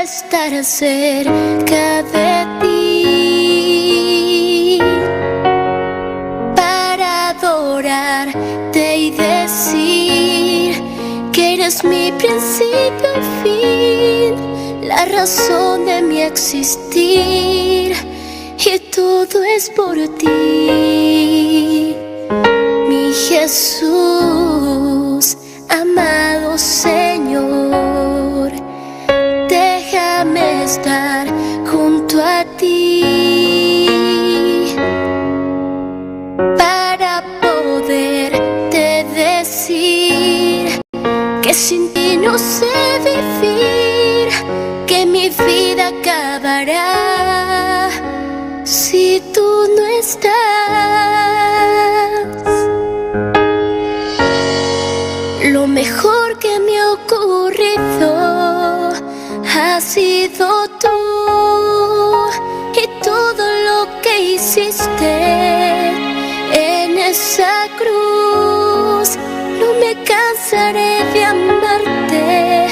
estar cerca de ti para adorarte y decir que eres mi principio y fin, la razón de mi existir, y todo es por ti, mi Jesús, amado Señor. Déjame estar junto a ti para poderte decir que sin ti no sé vivir, que mi vida acabará si tú no estás. Lo mejor que me ha ocurrido ha sido tú, y todo lo que hiciste en esa cruz. No me cansaré de amarte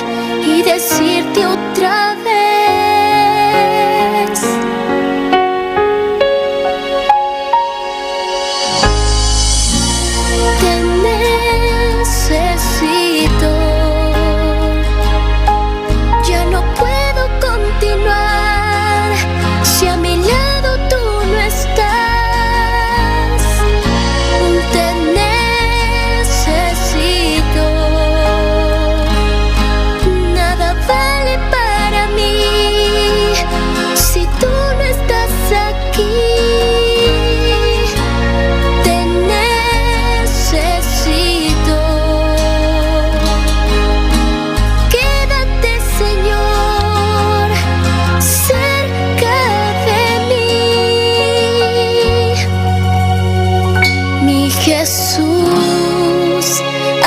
y decirte otra vez: te necesito. Ya no puedo continuar si a mi lado tú no estás. Te necesito. Nada vale para mí si tú no estás aquí. Te necesito. Quédate, Señor, cerca de mí, mi Jesús,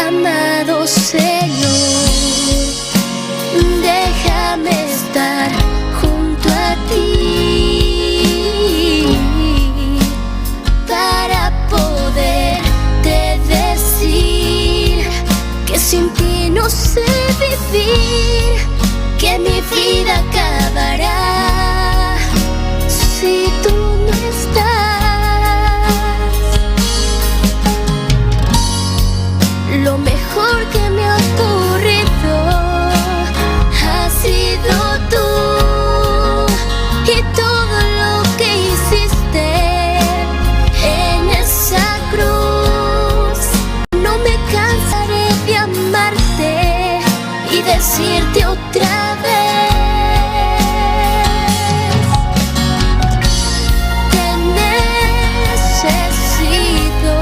amado Señor. Déjame estar junto a ti para poderte decir que sin ti no sé vivir, que mi vida acabará si tú no estás. Lo mejor que me ha ocurrido ha sido tú, y todo lo que hiciste en esa cruz. No me cansaré de amarte y decirte otra vez: te necesito.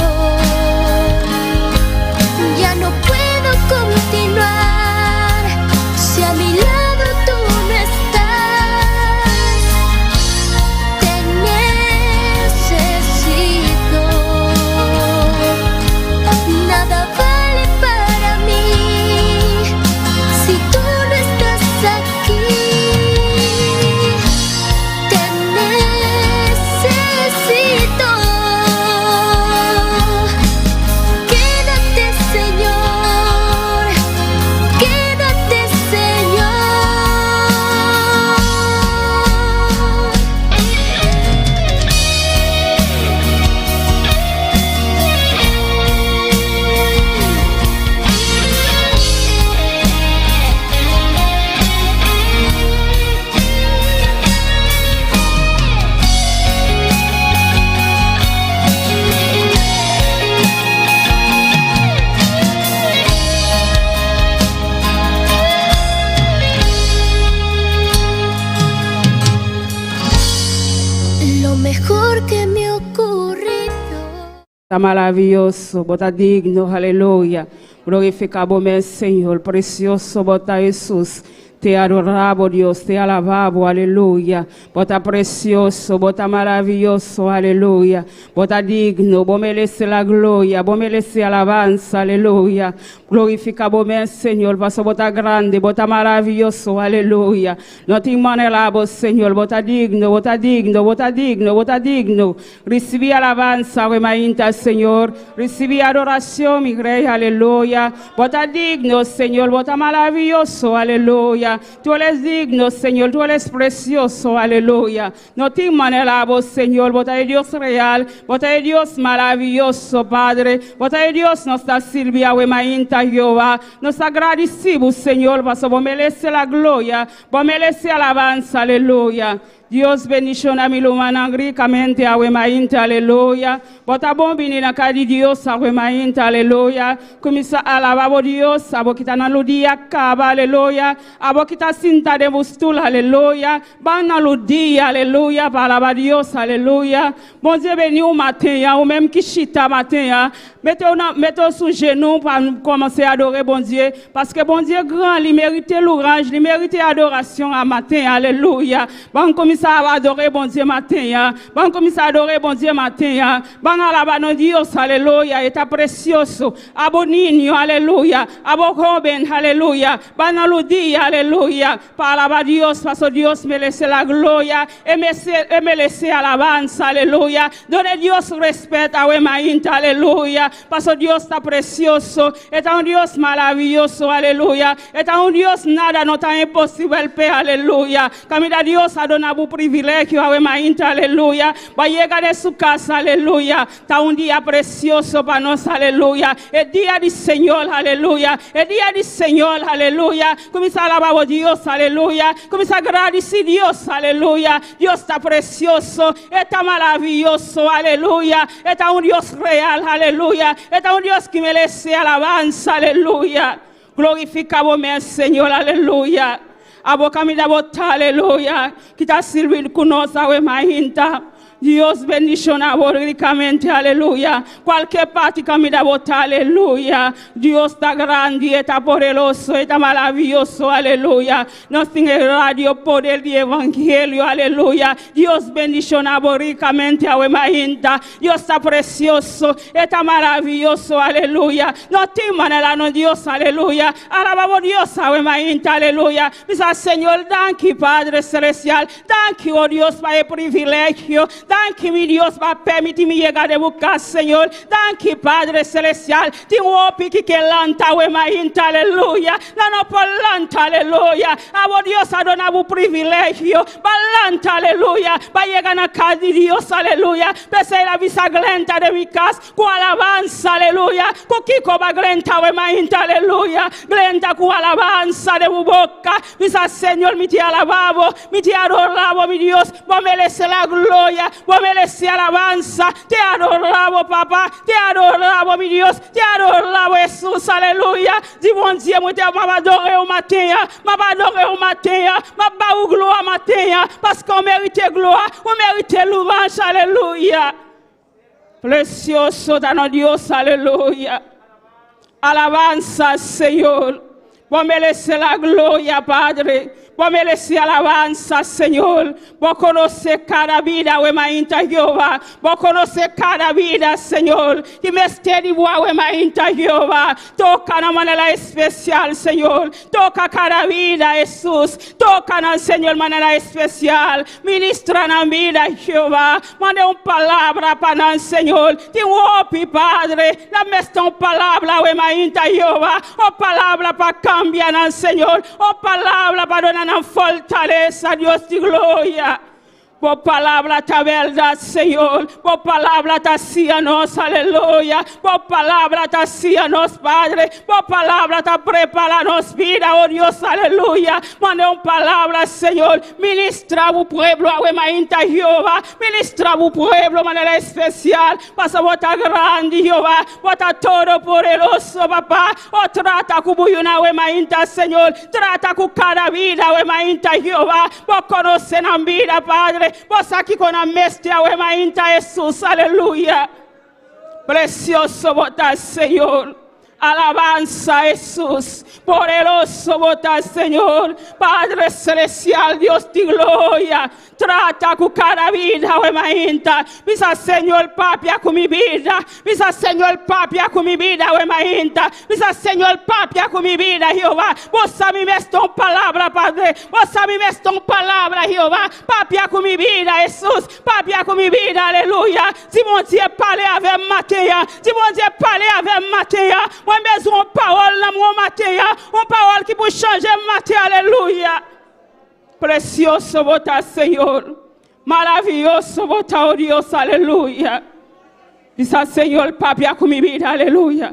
Ya no puedo continuar si a mi lado tú no estás. Te necesito. Nada vale para mí si tú no estás aquí. Te necesito. Quédate, Señor, quédate, Señor. Lo mejor que me ha ocurrido. Está maravilloso, bota digno, aleluya. Glorificamos, Señor, precioso, bota Jesús. Te adoramos, Dios, te alabamos, aleluya. Bota precioso, bota maravilloso, aleluya. Bota digno, vos mereces la gloria, vos mereces alabanza, aleluya. Glorificamos, Señor, paso bota grande, bota maravilloso, aleluya. No te manelamos, Señor, bota digno, bota digno, bota digno, bota digno. Recibí alabanza, remainta, Señor. Recibí adoración, mi rey, aleluya. Bota digno, Señor, bota maravilloso, aleluya. aleluya. Tú eres digno, Señor, tú eres precioso, aleluya. No te manelamos, Señor, vos eres Dios real, vos eres Dios maravilloso, Padre. Vos eres Dios, nos da Silvia, Wemainta, Jehová. Nos agradecemos, Señor, porque vos mereces la gloria, vos mereces alabanza, aleluya. Dios bendición a mi lumana ricamente a Wemainta, aleluya. Bota bon bini na kadi Dios a Wemainta, aleluya. Kumisa alababo Dios, abo kita na ludia kaba, aleluya. Abo kita sinta de bustul, aleluya. Bana ludia, aleluya, palaba Dios, aleluya. Bon Dieu béni au matin, ou même qui chita matin, mettez sous genou pour commencer à adorer bon Dieu. Parce que bon Dieu grand, il mérite louange, il mérite adoration à matin, alléluia. Bon commissaire à adorer bon Dieu matin, bon commissaire à adorer bon Dieu matin, bon alabano Dios, alléluia, et precioso, aboninho, alléluia, abocoben, alléluia, bon aludi, alléluia, palabra Dios, parce que Dios me laisse la gloria, et me laisse alabanza, alléluia, donne Dios respect a Wemainta, alléluia. Parce que Dios está precioso, es un Dios maravilloso, aleluya. Es un Dios nada no tan imposible, aleluya. Camina Dios ha donado un privilegio a Wemainta, aleluya. Va a llegar de su casa, aleluya. Está un día precioso para nosotros, aleluya. El día del Señor, aleluya. El día del Señor, aleluya. Comienza a alabar a Dios, aleluya. Comienza a agradecer a Dios, aleluya. Dios está precioso, está maravilloso, aleluya. Está un Dios real, aleluya. Es un Dios que merece alabanza, aleluya. Glorificamos, Señor, aleluya. Abocamida bota, aleluya. Que te sirve con nosotros, Wemainta. Dios bendiciona ricamente, aleluya. Cualquier parte camina bota, aleluya. Dios está grande, está poderoso, está maravilloso, aleluya. Nos tiene radio poder de evangelio, aleluya. Dios bendiciona ricamente a Wemainta. Dios está precioso, está maravilloso, aleluya. No te manera no Dios, aleluya. Alabamos Dios a Wemainta, aleluya. Misa Señor, danke Padre Celestial. Danke, oh Dios, para el privilegio. Danke, mi Dios, para permitir-me llegar de buscar, Señor. Danke, Padre Celestial. Tem opi que lanta, Wemainta, aleluya. No por lanta, aleluya. Abo Dios ha donado un privilegio. Balanta, aleluya. Va a llegar a casa de Dios, aleluya. Pese la visa glenta de mi casa. Con alabanza, aleluya. Con kiko va glenta, Wemainta, aleluya. Glenta con alabanza de mi boca. Visa, Señor, mi te alababo. Mi te adorabo, mi Dios. Vos merece la gloria. Vos mereces alabanza, te adoramos, papá, te adoramos, mi Dios, te adoramos, Jesús, aleluya. Dis mon Dieu, moi, m'adorer au matin, m'adorer au matin, m'adorer gloire au matin, parce qu'on mérite gloire, on mérite louange, alléluia. Precioso dans Dios, alléluia. Alabanza, Señor. Vos mereces la gloria, Padre. Vos mereces alabanza, Señor. Vos conoces cada vida, Wemainta, Jehová. Vos conoces cada vida, Señor. Y me esté de vos, Wemainta, Jehová. Toca de manera especial, Señor. Toca cada vida, Jesús. Toca, Señor, de manera especial. Ministra na vida, Jehová. Mande una palabra para el Señor. Te opi, Padre. La mesta una palabra, Wemainta, Jehová. O palabra para cambiar, Señor. O palabra para donar fortaleza, Dios de gloria. Por palabra ta verdad, Señor. Por palabra ta síanos, aleluya. Por palabra ta síanos, Padre. Por palabra ta preparanos vida, oh Dios, aleluya. Mande una palabra, Señor. Ministra tu pueblo, a Wemainta, Jehová. Ministra tu pueblo de manera especial. Pasa vota grande, Jehová. Vota todo poderoso, papá. O trata con buyuna, Wemainta, Señor. Trata con cada vida, Wemainta, Jehová. Vos conocen la vida, Padre. Vos aquí con la bestia, Wemainta, Jesús, aleluya. Precioso votar, Señor. Alabanza, Jesús. Poderoso votar, Señor. Padre Celestial, Dios de gloria. Trata con cada vida, Wemainta. Visa, Señor, papia con mi vida. Visa, Señor, papia con mi vida, Wemainta. Visa, Señor, papia con mi vida, Jehová. Vos a mí me están palabra, Padre. Vos a mí me están palabra, Jehová. Papia con mi vida, Jesús. Papia con mi vida, aleluya. Si mon Dieu parle avec matin. Si mon Dieu parle avec matin. Moi besoin de parole dans mon matin, une parole qui peut changer le matin. Alléluia. Precioso vota, Señor. Maravilloso vota, oh Dios. Aleluya. Dice Señor, papia con mi vida. Aleluya.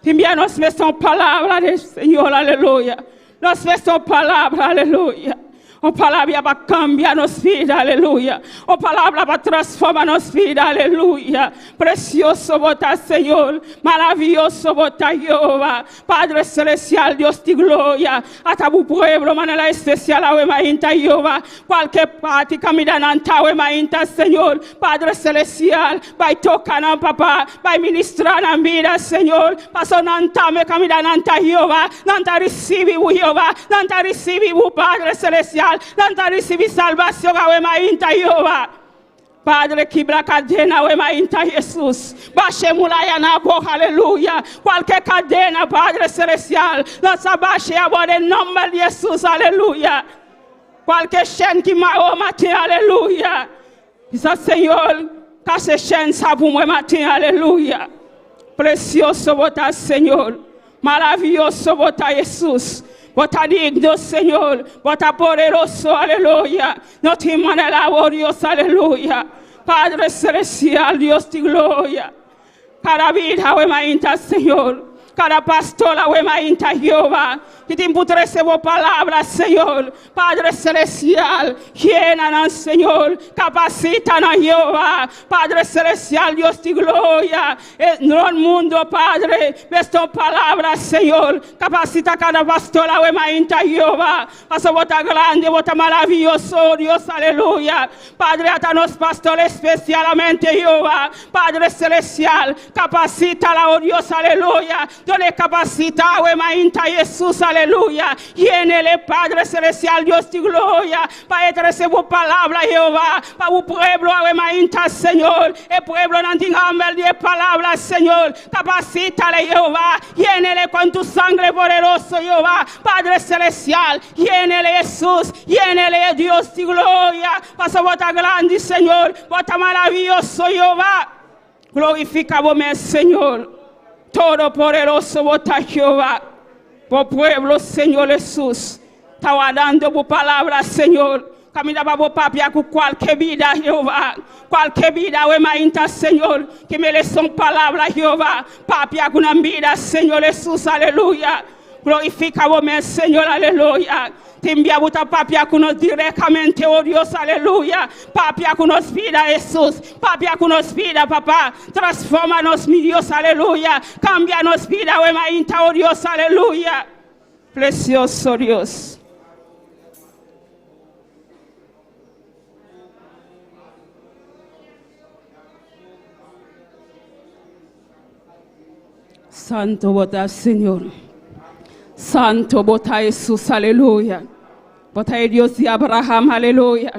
Envíanos nuestra palabra, Señor. Aleluya. Nos nuestra palabra. Aleluya. O palabra va a cambiarnos vida, aleluya. O palabra va a transformarnos vida, aleluya. Precioso vota, Señor. Maravilloso vota, Jehová. Padre celestial, Dios de gloria. Hasta tu pueblo, manera especial, a Wemainta, Jehová. Cualquier parte, caminante, Wemainta, Señor. Padre celestial, vai tocar, papá. Vai ministrar na vida, Señor. Paso nantame, caminante, Jehová. Nanta recibe, Jehová. Nanta recibe, Padre celestial. Nanta recibe salvação a Wemainta, Jehová. Padre, quebra a cadena, Wemainta, Jesus. Baixe muralha na boca, aleluia. Qualquer cadena, Padre celestial. Lança baixe agora em nome de Jesus, aleluia. Qualquer chaîne que maior matin, aleluia. Diz Senhor, que essa chaîne sabe o matin, aleluia. Precioso votar, Senhor. Maravilhoso votar, Jesus. Bota digno, Señor. Bota poderoso, aleluya. No te manera, oh Dios, aleluya. Padre celestial, Dios de gloria. Cada vida, Wemainta, Señor. Cada pastor, Wemainta, Jehová. Que te emputrece vos palabras, Señor. Padre celestial, llena, Señor. Capacita, Jehová. Padre celestial, Dios de gloria. En el mundo, Padre, ves tu palabra, Señor. Capacita cada pastor, Wemainta, Jehová. Paso vota grande, vota maravilloso, Dios, aleluya. Padre, hasta los pastores especialmente, Jehová. Padre celestial, capacita la, oh Dios, aleluya. Yo le capacita, Wemainta, Jesús, aleluya. Llénele, Padre celestial, Dios de gloria, para recibir tu palabra, Jehová, para tu pueblo, Wemainta, Señor. El pueblo no tiene hambre de palabras, Señor. Capacítale, Jehová. Llénele con tu sangre poderoso, Jehová. Padre celestial, llénele, Jesús. Llénele, Dios de gloria. Pasa vota grande, Señor. Vota maravilloso, Jehová. Glorifica vos, Señor. Todo poderoso vota, Jehová. Por pueblo, Señor Jesús, está guardando tu palabra, Señor. Camina para vos, papi, con cualquier vida, Jehová. Cualquier vida, Wemainta, Señor. Que me le son palabras, Jehová. Papi, con una vida, Señor Jesús, aleluya. Glorifica vos, Señor, aleluya. Te envía vuestra papia con nos directamente, oh Dios, aleluya. Papia con nos vida, Jesús. Papia con nos vida, papá. Transformanos, mi Dios, aleluya. Cámbianos vida, Wemainta, oh Dios, aleluya. Precioso Dios. Santo vota, Señor. Santo vota, Jesús, aleluya. Vota el Dios de Abraham, aleluya.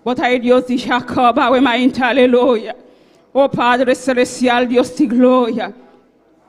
Vota el Dios de Jacob, Wemainta, aleluya. Oh Padre celestial, Dios de gloria.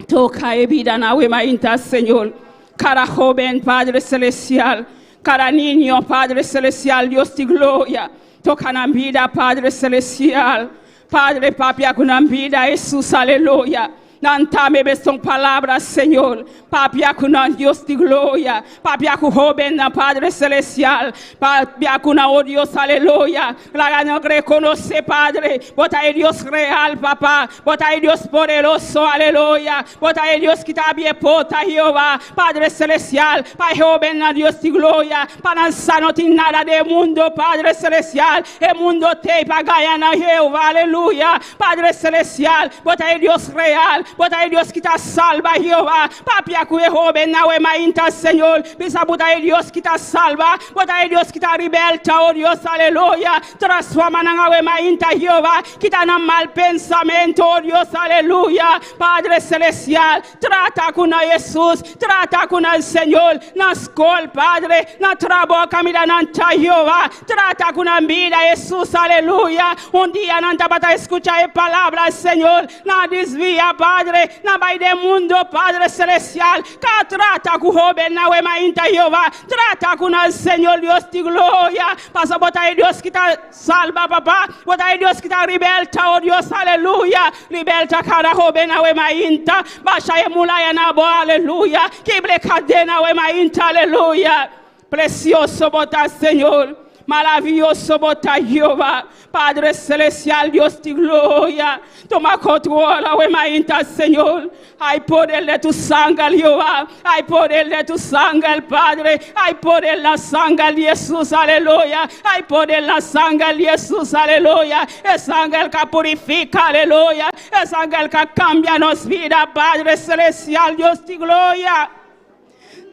Toca e vida na Wemainta, Señor. Cada joven, Padre celestial. Cada niño, Padre celestial, Dios de gloria. Toca na vida, Padre celestial. Padre, papia, con la vida, Jesús, aleluya. Nantame son palabras, Señor. Papia con Dios de gloria. Papia con joven, Padre celestial. Papia con oh Dios, aleluya. La no reconoce, Padre. Bota el Dios real, papá. Bota el Dios poderoso, aleluya. Bota el Dios que está bien pota, Jehová. Padre celestial. Para joven, Dios de gloria. Para lanzar no tiene nada del mundo, Padre celestial. El mundo te paga, Jehová, aleluya. Padre celestial. Bota el Dios real. Bota el Dios que te salva, Jehová. Papia que joven na Wemainta, Señor. Bisa bota el Dios que te salva. Bota el Dios que te liberta, oh Dios, aleluya. Transforma na Wemainta, Jehová. Quita na mal pensamiento, oh Dios, aleluya. Padre celestial, trata con Jesús. Trata con el Señor. Na escola, Padre. Na trabajo, mira nanta, Jehová. Trata con la vida, Jesús, aleluya. Un día nanta para escuchar palabras, Señor. Na desvía, Padre. Padre, na bai de mundo, Padre celestial, que trata con joven na we mainta Jehová, trata con el Señor Dios de gloria, pasa bota Dios que te salva, papá, bota Dios que te liberta, oh Dios, aleluya, liberta cada joven na we mainta, basha emulaya na bo, aleluya, kible cadena we mainta, aleluya, precioso bota Señor. Maravilloso bota Jehová, Padre celestial, Dios de gloria, toma control, we mainta, Señor. Hay poder de tu sangre, Jehová, hay poder de tu sangre, Padre, hay poder de la sangre de Jesús, aleluya, hay poder de la sangre de Jesús, aleluya, es sangre que purifica, aleluya, es sangre que cambia nos vida, Padre celestial, Dios de gloria.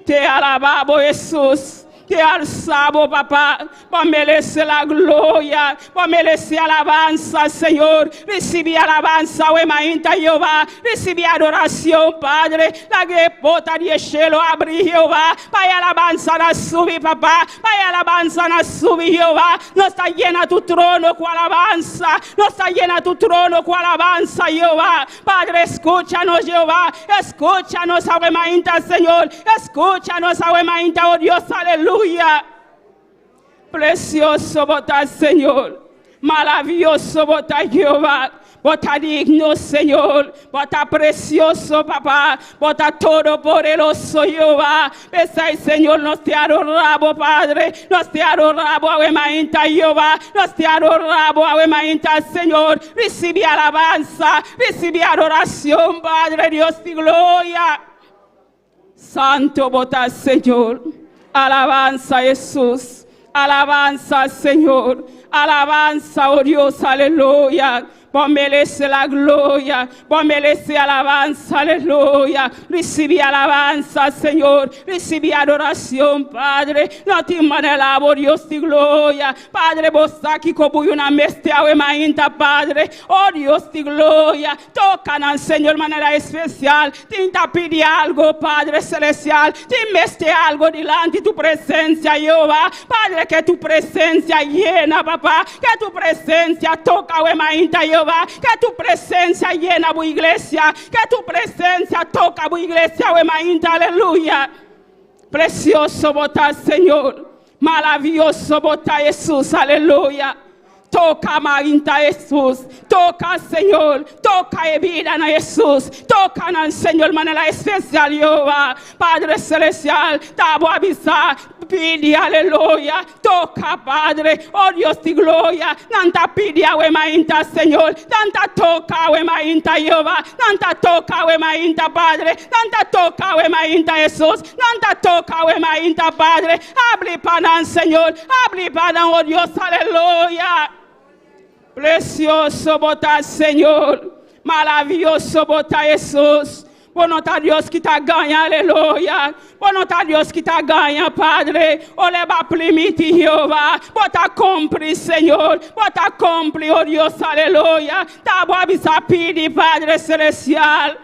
Te alabamos, Jesús. Te alzamos, papá, para merecer la gloria, para merecer alabanza, Señor. Recibí alabanza, we mainta Jehová. Recibí adoración, Padre. La que pota de cielo abrir, Jehová. Para alabanza na subir, papá. Para alabanza na subir, Jehová. No está llena tu trono con alabanza. No está llena tu trono con alabanza, Jehová. Padre, escúchanos, Jehová. Escúchanos, we mainta, Señor. Escúchanos, we mainta, oh Dios, aleluya. Precioso bota Señor, maravilloso bota Jehová, bota digno Señor, bota precioso papá, bota todopoderoso Jehová. Besai Señor, nos te adoramos Padre, nos te adoramos a mainta Jehová, nos te adoramos a mainta Señor. Recibe alabanza, recibe adoración Padre Dios de gloria. Santo bota Señor. Alabanza Jesús, alabanza Señor, alabanza oh Dios, aleluya. Vos merece la gloria, vos merece alabanza, aleluya. Recibí alabanza, Señor, recibí adoración, Padre. No te manelabo, Dios de gloria. Padre, vos aquí como una bestia o mainta, Padre. Oh Dios de gloria, tocan, Señor, de manera especial. Te pide algo, Padre celestial. Te meste algo delante de tu presencia, Jehová. Padre, que tu presencia llena, papá. Que tu presencia toca o mainta, Jehová. Que tu presencia llena tu iglesia, que tu presencia toca tu iglesia, we mainta, aleluya. Precioso bota Señor, maravilloso bota Jesús, aleluya. Toca mainta Jesús, toca Señor, toca vida en Jesús, toca en Señor manera especial, Jehová. Padre celestial, te voy a avisar, pide, aleluya, toca Padre, oh Dios de gloria, tanta pide a we mainta Señor, tanta toca we mainta Jehová, tanta toca we mainta Padre, tanta toca we mainta Jesús, tanta toca we mainta Padre, abre para Señor, abre para oh Dios, aleluya. Precioso bota Señor, maravilloso bota Jesús. Por nota Dios que te ganha, aleluia. Por nota Dios que te ganha, Padre. Oleba permite, Jehová. Bota compre, Senhor. Bota compre, oh Dios, aleluia. Tá boa bisa pide, Padre celestial.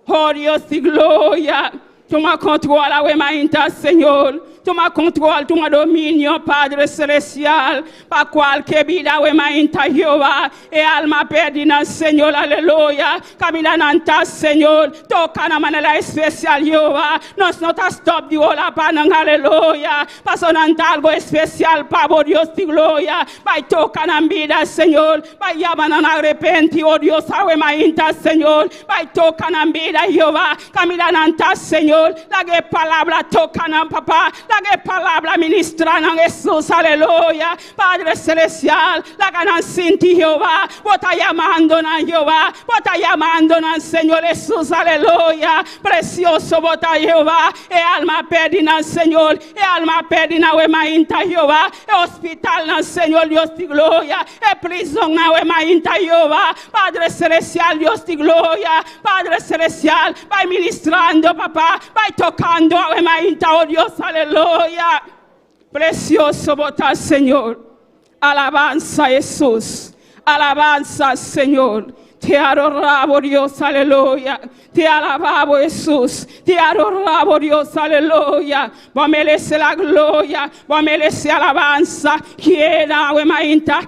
Oh Dios de glória. Toma controle, we mainta, Senhor. Toma controle, toma domínio, Padre celestial. Para qualquer vida, we mainta, Jehová. E alma perdida, Senhor, aleluia. Camina nanta, Senhor. Toca na maneira especial, Jehová. Nós não tá stop de olhar para não, aleluia. Passou nanta algo especial, para Deus de glória. Vai tocar na vida, Senhor. Vai chamar na arrepente, oh Deus, we mainta, Senhor. Vai tocar na vida, Jehová. Camina nanta, Senhor. La que palabra toca na papá. La que palabra ministra na Jesús, aleluya. Padre celestial, la que nos sinti Jehová, bota llamando na Jehová, bota llamando na Señor Jesús, aleluya. Precioso bota Jehová, e alma perdida, Señor, e alma perdida, we mainta Jehová, e hospital na Señor Dios de gloria, e prisión na we mainta Jehová. Padre celestial, Dios de gloria, Padre celestial, vai ministrando, papá, vai tocando, we mainta, oh Dios, aleluya. Precioso bota Señor, alabanza Jesús, alabanza Señor. Te adoramos, Dios, aleluya. Te alabamos, Jesús. Te adoramos, Dios, aleluya. Vos mereces la gloria, vos mereces alabanza. Llena, wemainta,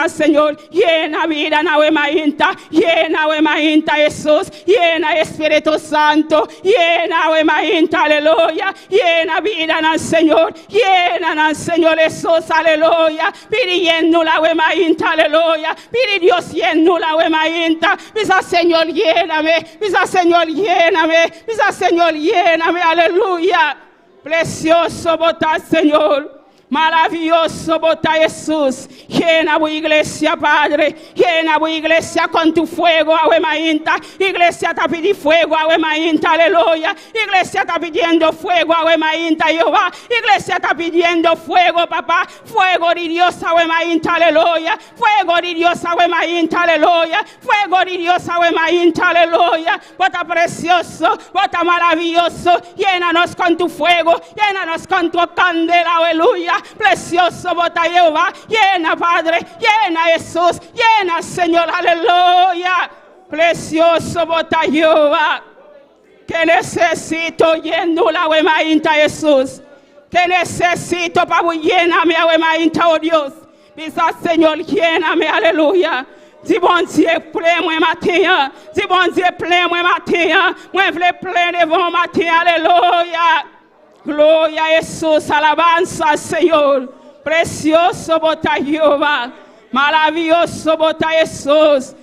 Señor. Llena vida, na wemainta. Llena, wemainta, Jesús. Llena, Espíritu Santo. Llena, wemainta, aleluya. Llena vida, na Señor. Llena, na Señor Jesús, aleluya. Pidiendo la wemainta, aleluya. Pide Dios, llena la wemainta. Pisa, Señor, lléname. Pisa, Señor, lléname. Pisa, Señor, lléname, aleluya. Precioso votar, Señor. Maravilloso bota Jesús. Llena tu iglesia, Padre. Llena tu iglesia con tu fuego, Awemainta. Iglesia está pidiendo fuego, Awemainta, aleluya. Iglesia está pidiendo fuego, Awemainta, Jehová. Iglesia está pidiendo fuego, papá. Fuego de Dios, Awemainta, aleluya. Fuego de Dios, Awemainta, aleluya. Fuego de Dios, Awemainta, aleluya. Bota precioso, bota maravilloso. Llénanos con tu fuego. Llénanos con tu candela, aleluya. Precioso bota Jehová, llena Padre, llena Jesús, llena Señor, aleluya. Precioso bota Jehová, que necesito lleno la wemainta Jesús, que necesito para llenarme a wemainta, oh Dios. Pisa Señor, lléname, aleluya. Si bon Dieu plein moi matin, si bon Dieu plein moi matin, moi vle plein devant matin, aleluya. Gloria a Jesús, alabanza, Señor. Precioso bota Jehová. Maravilloso bota Jesús.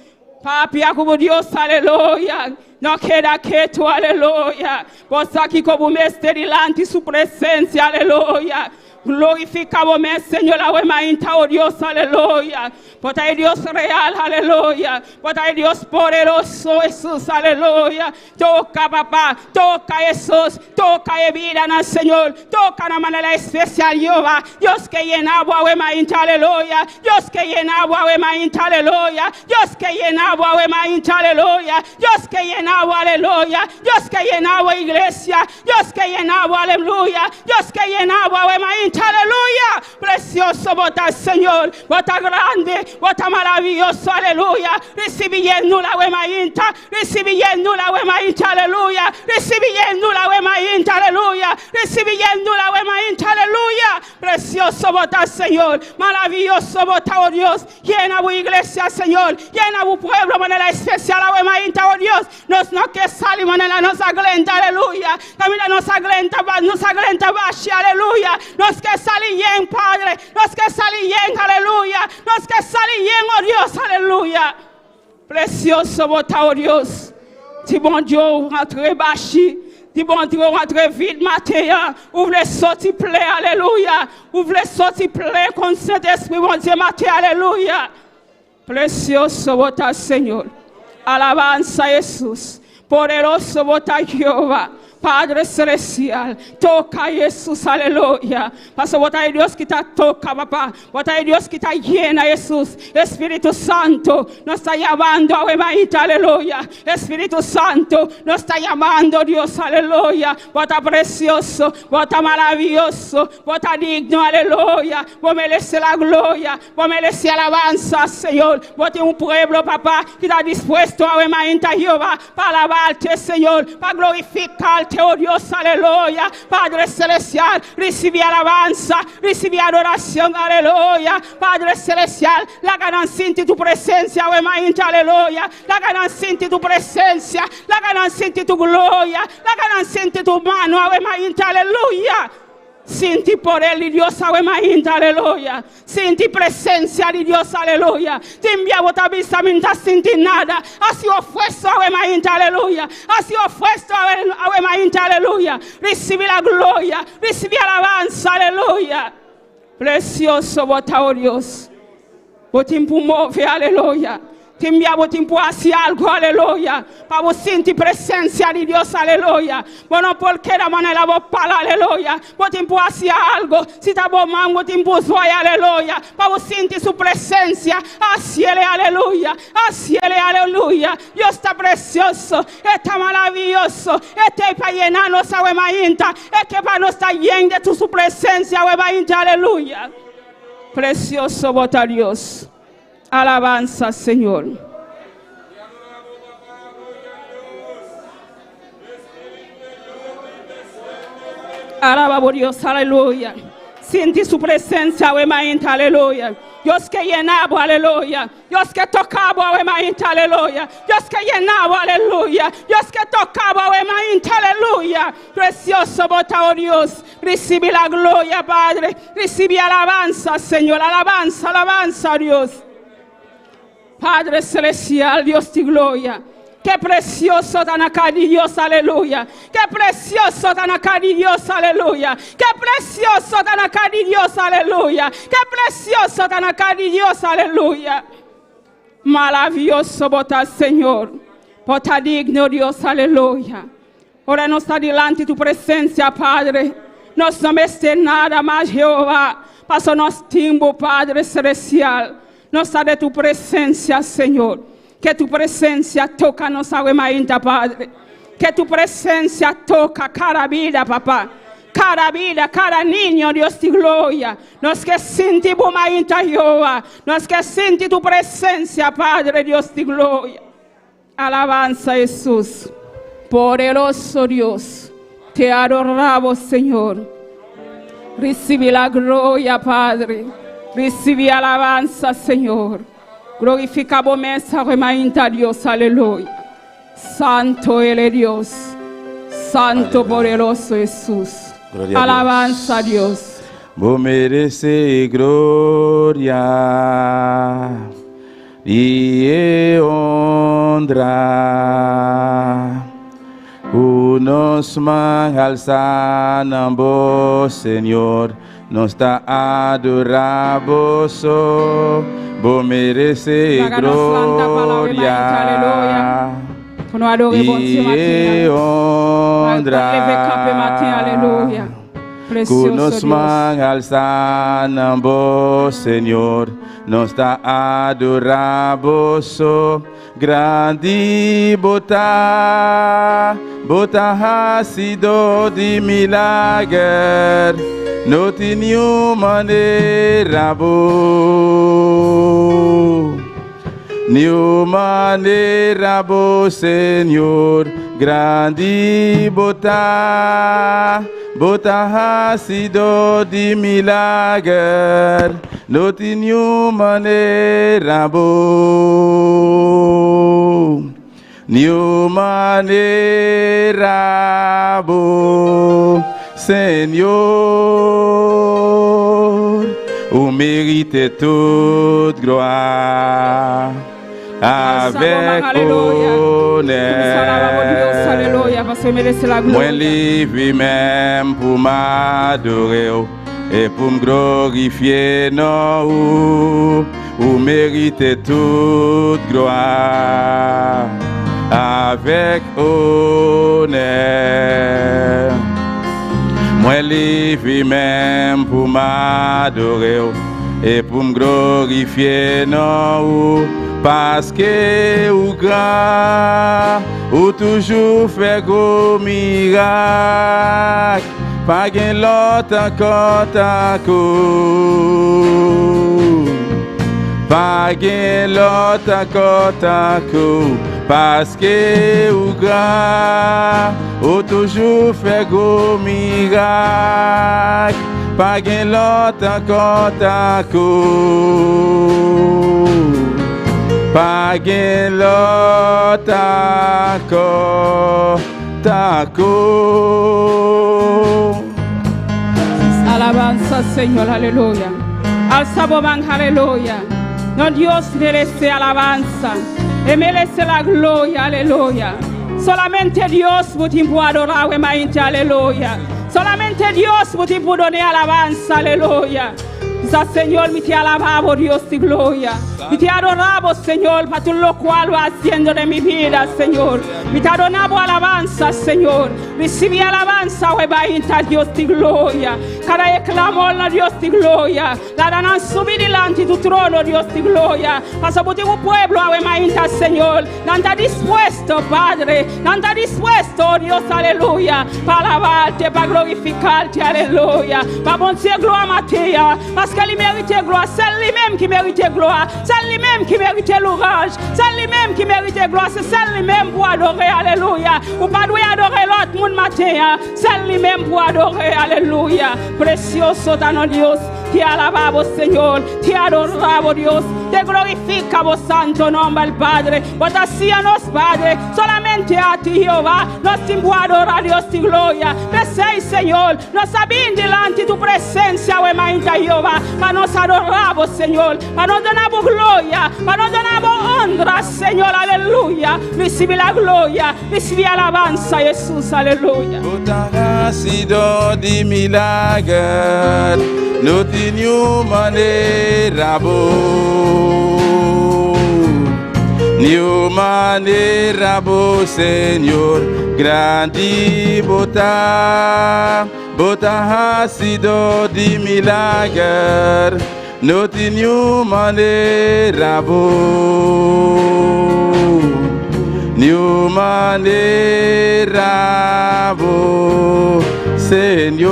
Papi, como Dios, aleluya. No queda quieto, aleluya. Vos aquí como mestre delante su presencia, aleluya. Glorificamos, Señor, la wemainta, oh Dios, aleluya. Porque hay Dios real, aleluya. Porque hay Dios poderoso, Jesús, aleluya. Toca, papá, toca Jesús, toca vida, Señor. Toca de manera especial, Jehová. Dios que llenaba a wemainta, aleluya. Dios que llenaba a wemainta, aleluya. Dios que llenaba a wemainta, aleluya. Dios que llenaba, aleluya. Dios que llenaba iglesia. Dios que llenaba, aleluya. Dios que llenaba a wemainta, aleluya. Precioso bota Señor, bota grande, bota maravilloso, aleluya. Recibiendo la wemainta, recibiendo la wemainta, aleluya. Recibiendo la wemainta, aleluya. Recibiendo la wemainta, aleluya. Precioso bota Señor, maravilloso bota, oh Dios. Llena tu iglesia, Señor. Llena tu pueblo de manera especial, la wemainta, oh Dios. Nos no que sale manera nos aglenta, aleluya. También nos aglenta bashi, aleluya. Nos que sale bien, Padre. Nos que sale bien, aleluya. Nos que sale bien, oh Dios, aleluya. Precioso bota, oh Dios. Si bon Dieu rentre bashi. Si bon Dieu rentre vite matin. Ouvre sorti plein, alléluia. Ouvre sorti plein con Saint-Esprit, bon Dieu matin, alléluia. Precioso bota, Señor. Alabanza Jesús. Poderoso bota Jehová. Padre Celestial, toca Jesús, aleluya. Pastor, bota a Dios que te toca, papá. Bota a Dios que te llena, Jesús. Espíritu Santo nos está llamando a wemainta, aleluya. Espíritu Santo nos está llamando, Dios, aleluya. Bota precioso, bota maravilloso, bota digno, aleluya. Vos mereces la gloria, vos mereces alabanza, Señor. Bota un pueblo, papá, que está dispuesto a wemainta, Jehová, para alabarte, Señor, para glorificarte, oh Dios, aleluya. Padre Celestial, recibe alabanza, recibe adoración, aleluya. Padre Celestial, la ganancia en tu presencia, wemainta, aleluya. La ganancia en tu presencia, la ganancia en tu gloria, la ganancia en tu mano, wemainta, aleluya. Sin ti poder de Dios, wemainta, aleluya. Sin ti presencia de Dios, aleluya. Te enviamos a vista sin ti nada. Ha sido fuerza, wemainta, aleluya. Ha sido fuerza, wemainta, aleluya. Recibe la gloria, recibe alabanza, aleluya. Precioso bota, oh Dios. Botim pour mover, aleluya. Te enviamos tiempo hacia algo, aleluya. Para vos sentir presencia de Dios, aleluya. Bueno, porque de manera vos para, aleluya. Vos tiempo hacia algo. Si está vos mango, tiempo soy, aleluya. Para vos sentir su presencia. Hacia él, aleluya. Hacia él, aleluya. Dios está precioso. Está maravilloso. Este para llenarnos a wemainta. Este para nos estar lleno de su presencia, wemainta, aleluya. Precioso bota Dios. Alabanza, Señor. Alaba por Dios, aleluya. Siente su presencia, wemainta, aleluya. Dios que llenaba, aleluya. Dios que tocaba, wemainta, aleluya. Dios que llenaba, aleluya. Dios que tocaba, wemainta, aleluya. Precioso bota, oh Dios. Recibe la gloria, Padre. Recibe alabanza, Señor. Alabanza, alabanza, Dios. Padre celestial, Dios de gloria. Qué precioso tan acá Dios, aleluya. Qué precioso tan acá Dios, aleluya. Qué precioso tan acá Dios, aleluya. Qué precioso tan acá Dios, aleluya. Maravilloso bota, Señor. Bota digno, Dios, aleluya. Ahora no está delante tu presencia, Padre. No somos nada más, Jehová. Paso nos timbo, Padre celestial. No está de tu presencia, Señor. Que tu presencia toca nossa wemainta, Padre. Que tu presencia toca cada vida, papá. Cada vida, cada niño, Dios de gloria. Nos que siente bumainta, Jehová. Nos que siente tu presencia, Padre, Dios de gloria. Alabanza, Jesús. Poderoso Dios. Te adoramos, Señor. Recibe la gloria, Padre. Recibe alabanza, Señor. Glorificamos mensaje, Dios, aleluya. Santo Él Dios. Santo poderoso Jesús. Gloria Alabanza a Dios. Vos mereces gloria y honra. Unos más alzan vos, Señor, nos está adoraboso. Vos mereces gloria y honra. Nos man alzan vos, Señor, nos está adoraboso. Grande bota ha sido de milagre, no tenho maneira boa. Nenhuma maneira boa, Senhor. Grande bota ha sido de milagre, não tenho maneira boa. Nenhuma maneira boa, Senhor. O mérito é toute gloire. Avec honneur, moi livre même pour m'adorer et pour me glorifier, non, ou mérite toute gloire. Avec honneur, moi livre même pour m'adorer et pour me glorifier, non, parce que ou grand, ou toujours fait gros miracle, pas gain l'autre encore tako, pas gain l'autre encore tako, parce que ou grand, ou toujours fait gros miracle, pas gain l'autre encore tako. Paguei lotaco, taco. Alabanza, Señor, aleluya. Alzamos man, aleluya. No, Dios merece alabanza. Él merece la gloria, aleluya. Solamente Dios puede adorar, aleluya. Solamente Dios puede dar alabanza, aleluya. Señor, me te alabamos, Dios de gloria. Me te adoramos, Señor, para todo lo cual vas haciendo de mi vida, Señor. Me te adoramos alabanza, Señor. Recibe alabanza, Dios de gloria. Cada clamor, Dios de gloria. La dan subir delante de tu trono, Dios de gloria. Pasa por tu pueblo, Señor. No está dispuesto, Padre. No está dispuesto, Dios, aleluya. Para alabarte, para glorificarte, aleluya. Para boncer gloria, Matea. Parce qu'il mérite gloire, c'est lui-même qui mérite gloire, c'est c'est lui-même qui mérite l'ouvrage, c'est lui-même qui mérite gloire, c'est lui-même pour adorer, alléluia. Ou pas doit adorer l'autre monde matin, c'est lui-même pour adorer, alléluia. Precioso tan Dios, te alabamos Señor, te adoramos Dios, te glorificamos santo nombre al Padre, votaciones Padre, solamente a ti Jehová, nos timbo adorar Dios y gloria, presei Señor, nos sabían delante tu presencia, o emainta Jehová, para nos adoramos Señor, para nos donamos gloria, para nos donamos honra Señor, aleluya, recibe la gloria, recibe alabanza Jesús, aleluya. Bota sido di milagre, no tinha maneira boa, nenhuma maneira boa, Senhor, grande bota sido di milagre, no tinha maneira boa, nenhuma maneira boa, Senhor,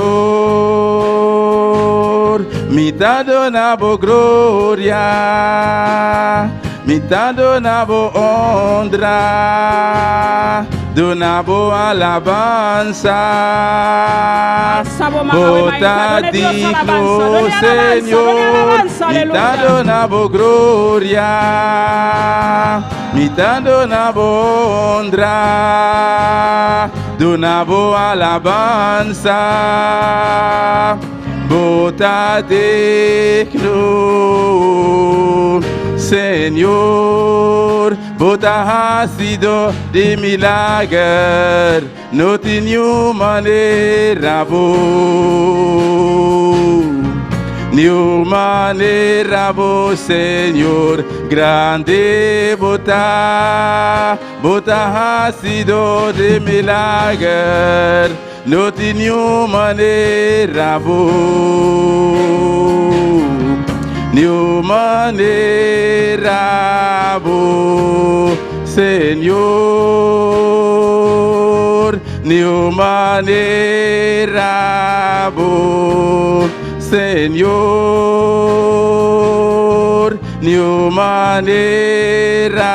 me tá donando glória, me tá donando honra, donando alabanza, bota digno, Senhor, me tá donando glória, me tá donando honra, donando alabanza, bota digno, Senhor, bota sido de milagre, no tinha maneira boa, nenhuma maneira boa, Senhor, grande bota sido de milagre, no tinha maneira boa, nenhuma maneira boa, Senhor, nenhuma maneira boa, Senhor, nenhuma maneira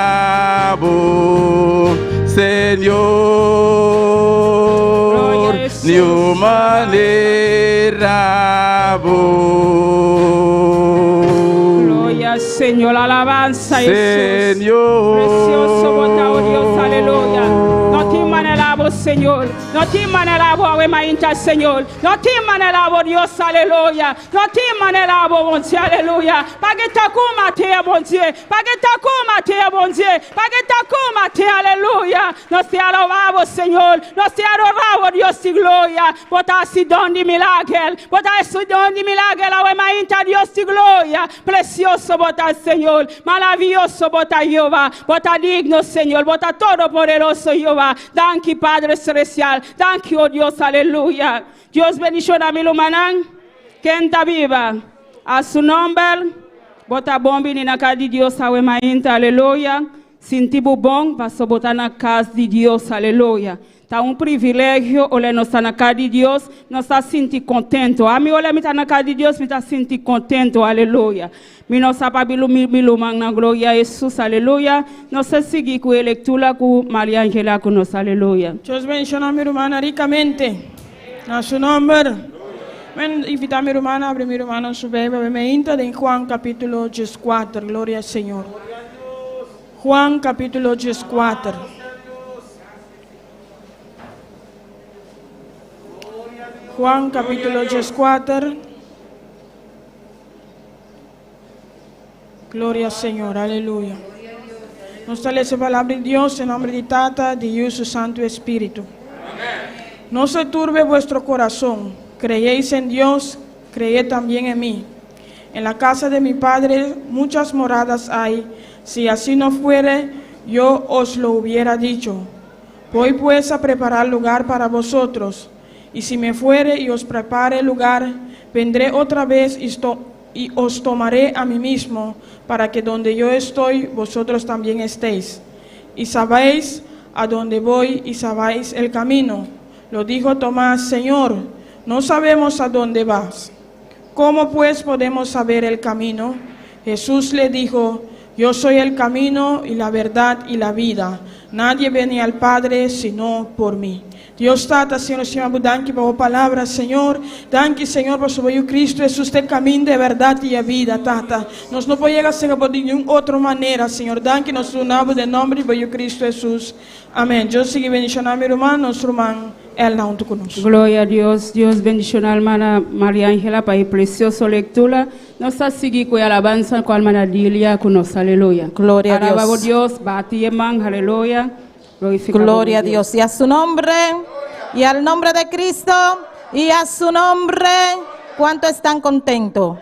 boa, Senhor, nenhuma maneira boa. Gloria al Señor, alabanza a Jesús. Señor. Precioso bota, oh Dios, aleluya. No te manelabo, Señor. No te manelabo, awemainta, Señor. No te manelabo, Dios, aleluya. No te manelabo, mon Dieu, aleluya. Para que te comate, mon Dieu. Para que te comate, mon Dieu. Para que te comate, aleluya. Nos te alabamos, Señor. Nos te adoramos, Dios y gloria. Bota así don de milagre. Bota así don de milagre, awemainta, Dios y gloria. Precioso bota, Señor. Maravilloso bota, Jehová. Bota digno, Señor. Bota todopoderoso, Jehová. Thank you, Padre Celestial. Thank you, oh Dios, aleluya. Dios bendición a mi lumanan. Quien está viva. A su nombre. Bota bombi ni na casa de Dios, awemainta, aleluya. Sintibu bom, passo botar na casa de Deus, aleluia. Tá privilégio, olha, nós está na casa de Deus, nós está sentindo contento. A mim, olha, me está na casa de Deus, me está sentindo contento, aleluia. Me nós está bilumang na glória a Jesus, aleluia. Nós seguir com a leitura com Maria Angela com nós, aleluia. Dios bendiga a mi hermana ricamente. A su nombre. Men invita a mi hermana, abre mi hermana su Biblia, me entra en Juan capítulo 14, gloria al Señor. Juan capítulo 14. Juan capítulo 14. Gloria al Señor, aleluya. Nos trae esa palabra de Dios en nombre de Tata, de Dios su Santo Espíritu. No se turbe vuestro corazón, creéis en Dios, creed también en mí. En la casa de mi Padre muchas moradas hay. Si así no fuere, yo os lo hubiera dicho. Voy pues a preparar lugar para vosotros. Y si me fuere y os prepare lugar, vendré otra vez y os tomaré a mí mismo, para que donde yo estoy, vosotros también estéis. Y sabéis a dónde voy y sabéis el camino. Lo dijo Tomás: Señor, no sabemos a dónde vas. ¿Cómo pues podemos saber el camino? Jesús le dijo: Yo soy el camino y la verdad y la vida. Nadie viene al Padre sino por mí. Dios Tata, Senhor, Senhor, danke por palavra, Senhor. Danke, Senhor, por su bello Cristo. Es usted caminho de verdad y de vida, Tata. Nós não podemos ser de nenhuma outra maneira, Senhor. Danke, nós unamos de nome de bello Cristo Jesus. Amém. Dios sigue bendicionando a mi hermano, nuestro hermano, él não te conosco. Gloria a Dios. Dios bendición a hermana María Ángela para el precioso lectura. Nos ha seguido con alabanza con hermana Dilia con nos. Aleluya. Gloria a Dios. Alabamos Dios. Bati man. Aleluya. Gloria a Dios. Y a su nombre, y al nombre de Cristo, y a su nombre, ¿cuánto están contentos?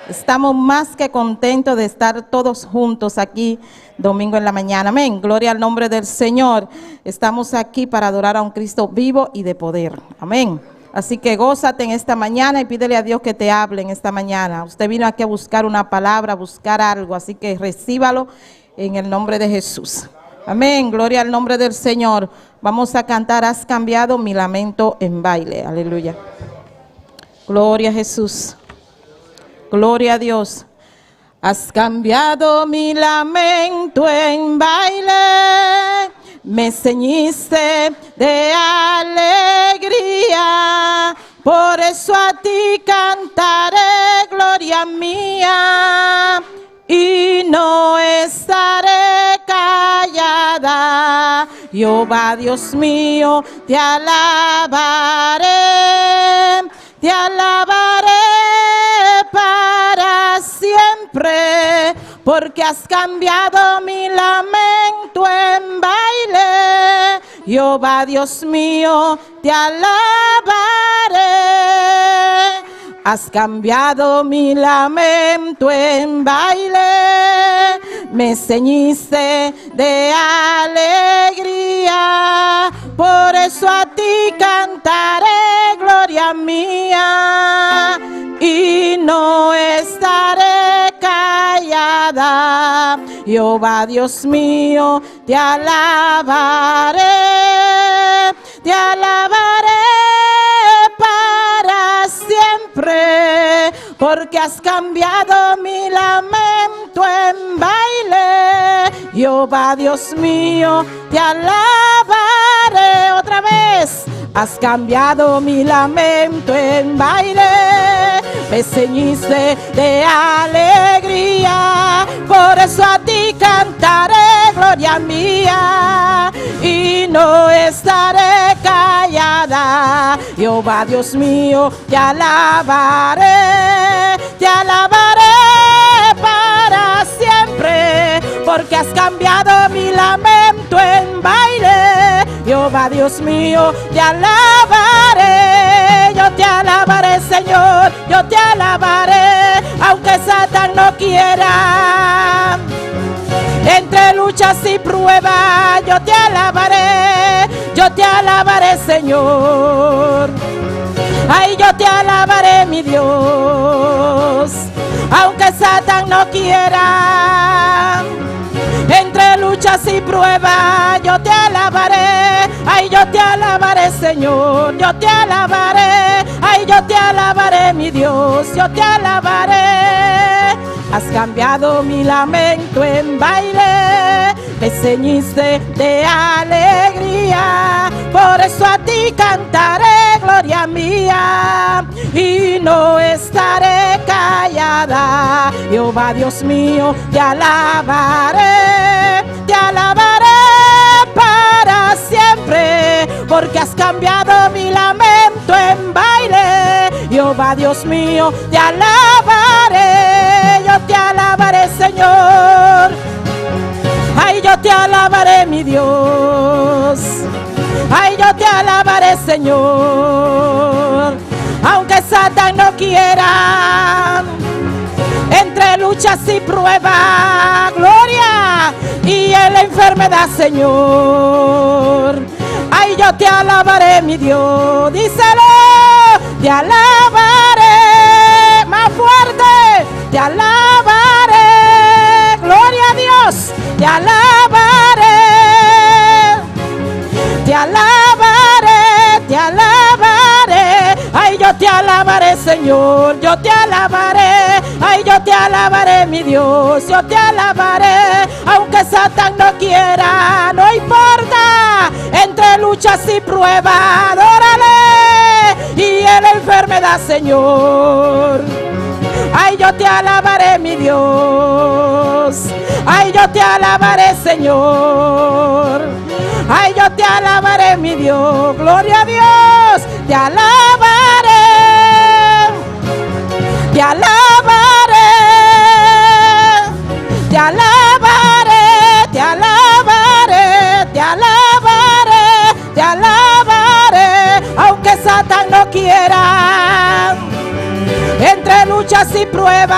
Estamos más que contentos de estar todos juntos aquí domingo en la mañana. Amén. Gloria al nombre del Señor. Estamos aquí para adorar a un Cristo vivo y de poder. Amén. Así que gózate en esta mañana y pídele a Dios que te hable en esta mañana. Usted vino aquí a buscar una palabra, a buscar algo, así que recíbalo en el nombre de Jesús. Amén, gloria al nombre del Señor. Vamos a cantar, has cambiado mi lamento en baile. Aleluya. Gloria a Jesús. Gloria a Dios. Has cambiado mi lamento en baile. Me ceñiste de alegría. Por eso a ti cantaré, gloria mía. Y no estaré callada. Jehová Dios mío, te alabaré para siempre, porque has cambiado mi lamento en baile. Jehová Dios mío, te alabaré. Has cambiado mi lamento en baile, me ceñiste de alegría, por eso a ti cantaré, gloria mía, y no estaré callada. Jehová Dios mío, te alabaré para siempre, porque has cambiado mi lamento en baile. Jehová Dios mío, te alabaré otra vez. Has cambiado mi lamento en baile, me ceñiste de alegría, por eso a ti cantaré, gloria mía, y no estaré callada. Jehová Dios mío, te alabaré para siempre, porque has cambiado mi lamento en baile. Jehová Dios mío, te alabaré, yo te alabaré, Señor, yo te alabaré, aunque Satán no quiera. Entre luchas y pruebas, yo te alabaré, Señor. Ay, yo te alabaré, mi Dios, aunque Satán no quiera. Entre luchas y pruebas, yo te alabaré. Ay, yo te alabaré, Señor, yo te alabaré. Ay, yo te alabaré, mi Dios, yo te alabaré. Has cambiado mi lamento en baile, me ceñiste de alegría, por eso a ti cantaré, gloria mía, y no estaré callada. Jehová Dios mío, te alabaré para siempre, porque has cambiado mi lamento en baile. Jehová Dios mío, te alabaré, yo te alabaré, Señor. Ay, yo te alabaré, mi Dios. Ay, yo te alabaré, Señor, aunque Satán no quiera. Entre luchas y pruebas, gloria, y en la enfermedad, Señor. Ay, yo te alabaré, mi Dios, díselo, te alabaré, más fuerte, te alabaré, gloria a Dios, te alabaré, te alabaré, ay, yo te alabaré, Señor. Señor, yo te alabaré, ay, yo te alabaré, mi Dios, yo te alabaré, aunque Satán no quiera, no importa, entre luchas y pruebas, adórale, y en la enfermedad, Señor. Ay, yo te alabaré, mi Dios. Ay, yo te alabaré, Señor. Ay, yo te alabaré, mi Dios. Gloria a Dios. Te alabaré. Te alabaré. Te alabaré. Te alabaré. Te alabaré. Te alabaré. Aunque Satán no quiera. Entre luchas y pruebas,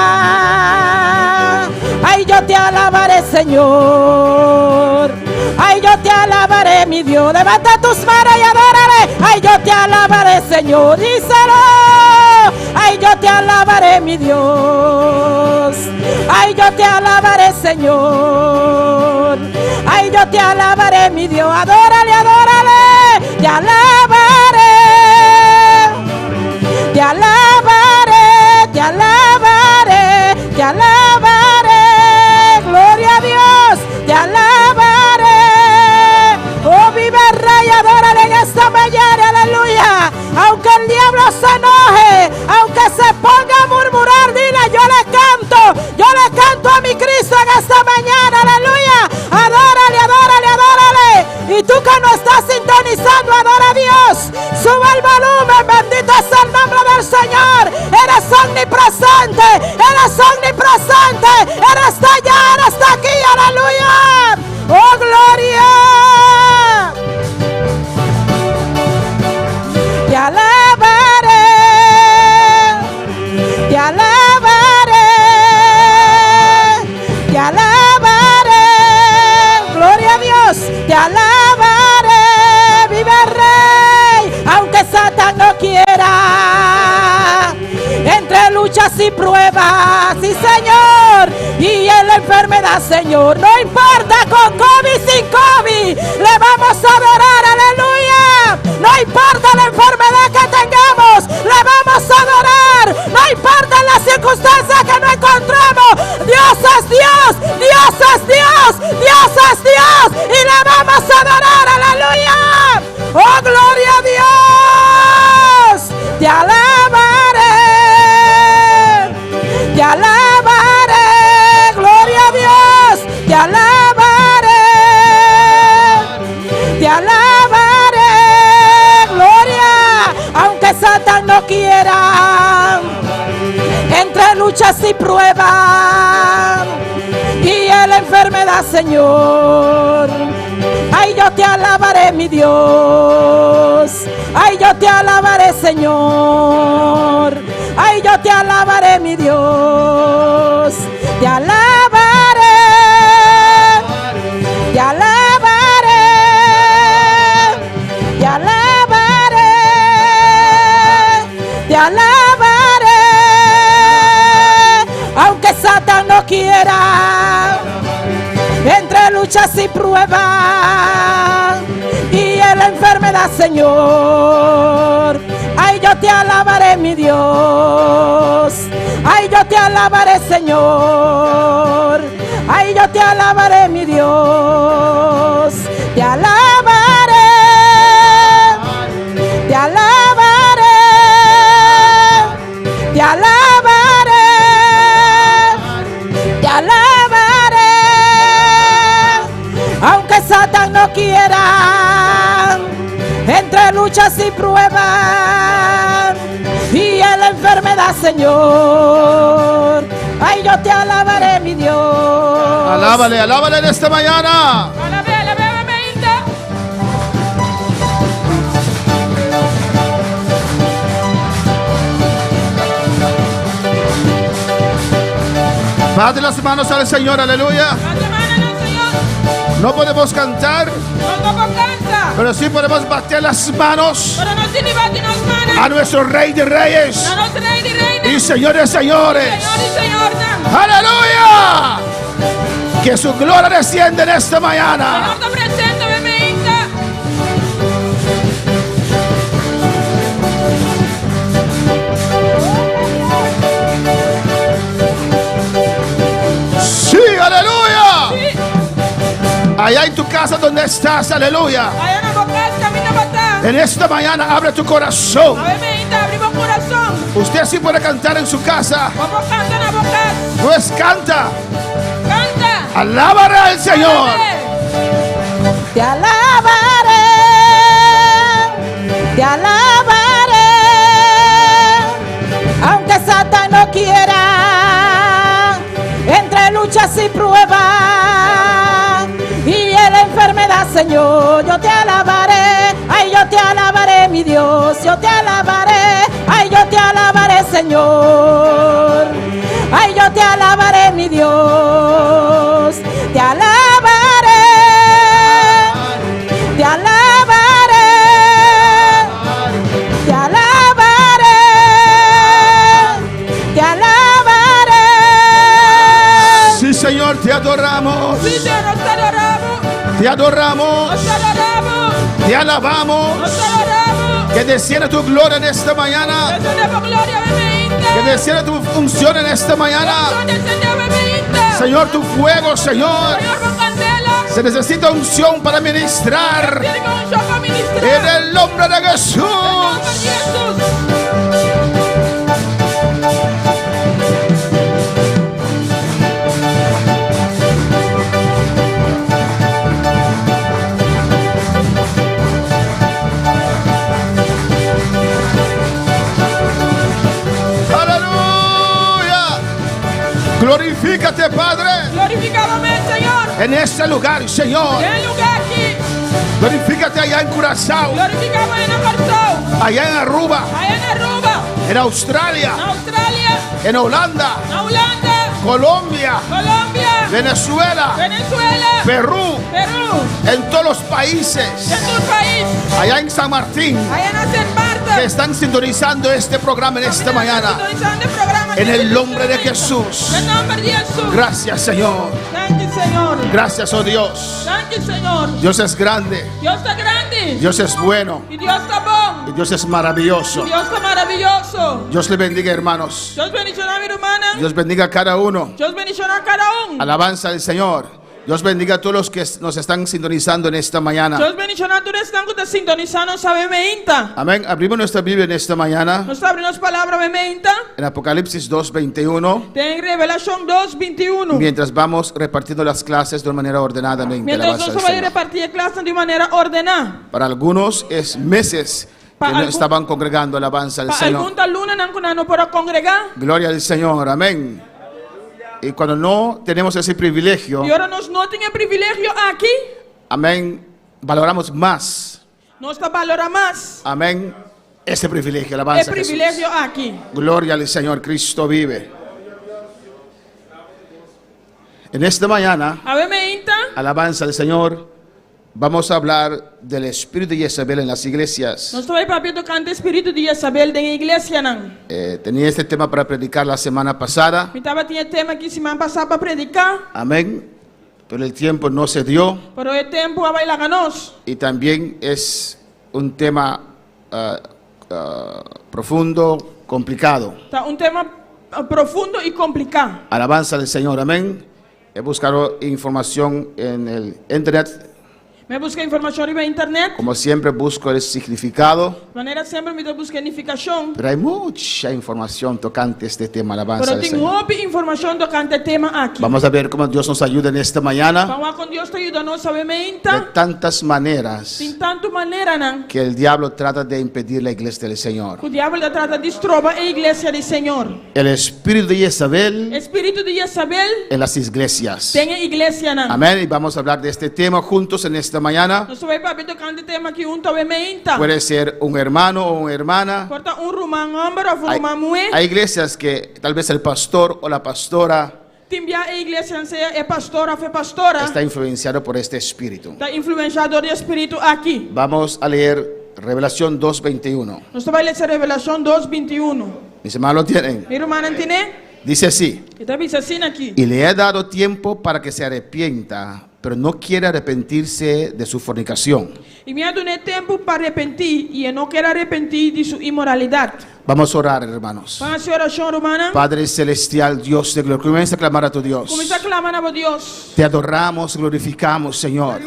ay, yo te alabaré, Señor. Ay, yo te alabaré, mi Dios. Levanta tus manos y adórale. Ay, yo te alabaré, Señor. Díselo. Ay, yo te alabaré, mi Dios. Ay, yo te alabaré, Señor. Ay, yo te alabaré, mi Dios. Adórale, adórale. Te alabaré. Te alabaré, te alabaré, te alabaré, gloria a Dios, te alabaré. Oh, vive el Rey, adórale en esta mañana, aleluya. Aunque el diablo se enoje, aunque se ponga a murmurar, dile, yo le canto a mi Cristo en esta mañana, aleluya. Adórale, adórale, adórale. Y tú que no estás sintonizando, adora a Dios. Sube el volumen, bendito es el nombre del Señor. Eres omnipresente, eres omnipresente. Eres allá, eres aquí, aleluya. Oh, gloria. Te alabaré, te alabaré, te alabaré, gloria a Dios, te alabaré, vive el Rey, aunque Satán no quiera, entre luchas y pruebas, sí, Señor, y en la enfermedad, Señor, no importa con COVID, sin COVID, le vamos a adorar, aleluya, no importa la enfermedad que tengamos, le vamos a adorar, no importa las circunstancias que nos encontramos, Dios es Dios, Dios es Dios, Dios es Dios, y le vamos a adorar, aleluya, oh, gloria a Dios, te alabaré, te alabaré, gloria a Dios, te alabaré, te alabaré, gloria, aunque Satán no quiera, entre luchas y pruebas, y en la enfermedad, Señor, ay, yo te alabaré, mi Dios, ay, yo te alabaré, Señor, ay, yo te alabaré, mi Dios, te alabaré, te alabaré, te alabaré, te alabaré, aunque Satán no quiera, entre luchas y pruebas, y en la enfermedad, Señor, ay, yo te alabaré, mi Dios, ay, yo te alabaré, Señor, ay, yo te alabaré, mi Dios, te alabaré, te alabaré, te alabaré, te alabaré, aunque Satán no quiera, entre luchas y pruebas, y en la enfermedad, Señor, ay, yo te alabaré, mi Dios. Alábale, alábale en esta mañana. Alabe, alabe, alabe. Bate las manos al Señor, aleluya. No podemos cantar, pero sí podemos bater las manos a nuestro Rey de Reyes y Señor de Señores. ¡Aleluya! Que su gloria desciende en esta mañana. tu casa donde estás, aleluya. Ayan na bokas kami na bata. En esta mañana abre tu corazón. Awe meinta abri mo corazón. Usted sí puede cantar en su casa. Como canta na bokas. Pues canta. Canta. Alabaré al Señor. Te alabaré, te alabaré, aunque Satán no quiera, entre luchas y pruebas y en la enfermedad, Señor, yo te alabaré, ay, yo te alabaré, mi Dios, yo te alabaré, ay, yo te alabaré, Señor, ay, yo te alabaré, mi Dios, te alabaré, te alabaré, te alabaré, te alabaré. Sí, Señor, te adoramos. Sí, Señor, nos adoramos. Te adoramos. Nos adoramos. Te alabamos. Nos adoramos. Que descienda tu gloria en esta mañana. Descendemos gloria, awe meinta. Que descienda tu unción en esta mañana. Descendemos, awe meinta. Señor, tu fuego, Señor. Señor, con candela. Se necesita unción para ministrar. Tiene que un show para ministrar. En el nombre de En el nombre Jesús. de Jesús. Aleluya. Glorifícate, Padre, Glorificábame, Señor. en este lugar, Señor. En el lugar aquí. Glorifícate allá en Curazao, Glorificamos en Amarzao. allá en Aruba, Allá en Aruba. en Australia, En Australia. en Holanda, En Holanda. Colombia, Colombia. Venezuela, Venezuela. Perú, Perú. en todos los países, En tu país. allá en San Martín, Allá en San Marta. que están sintonizando este programa en esta mañana. Sintonizando el programa En el este nombre de momento. Jesús. En el nombre de Jesús. Gracias, Señor. Thank you, Señor. Gracias, oh Dios. Thank you, Señor. Dios es grande, Dios está grande. Dios es bueno Y Dios está bon. y Dios es maravilloso. Dios está maravilloso. Dios le bendiga, hermanos. Dios bendicionar a mi hermana. Dios bendiga a cada uno. Dios bendicionar a cada uno. Alabanza al Señor. Dios bendiga a todos los que nos están sintonizando en esta mañana. Dios bendicionar a todos los que están sintonizando, sabe meinta. Amén. Abrimos nuestra Biblia en esta mañana Nos abrimos palabra de meinta. en Apocalipsis 2:21. En Revelación 2:21. Mientras vamos repartiendo las clases de una manera ordenadamente. Mientras Alabanza no al se vaya a Señor. repartir clases de manera ordenada. Para algunos es meses que Para no algún- estaban congregando. Alabanza al Para Señor. alguna luna no para congregar. Gloria al Señor. Amén. Y cuando no tenemos ese privilegio, Y ahora nos no tienen privilegio aquí. amén, valoramos más, No está valora más amén, ese privilegio. el Alabanza a Jesús. privilegio aquí. Gloria al Señor, Cristo vive. En esta mañana, A ver, meinta. alabanza al Señor, vamos a hablar del espíritu de Jezabel en las iglesias. Nos estoy papi tocando espíritu de Isabel de la iglesia. Nan. Tenía este tema para predicar la semana pasada, Mi estaba tiene tema que semana pasada para predicar. amén, pero el tiempo no se dio Pero el tiempo a bailar ganos. y también es un tema profundo, complicado. Está un tema profundo y complicado. Alabanza al Señor, amén. He buscado información en el internet. Me busca información en internet. Como siempre busco el significado, De manera siempre me busca unificación. pero hay mucha información tocante este tema, alabanza Pero al tengo Señor. mucha información tocante el tema aquí. Vamos a ver cómo Dios nos ayuda en esta mañana Vamos a con Dios te ayuda, no sabe de meinta. tantas maneras Sin tanto manera, nan. que el diablo trata de impedir la iglesia del Señor. O diabo le trata de estroba a iglesia del Señor. El espíritu de Jezabel Espíritu de Isabel en las iglesias. tenga iglesia, nan. Amén. Y vamos a hablar de este tema juntos en esta mañana. No sabe papi tocando el tema que un tobe meinta. Puede ser un hermano o una hermana. Porta un rumán hombre o un Hay, rumán mujer. hay iglesias que tal vez el pastor o la pastora Timbia a iglesia sea é pastora ou pastora. está influenciado por este espíritu. Está influenciado de espíritu aquí. Vamos a leer Revelación 2:21. Nós vai ler Revelação 2:21. Mis hermanos lo tienen. Mi hermana tiene. Dice así: Que está dice assim aqui. y le he dado tiempo para que se arrepienta pero no quiere arrepentirse de su fornicación. E me donei tempo para arrepentir e eu não quero arrepentir de sua imoralidade. Vamos a orar, hermanos. Vamos a oração romana. Padre celestial, Dios de gloria, comienza a clamar a tu Dios. Começa a clamar a Deus. Te adoramos, glorificamos, Señor.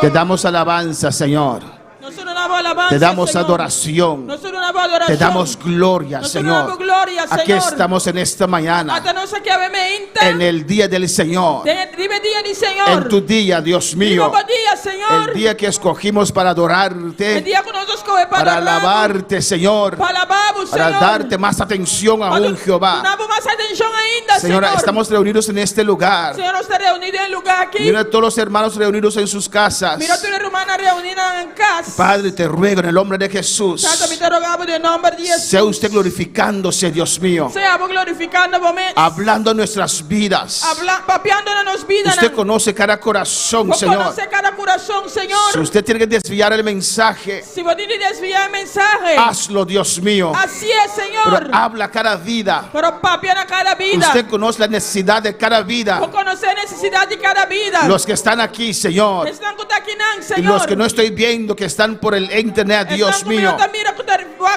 Te damos alabanza, Señor. Nosotros damos alabanza, Te damos Señor. adoración. Nosotros damos adoración. Te damos gloria, Nosotros Señor. damos gloria, Aquí Señor. estamos en esta mañana, Hasta nós aqui avemos inta. en el día del Señor. Vive dia de Senhor. En tu día, Dios mío. Viva dia, Senhor. El día que escogimos para El adorarte, dia que nós escolhemos para adorarmos, alabarte, Señor, para alabar, para Senhor. darte más atención aún, Jehová. Damos más atención ainda, Señora, Senhor. estamos reunidos en este lugar. Senhor, está reunido en lugar aquí. Mira a todos los hermanos reunidos en sus casas. Mira a tus hermanas reunidas en casa. Padre, te ruego en el nombre de Jesús, Santo, me te rogamos en nombre de Jesús. sea usted glorificándose, Dios mío, Seamos glorificando por mí. hablando en nuestras vidas. Papeando en nuestras vidas. Usted conoce cada corazón, Vos Señor. conoce cada corazón, Señor. Si usted tiene que desviar el mensaje, Si vos tienes que desviar el mensaje. hazlo, Dios mío. Así es, Señor. Pero habla cada vida. Pero papeando cada vida. Usted conoce la necesidad de cada vida. Vos conoce la necesidad de cada vida. Los que están aquí, Señor, Están contaminando, y Señor. los que no estoy viendo, que están por el internet, Dios mío,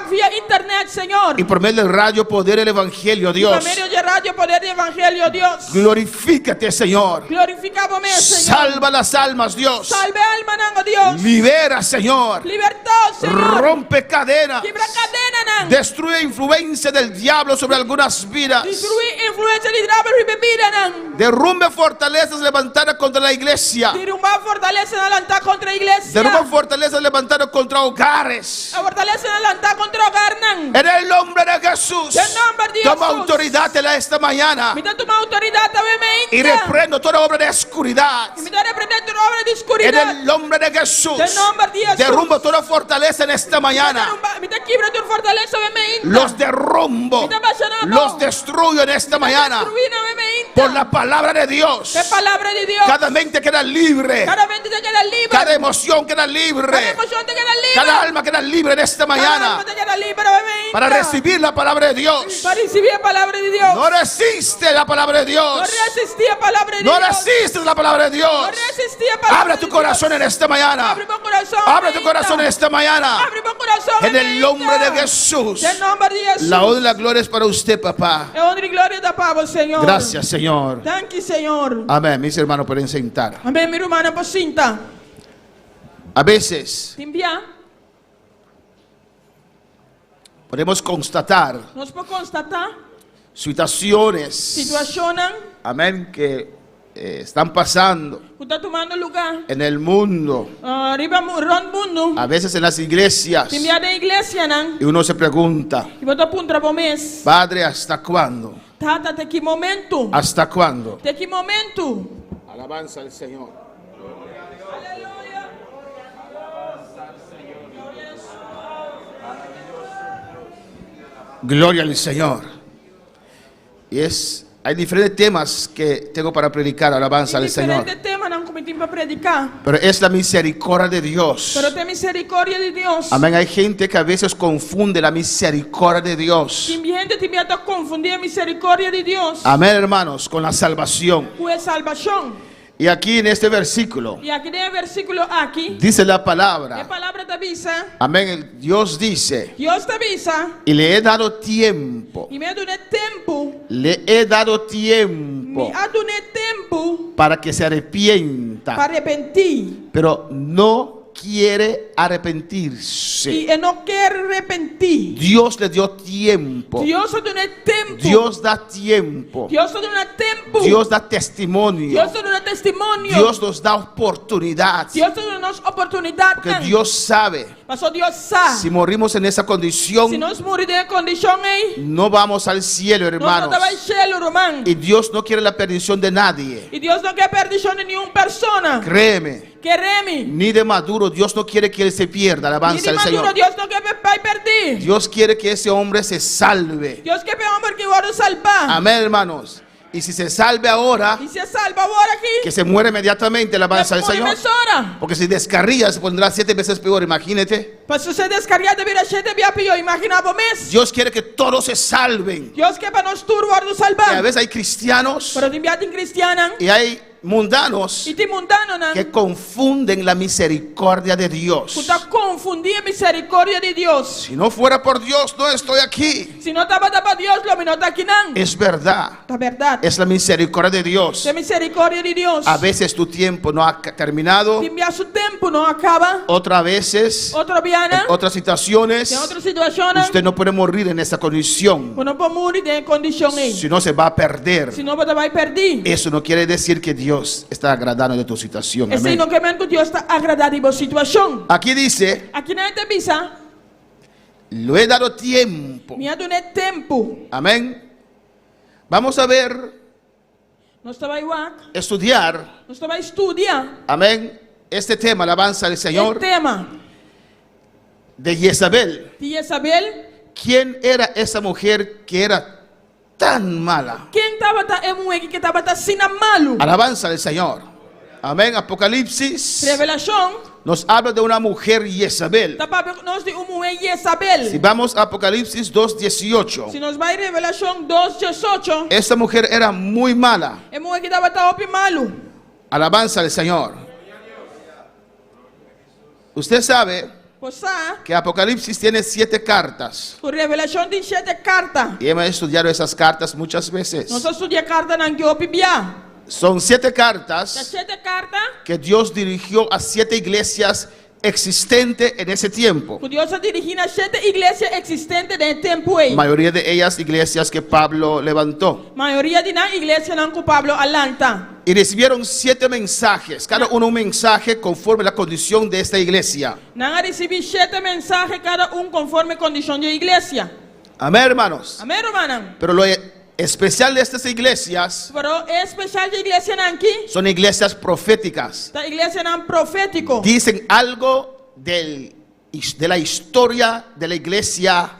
Via internet, Señor. y por medio del radio poder el evangelio, Por Dios. medio de radio, poder de evangelio, Dios. Glorifícate, Señor. Glorificamos, Señor. Salva las almas, Dios. Salve alma, nango, Dios. Libera, Señor. Libertad, Señor. Rompe cadenas. Quebra cadena, nan. Destruye influencia del diablo sobre algunas vidas. Destruir influencia de diablo y bebida, nan. Derrumbe fortalezas levantadas contra la iglesia. Derrumbar fortaleza en adelantar contra la iglesia. Derrumbe fortalezas levantadas contra hogares. La fortaleza en adelantar contra hogar, nan. En el nombre de Jesús. En nombre de Toma Jesús. autoridad en esta mañana. Me da tu autoridad, Y reprendo toda obra de oscuridad. Me da reprender tu obra de En oscuridad. el nombre de Jesús. En nombre de Jesús. Derrumbo toda fortaleza en esta mañana. Me da quiebra tu fortaleza, Los derrumbo. Los destruyo en esta mañana. Por la palabra de Dios. La palabra de Dios. Cada mente queda libre. Cada mente te queda libre. Cada emoción queda Cada libre. emoción te queda libre. Cada alma queda libre en esta Cada mañana. alma te queda libre, bebé. Para recibir la palabra de Dios. Para recibir la palabra de Dios. No resiste la palabra de No Dios. resistí a palabra de No Dios. resistes la palabra de No Dios. resistí a palabra Abre de tu Dios. corazón en esta mañana. Abre tu corazón. Abre tu corazón en esta mañana. Abre tu corazón. En el nombre de Jesús. En nombre de Jesús. La honra y la gloria es para usted, papá. En honra y gloria da Pablo, Señor. Gracias, Señor. Thank you, Señor. Amén. Mis hermanos pueden sentar. Amén, mi hermana Pocinta. A veces Te envia. podemos constatar Nós podemos constatar situaciones, situações amén, que están pasando que está tomando lugar. en el mundo, Arriba ron mundo. a veces en las iglesias, Te envia da igreja, não? y uno se pregunta, E botar punta para mês. Padre, ¿hasta cuándo? Tata, até que momento? ¿Hasta cuándo? Até que momento? Alabanza al Señor. Gloria al Señor. Y hay diferentes temas que tengo para predicar, alabanza al Señor. Diferente tema, não cometi para predicar. Pero es la misericordia de Dios. Pero tem misericórdia de Deus. Amén. Hay gente que a veces confunde la misericordia de Dios. Tem gente que te confundir a misericórdia de Deus Amén, hermanos, con la salvación. com a salvação. Y aquí en este versículo E aqui tem o versículo aqui. dice la A palabra. palavra te avisa. Amén. Dios dice, Deus te avisa. y le he dado tiempo. E me dá tempo. Le he dado tiempo Me dá tempo para que se arrepienta. para arrepentir. Pero no quiere arrepentirse. E eu não quero arrepentir. Dios le dio tiempo. Deus te dá tempo. Dios da tiempo. Deus te dá tempo. Dios da testimonio. Deus te dá testemunho. Dios nos da oportunidad. Deus te dá oportunidade. Que Dios sabe, Mas Deus sabe. si morimos en esa condición, Se nós morir de condição aí, no vamos al cielo, nós hermanos. não vai cielo, irmão. Y Dios no quiere la perdición de nadie. E Deus não quer perdição de nenhuma persona. Créeme, Queremos. ni de Maduro, Dios no quiere que él se pierda. E Alabanza de al maduro, Señor. Deus não quer vai perder. Dios quiere que ese hombre se salve. Deus quer ver homem que vai salvar. Amén, hermanos. Y si se salve ahora, E se salva agora aqui. que se muere inmediatamente, alabanza al Señor. Porque si descarría se pondrá 7 veces peor, imagínate. Para você descarregar de vida cheia de via pior, imaginava mesmo. Dios quiere que todos se salven. Deus quer para nós tudo guardar Y a salvar. veces hay cristianos Pero de viagem cristiana, y hay mundanos iti mundano nan que confunden la misericordia de Dios. kuta confundir misericordia de Dios. Si no fuera por Dios, no estoy aquí. Si no estaba para Dios, lo no está aquí nan. Es verdad. La verdad. Es la misericordia de Dios. La misericordia de Dios. A veces tu tiempo no ha terminado. Timbia su tiempo no acaba. Otras veces, Otro viene. en otras situaciones, En otras situaciones. usted no puede morir en esa condición. Uno puede morir de condición ahí. Si no, se va a perder. Si no, te va a perder. Eso no quiere decir que Dios está agradando de tu situación. Es Amén. no que que Dios está agradado de la situación. Aquí dice, Aquí nadie te avisa. lo he dado tiempo. Me ha dado tiempo. Amén. Vamos a ver, No estaba igual. estudiar, No estaba a estudiar. amén, este tema, alabanza del El Señor, tema de Jezabel. de Isabel. ¿Quién era esa mujer que era tan mala? ¿Quién estaba que estaba sin malo? Alabanza del Señor. Amén. Apocalipsis Revelación. nos habla de una mujer Jezabel. Nos de mujer Isabel. Si vamos a Apocalipsis 2:18, Si nos va a Revelación 2:18. esta mujer era muy mala. Es mujer que estaba malo. Alabanza del Señor. Usted sabe Pues ah, que Apocalipsis tiene 7 cartas. por Revelación 17 cartas. Y hemos estudiado esas cartas muchas veces. Nosotros estudiamos cartas en Antioquia. Son 7 Las cartas 7 cartas que Dios dirigió a 7 iglesias existentes en ese tiempo. que Dios se dirige a 7 iglesias existentes en el tiempo. La mayoría de ellas iglesias que Pablo levantó. Mayoría de las iglesias no con Pablo alanta. Y recibieron 7 mensajes, cada uno un mensaje conforme a la condición de esta iglesia. Van a recibir 7 mensajes cada uno conforme condición de iglesia. Amén, hermanos. Amén, hermano. Pero lo especial de estas iglesias Pero es especial de iglesia aquí. son iglesias proféticas. Esta iglesia es profético. Dicen algo de la historia de la iglesia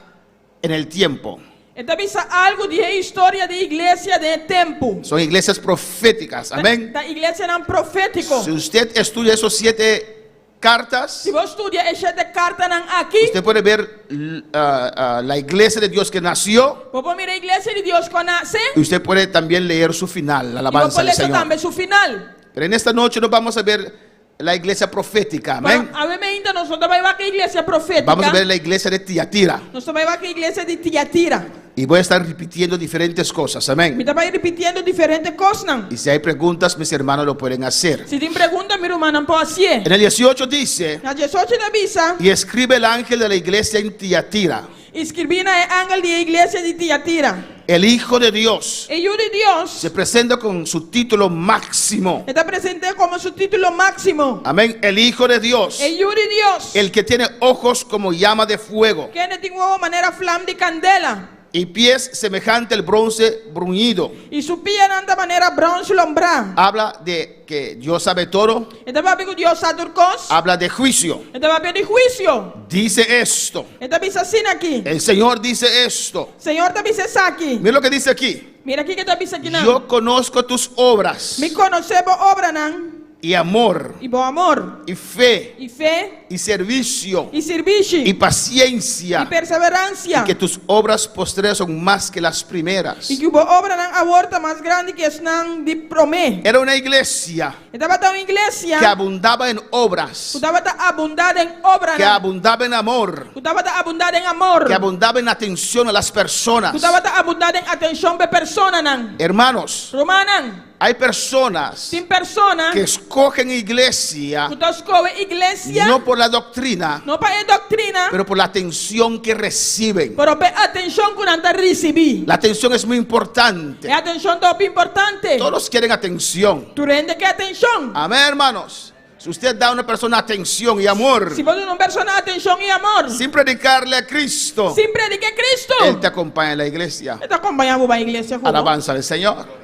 en el tiempo. Esta visa algo de la historia de iglesia de tiempo. Son iglesias proféticas. Amén. Esta iglesia es profético. Si usted estudia esos 7 cartas, Si vos estudias esas 7 cartas aquí, usted puede ver la iglesia de Dios que nació. vos podés mirar la iglesia de Dios cuando nace. Y usted puede también leer su final, la Y vos alabanza del podés leer Señor. también su final. Pero en esta noche nos vamos a ver la iglesia profética. Amén. Pero, a ver, nosotros vamos a ver la iglesia profética. Vamos a ver la iglesia de Tiatira. Nosotros vamos a ver la iglesia de Tiatira. Y voy a estar repitiendo diferentes cosas. Amén. Me estaba repitiendo diferentes cosas. Y si hay preguntas, mis hermanos lo pueden hacer. Si tienen preguntas, mi hermano, puedo hacer. En el 18 dice, La 18 de avisa, y escribe el ángel de la iglesia en Tiatira, escribí en el ángel de la iglesia de Tiatira. el Hijo de Dios, El Hijo de Dios se presenta con su título máximo. está presente como su título máximo. Amén. El Hijo de Dios, El Hijo de Dios, el que tiene ojos como llama de fuego que tiene manera flam de candela. y pies semejante al bronce bruñido. Y su pie anda manera bronce lombra. Habla de que Dios sabe todo. Esta va a Dios a turcos. Habla de juicio. Esta va a pedir juicio. Dice esto. Esta visa sin aquí. El Señor dice esto. Señor, te avisa aquí. Mira lo que dice aquí. Mira aquí que te avisa aquí. Yo conozco tus obras Me conocemos obra nan. y amor Y buen amor. y fe Y fe. y servicio Y servicio. y paciencia, Y perseverancia. y que tus obras postreras son más que las primeras. Y que hubo obra nan aborta más grande que es nan de promé. Era una iglesia Estaba tan iglesia. que abundaba en obras, Estaba tan abundada en obra. que abundaba en amor, Estaba tan abundada en amor. que abundaba en atención a las personas. Estaba tan abundada en atención de personas nan. Hermanos, Romanan. hay personas Sin persona. que escogen iglesia Tú escoges iglesia. no por la doctrina, No para doctrina. pero por la atención que reciben. Pero pe atención con anda recibir. La atención es muy importante. La atención es muy importante. Todos quieren atención. ¿Tú rende qué atención? Amén, hermanos. Si usted da a una persona atención y amor, Si vos una persona atención y amor. sin predicarle a Cristo, Sin predicar Cristo. Él te acompaña en la iglesia. Te acompañamos a la iglesia. ¿Cómo? Alabanza al Señor.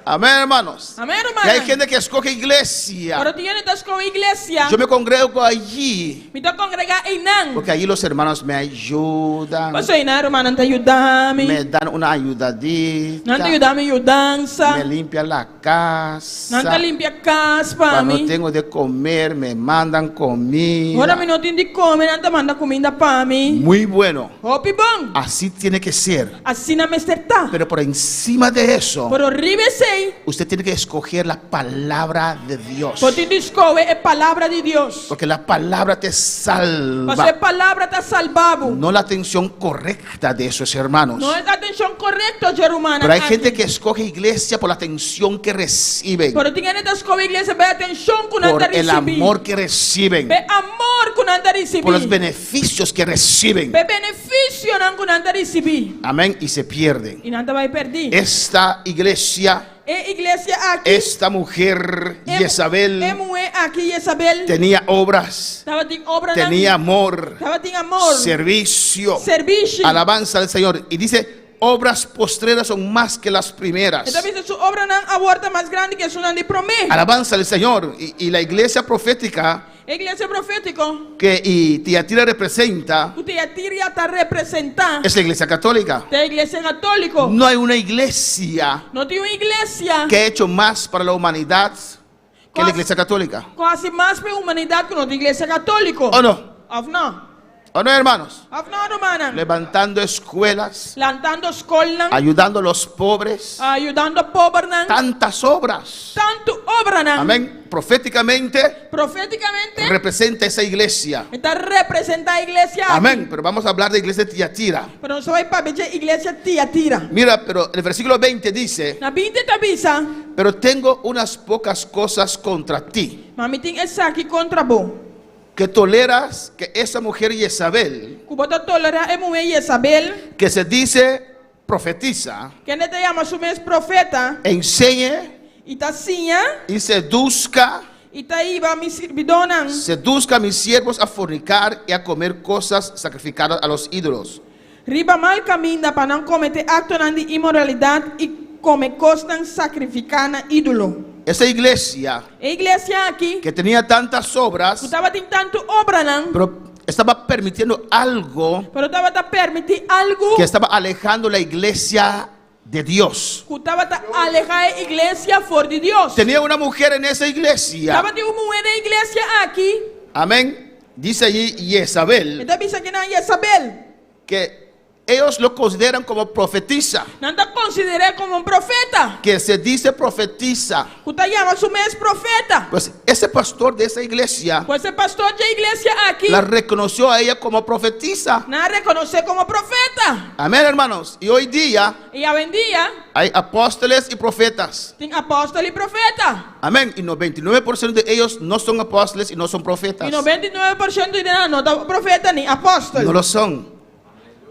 Amén, hermanos. Amén, Y hermano. hay gente que escoge iglesia. Pero tiene que escoger iglesia. Yo me congrego allí Me toca congregar en Nan. porque allí los hermanos me ayudan, Pues soy na hermano, te ayudame. me dan una No te ayudadita, ayudame ayudanza. me limpian la casa. No te limpia casa para Cuando mí. tengo de comer, me mandan comida. Ahora me no tiene de comer, no te manda comida para mí. Muy bueno. Hopi bon. Así tiene que ser. Así no me está. Pero por encima de eso, Pero arriba ese usted tiene que escoger la palabra de Dios. Pode escolher a palavra de Deus. Porque la palabra te Mas a salva. palavra está salvado. No la atención correcta de esos hermanos. Não é a atenção correta, ser humana. Pero hay gente que escoge iglesia por la atención que reciben. Pero tem gente que escolhe a igreja pela atenção que Por anda el receber. amor que reciben. Pelo amor que anda receber. Por los beneficios que reciben. Pelo benefício que anda receber. Amén. Y se pierden. E nada vai perder. Esta iglesia, Igreja aqui. esta mujer Jezabel mulher aqui, Jezabel. tenía obras, Estava tem obra. tenía amor, Estava tem amor. servicio, Serviço. alabanza al Señor. Y dice, obras postreras son más que las primeras. Então, se sua obra não aborta mais grande que a sua de promessa. Alabanza al Señor. Y la iglesia profética Igreja profética. que y Tiatira representa O Tiatira está representando es la iglesia católica. a igreja católica. No hay una iglesia Não tem uma igreja que ha hecho más para la humanidad que la Quase- iglesia católica. quase mais para a humanidade que não tem igreja católica. ¿O no? Of não. ¿O no, hermanos? Of não, hermana. Levantando escuelas, Lantando escola, ayudando a los pobres. ajudando a pobre, Tantas obras. tanto obra, Amén. Proféticamente profeticamente representa esa iglesia. está representando a igreja. Amén. Pero vamos a hablar de iglesia de Tiatira. Pero não só vai para a igreja Tiatira. Mira, pero el versículo 20 dice, Na 20 está avisa, pero tengo unas pocas cosas contra ti, mas tem essa aqui contra você. que toleras que esa mujer Jezabel, Que você tolera a mulher Jezabel, que se dice profetiza, que ainda te chama su mesmo profeta, enseñe e está assim, y seduzca e está aí, vai me servidonam. a mis siervos a fornicar y a comer cosas sacrificadas a los ídolos. Riba mal caminho para não cometer actos de imoralidade e comer coisas sacrificadas a ídolo. Esa iglesia A igreja aqui, que tenía tantas obras, que estava tentando obra, não? pero estaba permitiendo algo Pero estava permitir algo que estaba alejando la iglesia de Dios. que estava alejar a igreja fora de Deus. Tenía una mujer en esa iglesia. Estava de uma mulher na igreja aqui, Amén. Dice allí Jezabel está pensando que não é Jezabel. que ellos lo consideran como profetiza, Não está considerado como profeta. que se dice profetiza. Que está chamando su mesmo profeta. Pues ese pastor de esa iglesia Pues el pastor de iglesia aquí la reconoció a ella como profetiza. no reconoce como profeta. Amén, hermanos. Y hoy día Y hoy en día hay apóstoles y profetas. tiene apóstol y profeta. Amén. Y 99% de ellos no son apóstoles y no son profetas. Y 99% de nada no está profeta ni apóstol. No lo son.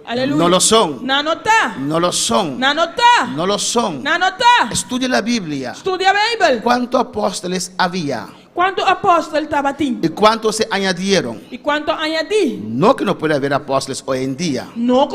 Aleluya. No lo son. No está. No lo son. No está. No lo son. No está. Estudie la Biblia. Estudia la Biblia. ¿Cuántos apóstoles había? ¿Cuántos apóstoles estaba aquí? ¿Y cuántos se añadieron? ¿Y cuántos añadí? No que no puede haber apóstoles hoy en día, No,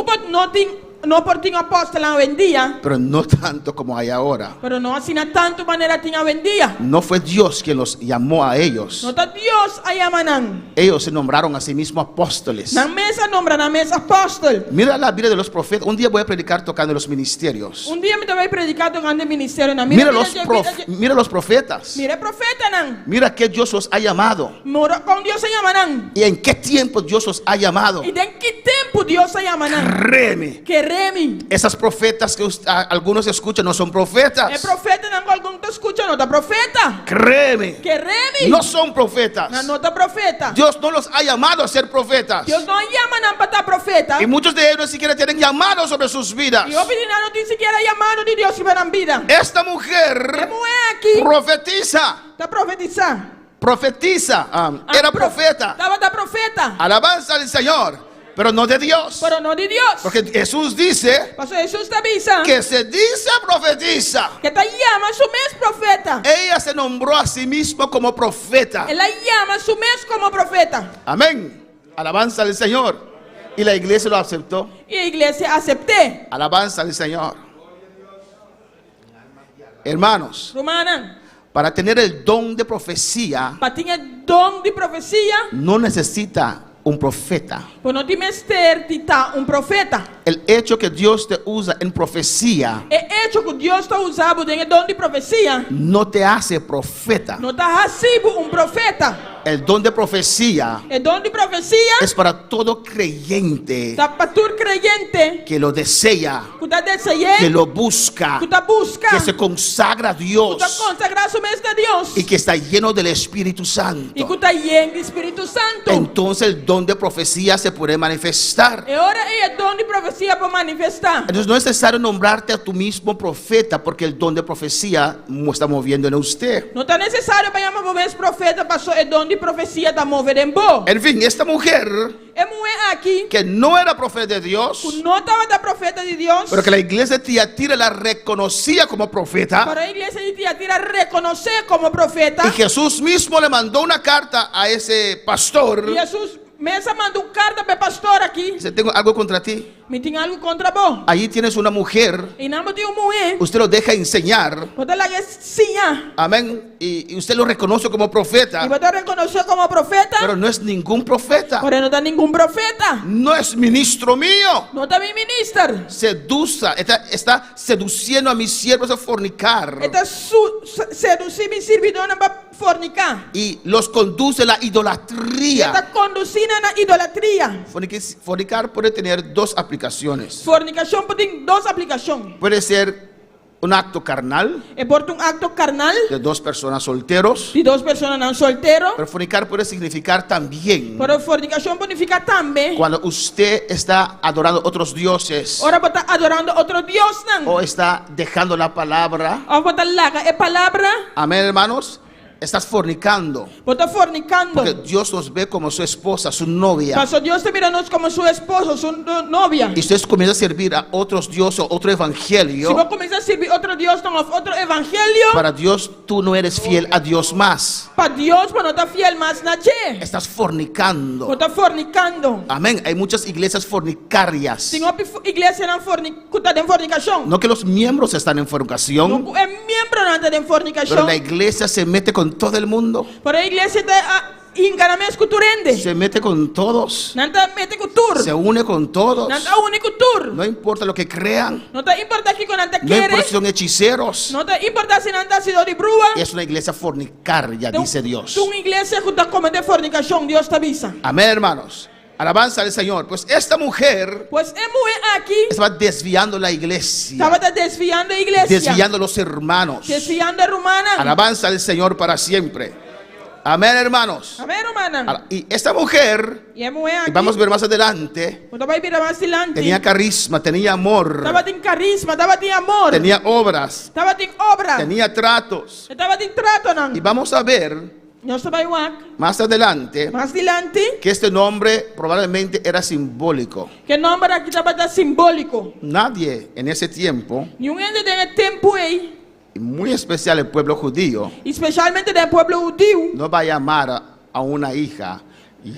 no por ti apóstol hoy en día. pero no tanto como hay ahora. Pero no así na tanto manera tiene hoy en día. No fue Dios quien los llamó a ellos. No está Dios a llamanan. Ellos se nombraron a sí mismos apóstoles. Na mesa nombra na mesa apóstol. Mira la vida de los profetas. Un día voy a predicar tocando los ministerios. Un día me te voy a predicar en el ministerio. Mira los profetas. Mira profeta nan. Mira que Dios los ha llamado. Mora con Dios se llama nan. Y en qué tiempo Dios los ha llamado. Y de qué tiempo Dios se llama nan. Créeme, Que remi. esas profetas que algunos escuchan no son El profetas. profeta nan que algún te escucha no está profeta. Créeme, Que remi. no son profetas. No está profeta. Dios no los ha llamado a ser profetas. Dios no llama nan para estar profeta. Y muchos de ellos ni siquiera tienen llamado sobre sus vidas. Y opinión no ni siquiera llamado de Dios y verán vida. Esta ¿Qué mujer mujer aquí? profetiza. Está profetizando. Profetiza. Era profeta. Estaba profeta. Alabanza al Señor. Pero no de Dios. Pero no de Dios. Porque Jesús dice Pastor Jesús te avisa que se dice profetiza. que te llama su mes profeta. Ella se nombró a sí misma como profeta. Él la llama su mes como profeta. Amén. Alabanza al Señor. Y la iglesia lo aceptó. Y la iglesia acepté. Alabanza al Señor. Hermanos, Romana, para tener el don de profecía, para tener don de profecía, no necesita un profeta. pues no tiene mister tita un profeta. El hecho que Dios te usa en profecía El hecho que Dios está usando en el don de profecía, no te hace profeta. no está así un profeta. El don de profecía El don de profecia es para todo creyente está para todo creyente que lo desea, que está deseando, que lo busca, que está busca, que se consagra a que Dios está consagrado su mes de Dios y que está lleno del Espíritu y que Santo. está lleno del Espíritu Santo. Entonces el don de profecía se puede manifestar. Y ahora el don de profecía para manifestar. Entonces no es necesario nombrarte a tu mismo profeta, porque el don de profecía está moviendo en usted. No está necesario para llamar a profeta para el don de profecía está moviendo en vos. En fin, esta mujer Es mujer aquí que no era profeta de Dios, que no estaba de profeta de Dios, pero que la iglesia de Tiatira la reconocía como profeta, pero la iglesia de Tiatira reconocer como profeta. y Jesús mismo le mandó una carta a ese pastor. Y Jesús me mandó una carta para el pastor aquí. Dice: tengo algo contra ti. Me tiene algo contra vos. Allí tienes una mujer, Y nada más tiene una mujer. usted lo deja enseñar, Usted la enseña. amén, y usted lo reconoce como Y profeta, usted reconoce como profeta. pero no es ningún profeta, Pero no está ningún profeta. no es ministro mío. No está mi ministro. Seduza, está seduciendo a mis siervos a fornicar Está seduciendo mi servidora para fornicar. y los conduce a la idolatría. Está conduciendo a la idolatría. Fornicar puede tener dos aplicaciones. Fornicación tiene dos aplicaciones. Puede ser un acto carnal Es por un acto carnal de dos personas solteros, de dos personas no solteros. pero fornicar puede significar también Pero fornicación significa también cuando usted está adorando otros dioses ahora está adorando otro Dios. o está dejando la palabra. Ahora está la palabra. Amén, hermanos. Estás fornicando, Está fornicando. porque Dios nos ve como su esposa, su novia. Pastor, Dios te mira como su esposo, su novia. Y usted comienza a servir a otros dioses, otro Si evangelio. vos comienzas a servir otro Dios, otro evangelio, Para Dios tú no eres fiel a Dios más. para Dios, pero no está fiel más nadie. Estás fornicando. Está fornicando. Amén. Hay muchas iglesias fornicarias. Si no iglesia no en fornicación. No que los miembros están en fornicación, No es miembro no está en fornicación. pero la iglesia se mete con todo el mundo. Pero la iglesia está enganame escuturende. Se mete con todos. No está mete cultura. Se une con todos. No está une cultura. No importa lo que crean. No te importa que con ante No quiere. importa si son hechiceros. No te importa si no anda sido de brúa. Es una iglesia fornicaria, dice Dios. Una iglesia que está cometiendo fornicación, Dios te avisa. Amén, hermanos. Alabanza al Señor. Pues esta mujer Pues es mujer aquí. estaba desviando la iglesia, Estaba desviando la iglesia. desviando a los hermanos. Desviando a Rumana. Alabanza al Señor para siempre. Amén, hermanos. Amén, hermana. Y esta mujer, Y es mujer aquí. y vamos a ver más adelante, Cuando va a ir más adelante. tenía carisma, tenía amor, Estaba en carisma, estaba en amor. tenía obras, Estaba en obra. tenía tratos. Estaba en trato, ¿no? Y vamos a ver No estaba igual. más adelante Más adelante. que este nombre probablemente era simbólico. Que nombre aquí estaba simbólico. Nadie en ese tiempo, Ni un ente de tiempo ahí. y muy especial el pueblo judío, Especialmente del pueblo judío. no va a llamar a una hija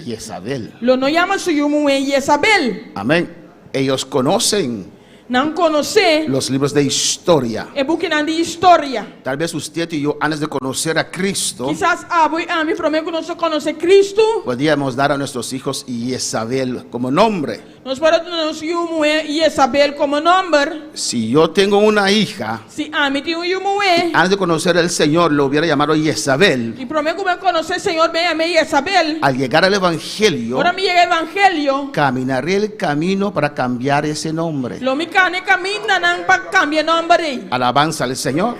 Jezabel. Lo no llama su mujer Jezabel. Amén. Ellos conocen No conoce. los libros de historia. Es buscando de historia. Tal vez usted y yo, antes de conocer a Cristo, Quizás a mí primero que no se conoce Cristo. podríamos dar a nuestros hijos Jezabel como nombre. Nos podemos su mujer Jezabel como nombre. Si yo tengo una hija, Si a mí tengo una mujer. antes de conocer al Señor, lo hubiera llamado Jezabel. Y primero que me conoce el Señor, me llamé Jezabel. Al llegar al Evangelio, Ahora me llega el Evangelio. caminaré el camino para cambiar ese nombre. Lo mi cane camina para cambiar nombre. Alabanza al Señor.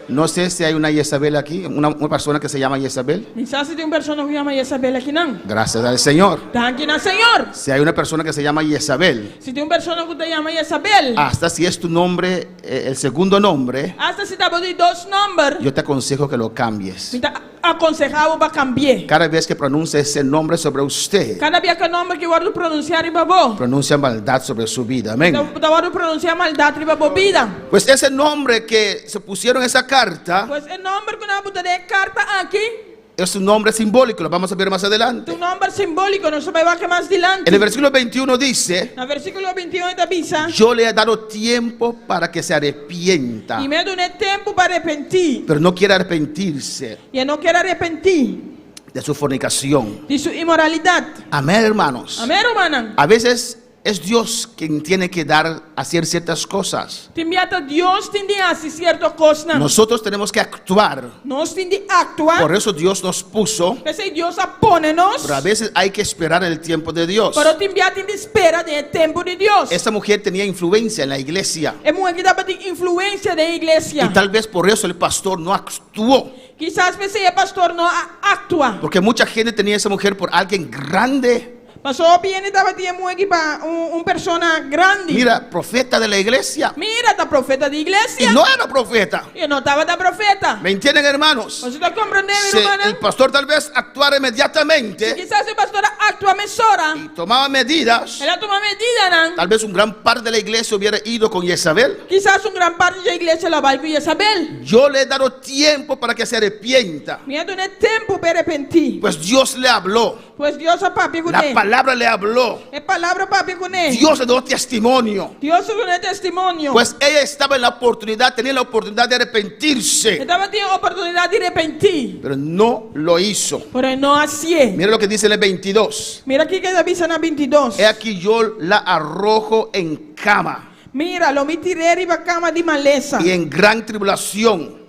No sé si hay una Jezabel aquí, una persona que se llama Jezabel. Quizás si hay una persona que se llama Jezabel aquí, ¿no? Gracias al Señor. Tranquilo, Señor. Si hay una persona que se llama Jezabel, Si hay una persona que te llama Jezabel. hasta si es tu nombre, el segundo nombre, Hasta si te de dos nombres. yo te aconsejo que lo cambies. Me te aconsejaba para cambiar. Cada vez que pronuncia ese nombre sobre usted, Cada vez que nombre que voy a pronunciar y babó. pronuncia maldad sobre su vida. Amén. Te voy a pronunciar maldad y babó vida. Pues ese nombre que se pusieron en esa carta Pues el nombre que nos de carta aquí. es un nombre simbólico, lo vamos a ver más adelante. Tu nombre simbólico, no se me va que más adelante. En el versículo 21 dice: En el versículo 21 te avisa. yo le he dado tiempo para que se arrepienta, Y me doné tiempo para arrepentir. pero no quiere arrepentirse Y él no quiere arrepentir de su fornicación. de su inmoralidad. Amén, hermanos. Amén, hermana. A veces es Dios quien tiene que hacer ciertas cosas. Dios tiene que hacer ciertas cosas. Nosotros tenemos que actuar. Nós temos que actuar. Por eso Dios nos puso. Deus apone-nos. Pero a veces hay que esperar el tiempo de Dios. Pero também tem que esperar o tempo de Deus. Esta mujer tenía influencia en la iglesia. É mulher que dava influência da igreja. Y tal vez por eso el pastor no actuó. Quizás o pastor não atua. Porque mucha gente tenía a esa mujer por alguien grande. Pastor viene estava aqui para persona grande. Mira, profeta de la iglesia. Mira, está profeta de iglesia. Y no era profeta. E não estava da profeta. ¿Me entienden, hermanos? Você está compreendendo, Si hermana? el pastor tal vez actuara inmediatamente Quizás o pastor atua mesora. y tomaba medidas, Ela toma medida, não? tal vez un gran par de la iglesia hubiera ido con Jezabel. Quizás gran parte da igreja ela vai com Isabel. Yo le he dado tiempo para que se arrepienta. Mira, não é tempo para arrepentir. Pues Dios le habló. Pues Deus é papi com La ele. palabra le habló. É palavra papi com ele. Dios le dio testimonio. Deus é testemunho. Pues ella estaba en la oportunidad, tenía la oportunidad de arrepentirse, Estava tendo a oportunidade de arrepentir. pero no lo hizo. Porém não assim. Mira lo que dice en el 22. Mira aqui que avisa na 22. He aquí yo la arrojo en cama Mira, lo me tirei para a cama de maleza. y en gran tribulación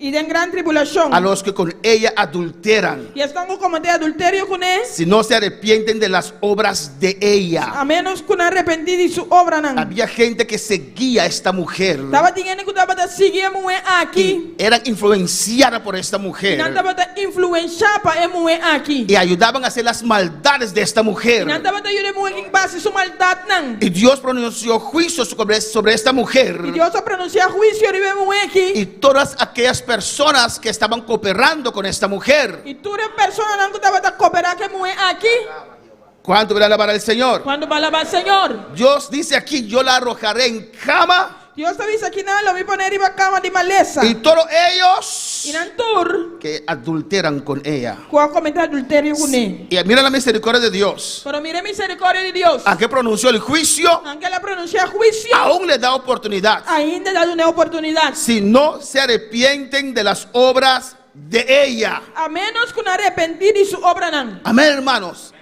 E de gran tribulação. a los que con ella adulteran, E estão cometendo adultério com ele. si no se arrepienten de las obras de ella. A menos que não arrepentir de sua obra não. Había gente que seguía a esta mujer Estava tendo que estava seguir a mulher aqui. y eran influenciadas por esta Não mujer estava influenciar para a mulher aqui. y ayudaban a hacer las maldades de esta mujer. Não estava ajudando a mulher que base sua maldade não. Y Dios pronunció juicio sobre esta mujer E Deus a pronunciar juízo sobre a mulher aqui. y todas aquellas personas que estaban cooperando con esta mujer. E toda pessoa não estava a cooperar com a mulher aqui. ¿Cuánto van a alabar al Señor? Quando vai lavar Senhor. Dios dice aquí, yo la arrojaré en cama Deus avisa aqui não, lo me poner em cama de maleza. y todos ellos E não tur, que adulteran con ella. qual comentar adultério com ele. Y mira la misericordia de Dios. Pero mire a misericórdia de Deus. Aunque pronunció el juicio, Aunque ela pronuncia juízo, aún le da oportunidad. ainda dá uma oportunidade. Si no se arrepienten de las obras de ella. A menos que não arrepentir de sua obra não. Amén, hermanos.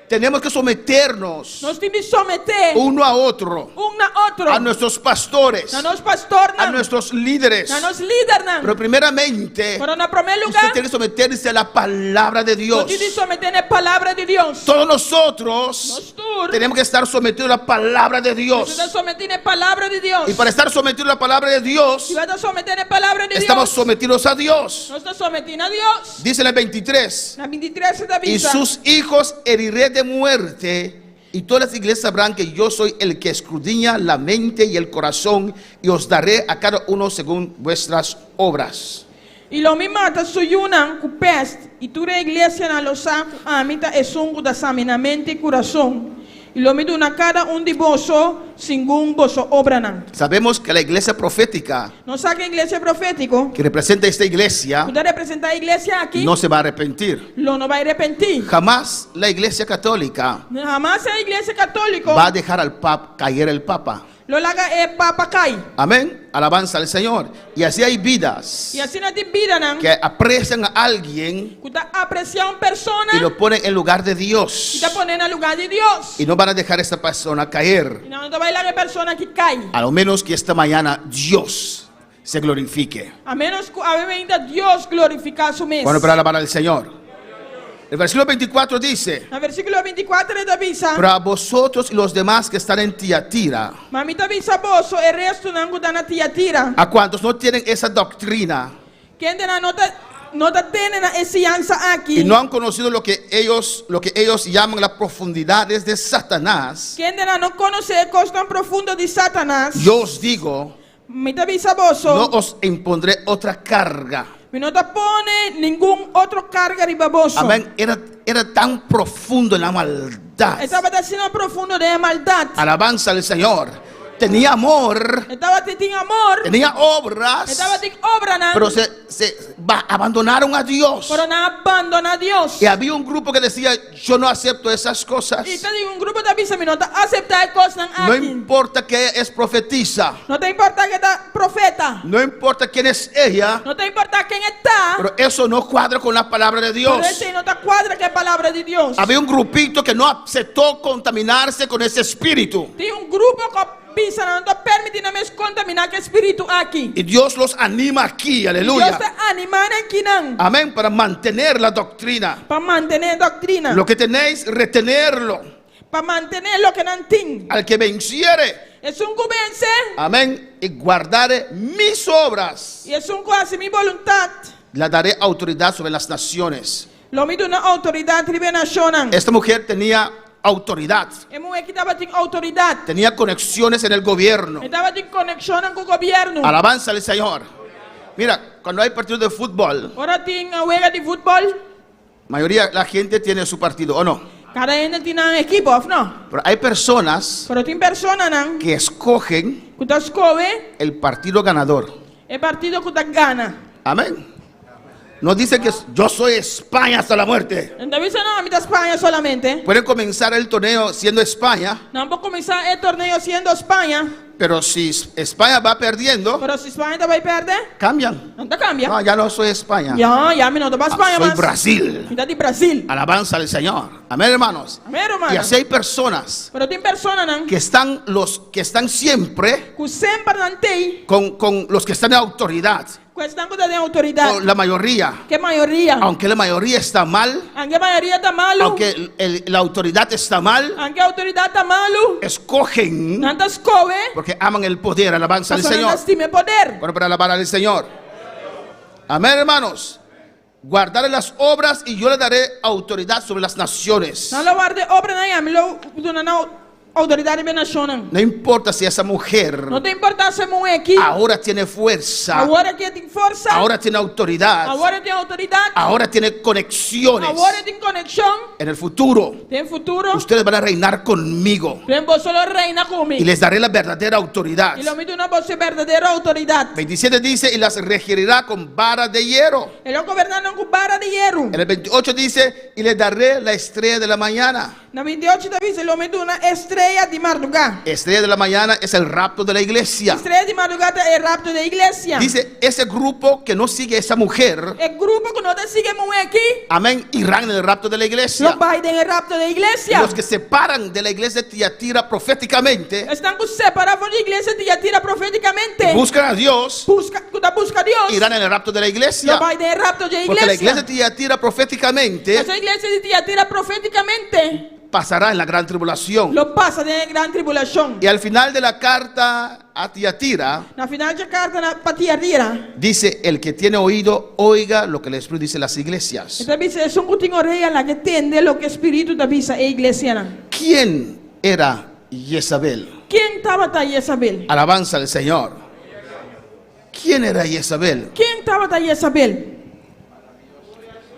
Tenemos que someternos Nós temos que someter uno a otro, a outro. a nuestros pastores, A nós pastor a não. nuestros líderes. A nós líder não. Pero primeramente, Pero no primeiro usted lugar, tiene que someterse a la palabra de nós Dios. temos que someter a palavra de Deus. Todos nosotros Nós tur, tenemos que estar sometidos a la palabra de Dios. nós someter a palavra de Deus. Y para estar sometidos a la palabra de Dios, Se vai someter a palavra de estamos Deus, sometidos a Dios. nós estamos sometendo a Deus. Dice en el 23, Na 23 se dá y vista. sus hijos heriré de muerte, y todas las iglesias sabrán que yo soy el que escudriña la mente y el corazón, y os daré a cada uno según vuestras obras. E lo me mata suyunan cu peste, e toda a igreja na lo saco amita e sungo da mente e coração. E lo me duna cada de vosso, según vosso obra não. Sabemos que la iglesia profética, Não sabe que a igreja profético, que representa esta iglesia, que representa a igreja aqui, no se va a arrepentir. lo não vai arrepentir. Jamás la iglesia católica Jamás a igreja católica, va a dejar al papa caer el papa. lo laga é papa cai. Amén. Alabanza al Señor. Y así hay vidas E assim não tem vida não. que aprecian a alguien Que está apreciando persona, y lo ponen en lugar de que Dios. está ponendo no lugar de Deus. Y no van a dejar a esta persona caer. E não vai lagar persona que cai. A lo menos que esta mañana Dios se glorifique. A menos que ainda Deus glorificar su mês. Bueno, para alabar al Señor. El versículo 24 dice: No versículo 24 ele avisa. pero a vosotros y los demás que están en Tiatira, Mamita avisa vosso e resto não está na Tiatira. a cuantos no tienen esa doctrina Quem tem nota tem na enseñanza aqui. y no han conocido lo que ellos llaman las profundidades de Satanás, Quem não conhece coisas tão profundas de Satanás. yo os digo, Mamita avisa vosso. no os impondré otra carga. Me não te pone nenhum outro carga de baboso. Amén. Era tan profundo en la maldad. Estava assim profundo de maldade. Alabanza al Señor. tenía amor, Estaba tinha amor. tenía obras, Estaba tinha obra na. pero abandonaron a Dios. Pero não abandona Deus. Y había un grupo que decía, yo no acepto esas cosas. E tem grupo da bisa não tá aceitar coisas No aqui. importa que es profetiza, Não tem importa que tá profeta. no importa quién es ella, Não tem importa quem está. pero eso no cuadra con la palabra de Dios. Pero esse não tá quadra que é a palavra de Deus. Había un grupito que no aceptó contaminarse con ese espíritu. Tem grupo que bisa não tá permitindo mais contaminar que espírito aqui. Y Dios los anima aquí, Deus aleluya. está animando aqui não. Amén, para mantener la doctrina. Para manter a doutrina. Lo que tenéis, retenerlo. Para manter lo que não tem. Al que venciere, É que vence. amén, y guardare mis obras, E é quase minha vontade. la daré autoridad sobre las naciones. Lo me una autoridade ribe nacional. Esta mujer tenía autoridad, É mulher que estava com autoridade. tenía conexiones en el gobierno. Estava em conexão com o governo. Alabanza al Señor. Mira, cuando hay partidos de fútbol, Ora tem a huelga de futebol. mayoría la gente tiene su partido, ¿o no? Cada gente tem um equipo, não? Pero hay personas Pero tem pessoas não. que escogen Que escolhe el partido ganador. o partido que gana. Amén. No dice que yo soy España hasta la muerte. Então isso não é da Espanha solamente. Pueden comenzar el torneo siendo España, Não vou começar o torneio sendo Espanha. pero si España va perdiendo, Pero se Espanha vai perder, cambian. não cambia. No, ya no soy España. Já me não tá para Espanha, Soy mas. Brasil. Está de Brasil. Alabanza al Señor. Amén, hermanos. Amém, Y hermano. así hay personas Pero tem pessoas não. que están siempre Que sempre não tem. con los que están en autoridad, Que estão com a autoridade. con la mayoría. Que maioria. Aunque la mayoría está mal, Aunque a maioria está malo. aunque la autoridad está mal, Aunque a autoridade está malo. escogen Não te escolhe. porque aman el poder. Alabanza al Porque não Señor. estima poder. Bueno, para alabar al Señor. Amén, hermanos. Guardaré las obras y yo le daré autoridad sobre las naciones. Não lo de obra não, me lo dona autoridade bem nacional. No importa si esa mujer Não tem importância mulher aqui. ahora tiene fuerza, Agora que tem força. ahora tiene autoridad, Agora tem autoridade. ahora tiene conexiones. Agora tem conexão. En el futuro, Tem futuro. ustedes van a reinar conmigo Tem você solo reina y comigo. les daré la verdadera autoridad. E lo me dona você verdadeira autoridade. 27 dice, y las regirá con vara de hierro. Ele é governando com vara de hierro. En el 28 dice, y les daré la estrella de la mañana. Na 28 da vez ele me dona estrela de madrugada. Estrella de la mañana es el rapto de la iglesia. Estrela de madrugada é o rapto da igreja. Dice, ese grupo que no sigue a esa mujer, O grupo que não te sigue mulher aqui. amén, irán en el rapto de la iglesia. Não vai ter o rapto da igreja. Los que se paran de la iglesia de Tiatira proféticamente, Estão separados da igreja de Tiatira profeticamente. buscan a Dios, Busca a Deus. irán en el rapto de la iglesia. Não vai ter o rapto da Porque la iglesia igreja. de Tiatira proféticamente Essa igreja de Tiatira profeticamente pasará en la gran tribulación. lo passa de grande tribulação. Y al final de la carta a Tiatira, Na final da carta para Tiatira, dice, el que tiene oído, oiga lo que el Espíritu dice a las iglesias. então dice, são que tem orelha lá que entende o que o Espírito da visa é igreja. ¿Quién era Jezabel? Quem estava tá Jezabel? Alabanza al Señor. ¿Quién era Jezabel? Quem estava tá Jezabel?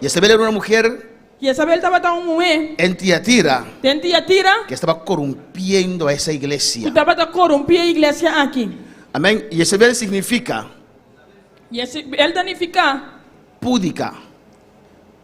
Jezabel era una mujer Jezabel estava tá mulher en Tiatira em Tiatira que estaba corrompiendo a esa que iglesia. estava tá corromper a igreja aqui. Amén. Jezabel significa Ele danificar. púdica.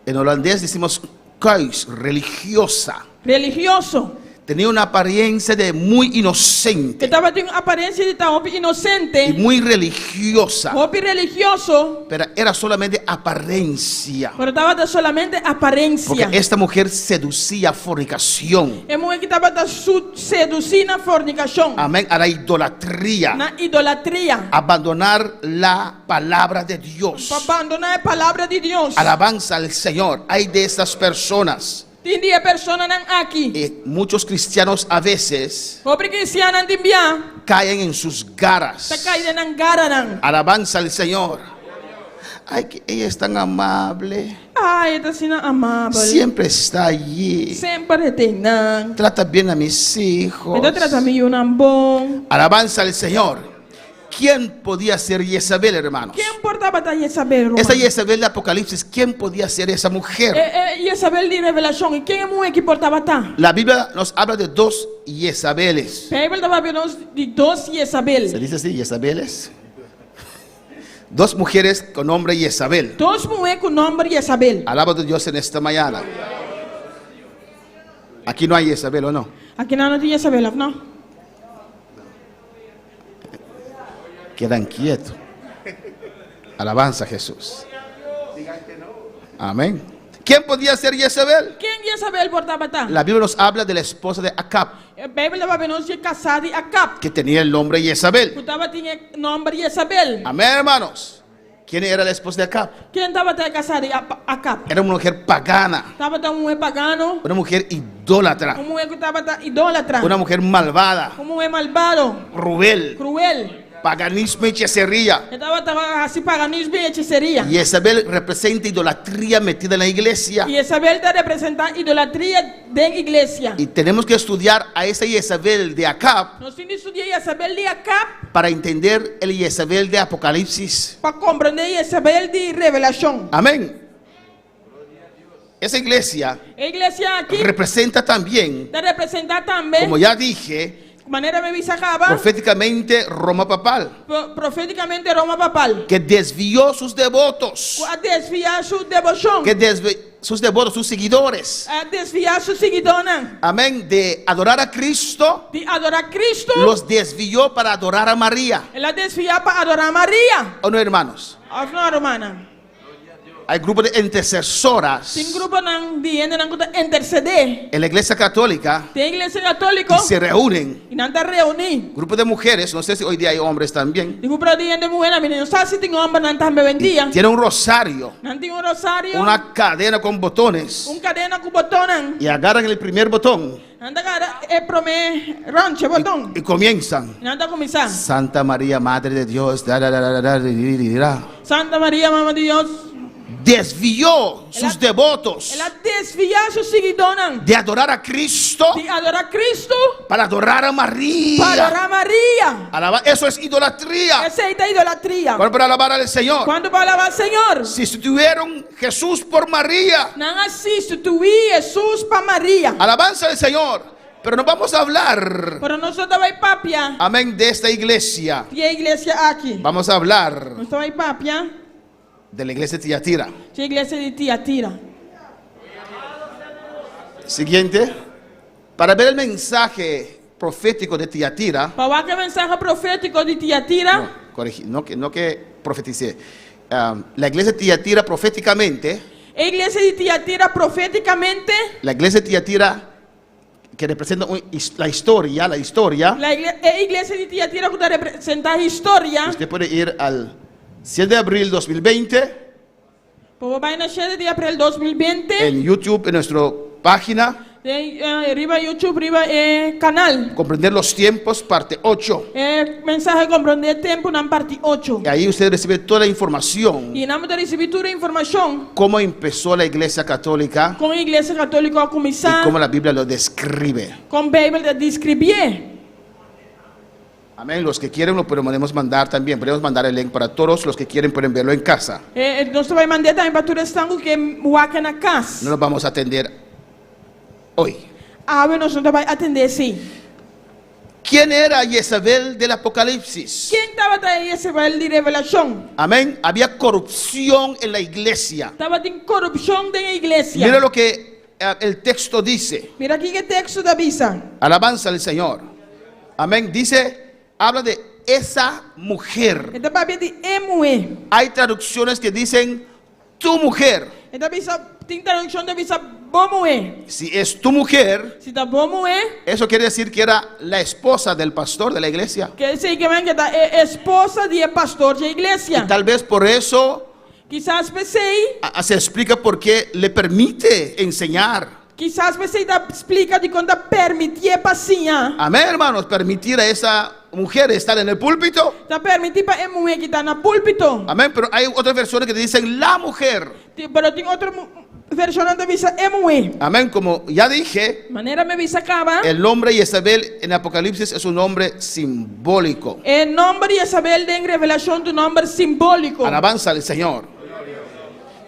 En holandés decimos kuis, religiosa. Religioso. Tenía una apariencia de muy Que inocente estava tendo aparência de estar y inocente. muy religiosa, Homem religioso. pero era solamente apariencia, Mas estava solamente porque aparência. esta mujer seducía fornicación, É mulher que estava seduzindo a fornicação. amén, a la idolatría, Na idolatria. abandonar la palabra de Dios. Para abandonar a palavra de Deus. Alabanza al Señor. Hay de estas personas. Tem dia persona não aqui. Muchos cristianos a veces Homem cristiano não tem bia. caen en sus garras. Está caída na gara não. Alabanza al Señor. Ay, que ella es tan amable. Ai, está sendo amável. Siempre está allí. Sempre tem não. Trata bien a mis hijos. Então trata-me um bom. Alabanza al Señor. ¿Quién podía ser Jezabel, hermanos? Quem portava a Jezabel, Romano? Esa Jezabel de Apocalipsis, ¿quién podía ser esa mujer? Jezabel de Revelação. E quem é a mulher que portava tá? La Biblia nos habla de dos Jezabeles. A Bíblia estava vendo de dois Jezabel. ¿Se dice así, Jezabeles? Dos mujeres con nombre Jezabel. Dois mulheres com nome Jezabel. Alaba a Dios en esta mañana. Aquí no hay Jezabel, ¿o no? Aqui não tem Jezabel, não? Quedan quietos. Alabanza a Jesús. Amén. ¿Quién podía ser Jezabel? Quem Jezabel portava tá? La Biblia nos habla de la esposa de Acab, A Bíblia estava vendo de casada de Acab. que tenía el nombre Jezabel. Tinha nome Jezabel. Amén, hermanos. ¿Quién era la esposa de Acab? Quem estava casada de Acab? Era una mujer pagana, Estava um mulher pagano, una mujer idólatra, mulher que estava idólatra, una mujer malvada, mulher malvado, Rubel, cruel. paganismo y hechicería. Estava assim paganismo e hechiceria. Jezabel representa idolatría metida en la iglesia. E Jezabel está representando idolatria da igreja. Y tenemos que estudiar a esa Jezabel de Acab Nós temos que estudar Jezabel de Acab para entender el Jezabel de Apocalipsis. para compreender Jezabel de Revelação. Amén. Esa iglesia A igreja aqui representa también, está representada também, como ya dije, de maneira me sacava, proféticamente Roma papal, profeticamente Roma papal. que desvió sus devotos, A desviar sua devoção, sus devotos, sus seguidores, a desviar sua seguidona, amén, de adorar a Cristo, de adorar Cristo, los desvió para adorar a María. ela desviar para adorar Maria. ¿O no, hermanos? Não, romana. Hay grupos de intercesoras Tem grupo não viene não interceder. en la iglesia católica Tem igreja católica y se reúnen. e não está reunir. Grupo de mujeres, no sé si hoy día hay hombres también, Digo para dia de mulher, menino, sabe se tem homem não está me vendia. tienen un rosario, Não tem rosário, una cadena con botones cadena com botão. y agarran el primer botón Anda cara é prome ranche botão. y comienzan. Não está começar. Santa María, Madre de Dios, Santa Maria, Mamãe de Deus. desvió sus devotos Ela desvia sua seguidona de adorar a Cristo de adorar Cristo para adorar a para María. adorar Maria. Eso es idolatría. Essa é a idolatria. Bueno, para alabar al Señor. Quando para alabar o Senhor, Sustituyeron Jesús por María. não assiste tu Jesus para Maria. Alabanza al Señor. Pero no vamos a hablar, Pero nós só vai papia. amén, de esta iglesia. E a igreja aqui. Vamos a hablar Nós só vai papia. de la iglesia de Tiatira. A igreja de Tiatira. Siguiente. Para ver el mensaje profético de Tiatira, Para que mensagem profético de Tiatira, no que profeticé. La iglesia de Tiatira proféticamente, a igreja de Tiatira profeticamente, la iglesia de Tiatira que representa la historia, a igreja de Tiatira que representa a história. Usted puede ir al 7 de abril 2020 Vai na 7 de abril 2020. en YouTube, en nuestra página, Arriba YouTube, arriba canal. Comprender los tiempos, parte 8. Mensaje compreender tempo na parte 8. Y ahí usted recibe toda la información, E nós recebemos toda a informação cómo empezó la iglesia católica com a igreja católica a y começar, cómo la Biblia lo describe. com a Bíblia de descrever. Amén. Los que quieren lo podemos mandar también. Podemos mandar el link para todos los que quieren, pueden verlo en casa. Nós vamos mandar também para todos que moram na casa. No los vamos a atender hoy. Nós não vamos atender sim. ¿Quién era Jezabel del Apocalipsis? Quem estava aí esse vale de revelação? Amén. Había corrupción en la iglesia. Estava em corrupção da igreja. Mira lo que el texto dice. Mira aqui que texto da Bisa. Alabanza al Señor. Amén. Dice, habla de esa mujer. Esta Bíblia de Emue. Hay traducciones que dicen tu mujer. Esta Bisa tem tradução da Bisa Bomue. Si es tu mujer, Se tá Bomue, eso quiere decir que era la esposa del pastor de la iglesia. quer dizer que é esposa de pastor da igreja. Y tal vez por eso Quizás pensei, se explica por qué le permite enseñar. quizás pensei explica de quando permitia passinha. Amén, hermanos, permitir a esa mujer estar en el púlpito. Tá permitir para mulher que tá na púlpito. Amén, pero hay otras versiones que dicen la mujer. Pero tem outra versión de visa emue. Amén. Como ya dije, Manera me visa acaba. el nombre Jezabel en Apocalipsis es un nombre simbólico. El nombre de Isabel de revelación de un nombre simbólico. Alabanza al Señor.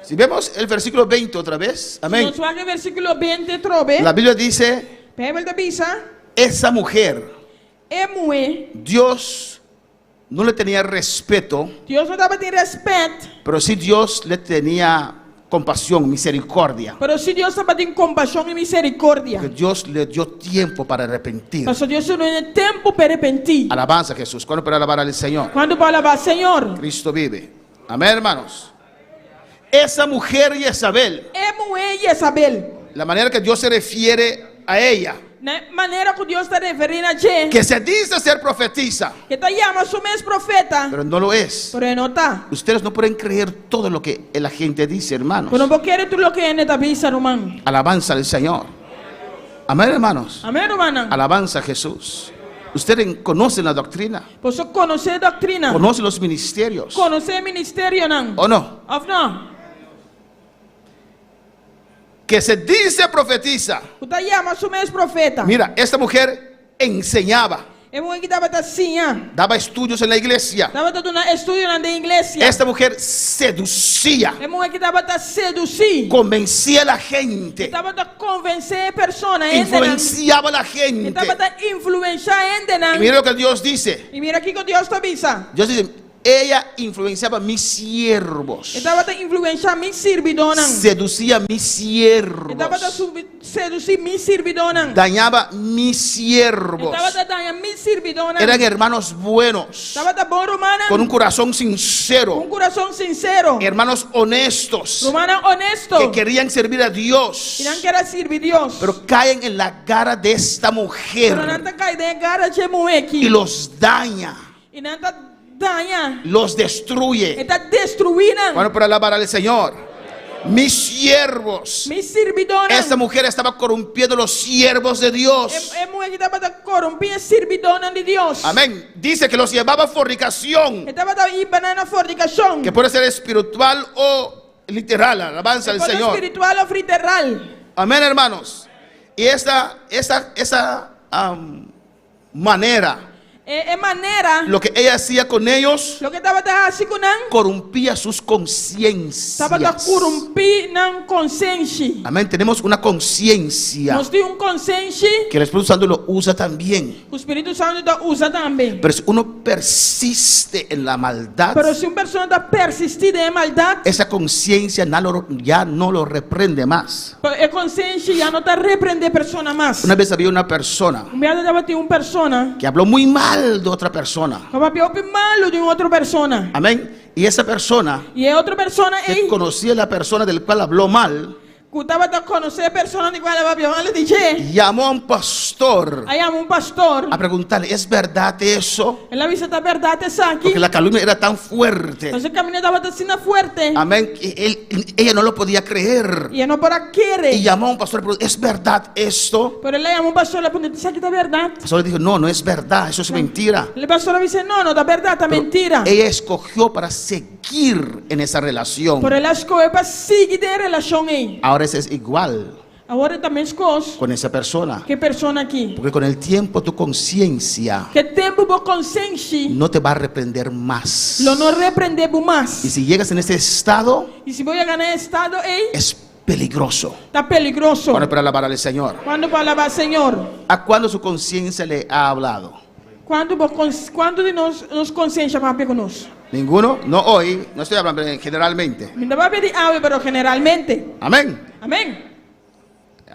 Si vemos el versículo 20 otra vez, amén. Nos va versículo 20 trove. La Biblia dice, Bibel de visa esa mujer, emue. Dios no le tenía respeto, Dios no daba de respeto. pero sí Dios le tenía compasión, misericordia. Pero si Dios estaba de compasión y misericordia. Que Dios le dio tiempo para arrepentir. Pero Dios no tiene tiempo para arrepentir. Alabanza a Jesús. ¿Cuándo para alabar al Señor? Cuando para alabar al Señor. Cristo vive. Amén, hermanos. Esa mujer Jezabel, Emue y Isabel. la manera que Dios se refiere a ella, De manera que Dios está refiriendo a ella. que se dice ser profetisa, Que te llama a su mes profeta. pero no lo es. Pero no está. Ustedes no pueden creer todo lo que la gente dice, hermanos. Pero no quieres tú lo que en esta visa, hermano. Alabanza al Señor. Amén, hermanos. Amén, hermano. Alabanza a Jesús. Ustedes conocen la doctrina, Pues conocer doctrina. conocen los ministerios, Conocer ministerio, ¿no? ¿o no? ¿O no? Que se dice profetiza. Usted llama a su mes profeta. Mira, esta mujer enseñaba, Es muy que estaba así, ¿eh? daba estudios en la iglesia. Estaba todo un estudio en la iglesia. Esta mujer seducía, Es muy que estaba a seducir. convencía a la gente, Estaba a convencer personas. influenciaba a la gente. Estaba a influenciar en Y mira lo que Dios dice. Y mira aquí con Dios te avisa. Dios dice, ella influenciaba a mis siervos, Estaba a influenciar mis servidores. seducía a mis siervos, Estaba a seducir mis servidores. dañaba mis siervos. Estaba a dañar mis servidores. Eran hermanos buenos, Estaba a bon romana. con un corazón Un sincero, corazón sincero. hermanos honestos, Romana honesto. que querían servir a Dios, Y no quiere servir Dios. pero caen en la gara de esta Pero no mujer te cae de cara de muequi. y los daña, Y no te daña. los destruye. Está destruida. Bueno, para alabar al Señor, mis siervos. Mis servidores. Esta mujer estaba corrompiendo los siervos de Dios. Es mujer que estaba corrompida servidores de Dios. Amén. Dice que los llevaba a fornicación, Estaba ahí banana fornicación. que puede ser espiritual o literal. Alabanza al Por lo Señor. espiritual o literal. Amén, hermanos. Y esa manera, Es manera. lo que ella hacía con ellos, Lo que estaba así con él. corrompía sus conciencias. Estaba corrompida conciencia. Amén. Tenemos una conciencia Nos dio un conciencia. que el Espíritu Santo lo usa también. El Espíritu Santo usa también. Pero si uno persiste en la maldad, Pero si una persona está persistida en maldad, esa conciencia ya no lo reprende más. la conciencia ya no te reprende persona más. Una vez había una persona Un día estaba una persona que habló muy mal de otra persona. que va a malo de otra persona. Amén. Y esa persona Y otra persona que conocía a la persona del cual habló mal, que estaba a conocer personas de cual va a mal, le dije, llamó a un pastor ahí llama un pastor. a preguntarle, ¿es verdad eso? Él avisa esta verdad está aquí. Porque la calumnia era tan fuerte. Entonces el camino estaba así fuerte. Amén. Ella no lo podía creer. Y él no para quiere. Y llamó a un pastor y preguntó, ¿es verdad esto? Pero él le llamó un pastor, le preguntó, ¿sabes que esta verdad? El pastor le dijo, no, no es verdad, eso es mentira. El pastor le dice, no, esta verdad, esta Pero mentira. ella escogió para seguir en esa relación. Pero él escogió para seguir de relación ahí. Ahora es igual Ahora también escoge con esa persona. qué persona aquí. Porque con el tiempo tu conciencia ¿Qué tiempo vos consciente? no te va a reprender más. Lo no reprende más. Y si llegas en ese estado, Y si voy a ganar estado ahí, es peligroso. está peligroso. Bueno, para alabar al Señor. ¿Cuándo para alabar al Señor? ¿A cuándo su conciencia le ha hablado? ¿Cuándo de nos conciencia va a pegarnos? ¿Ninguno? No hoy, no estoy hablando generalmente. Me va a pedir algo, pero generalmente. Amén. Amén.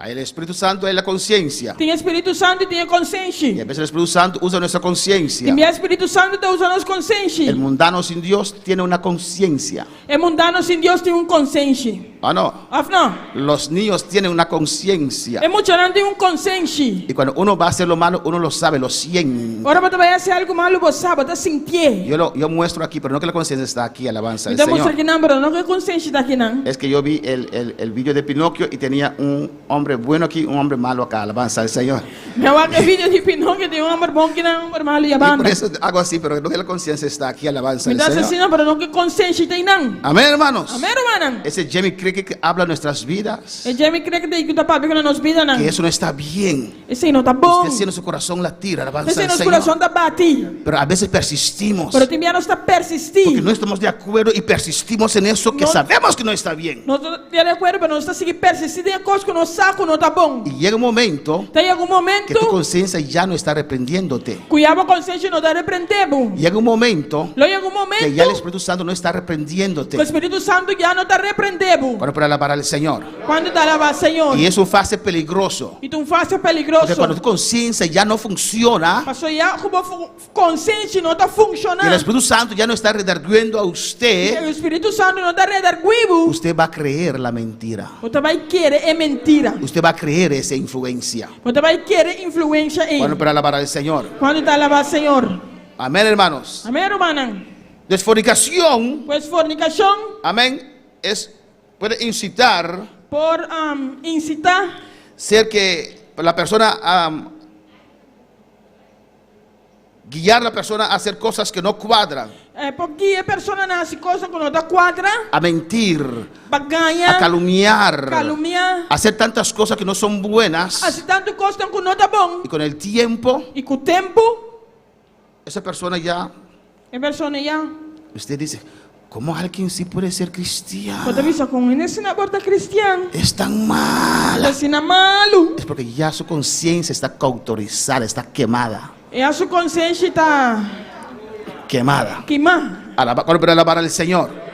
El Espíritu Santo es la conciencia. Tiene Espíritu Santo y tiene Y conciencia. a veces el Espíritu Santo usa nuestra conciencia. Y mi Espíritu Santo te usa nuestra conciencia. El mundano sin Dios tiene una conciencia. El mundano sin Dios tiene un conciencia. ¿O no? ¿Ah, no? Los niños tienen una conciencia. El muchacho tiene un conciencia. Y cuando uno va a hacer lo malo, uno lo sabe, lo siente. Ahora te vayas a hacer algo malo, vos sabes, te sintié. Yo muestro aquí, pero no que la conciencia está aquí, alabanza Me al demuestra Señor. que no, pero no que conciencia está aquí, no. Es que yo vi el video de Pinocchio y tenía un hombre bueno aquí, un hombre malo acá, alabanza al Señor. Me va a que vídeo de Pinocchio de un hombre bon que no un hombre malo y Y por abanda. eso hago así, pero no que la conciencia está aquí, alabanza Me al da Señor. asesino, pero no que conciencia está ahí, no. Amén, hermanos. Amén, hermano. Ese Jamie cree que habla nuestras vidas, E Jamie cree que tem que tapar porque nos vida não. que eso no está bien. Esse não tá bom. Usted siente su corazón latir, alabanza Esse al nosso Señor. coração tá batido. Pero a veces persistimos Pero também nós está porque persistindo. no estamos de acuerdo y persistimos en eso que No. sabemos que no está bien. Nós estamos de acordo, mas nós está seguindo persistindo em coisas que nós saco não tá bom. Y llega un momento Tem algum momento que tu conciencia ya no está reprendiéndote. cuidado com a consciência não tá repreendendo. Llega un momento Logo em algum que ya el momento Espíritu Santo no está reprendiéndote. o Espírito Santo já não está repreendendo. Bueno, para alabar al Señor. Quando está lá, Senhor. Y es un fase peligroso. E tu faz Porque peligroso. cuando tu conciencia ya no funciona Pastor, já como consciência não está y el funcionando. Espíritu Santo ya no está redarguyendo a E usted, o Espírito Santo não está redarguindo. usted va a creer la mentira. Você vai querer é mentira. Usted va a creer esa influencia. Você vai querer influência em. Bueno, para alabar al Señor. Quando está lá, Senhor. Amén, hermanos. Amém, hermana? Desfornicación, Pues fornicação amén, puede incitar por incitar ser que la persona, guiar a la persona a hacer cosas que no cuadran, porque a pessoa nasce coisa que não está quadra, a mentir, para ganhar, a calumniar, calumniar, a hacer tantas cosas que no son buenas. assim tanto coisa que não está bom. Y con el tiempo, E com o tempo, esa persona ya, a pessoa já usted dice, ¿cómo alguien sí puede ser cristiano? pode avisar com ele ensina porta cristiano. Es tan mala. Ensina malo. Es porque ya su conciencia está cauterizada, está quemada. E a sua consciência está Quemada. queimada. Para alabar al Señor.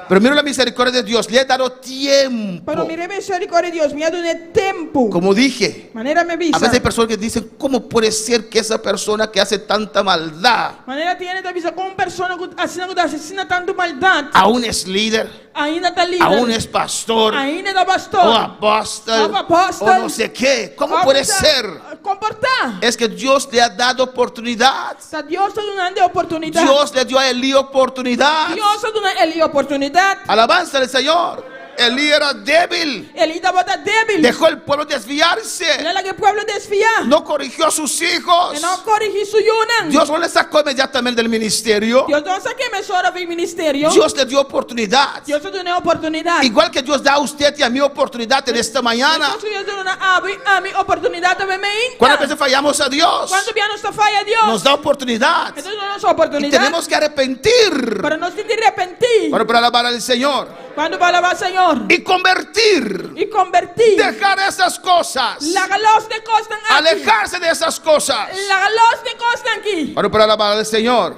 Pero mira la misericordia de Dios, le he dado tiempo. Pero mire misericórdia de Deus, me ha dado tempo. Como dije, Maneira me a avisa. veces hay personas que dicen, ¿cómo puede ser que esa persona que hace tanta maldad Maneira tiene de avisar como persona que assassina tanto maldade. aún es líder, Ainda está líder. aún es pastor, Ainda da pastor. o apóstol, O apóstol. o no sé qué? ¿Cómo puede ser? Comportar. Es que Dios le ha dado oportunidad. Deus está dando oportunidade. Dios le dio a Elí oportunidad. Deus está dando ele oportunidade. Alabanza al Señor. Elí era débil. Ele estava débil. Dejó el pueblo desviarse. Ela que o povo desviar. No corrigió a sus hijos. E não corrigir su yunan. Dios no le sacó inmediatamente del ministerio. Deus não sabe que me sora do ministério. Dios le dio oportunidad. Deus está dando oportunidade. Igual que Dios da a usted y a mí oportunidad en esta mañana. Deus está dando a mim oportunidade também me ¿Cuántas veces fallamos a Dios? Quando vier nossa falha Deus. Nos da oportunidad. Então nós nossa Y oportunidade. tenemos que arrepentir. Para nós se arrepentir. Bueno, para alabar al Señor. Quando vai lavar Senhor. Y convertir. E convertir. Dejar esas cosas. Lagalos de costan aqui. Alejarse de esas cosas. Lagalos de costan aqui. Bueno, para alabar al Señor.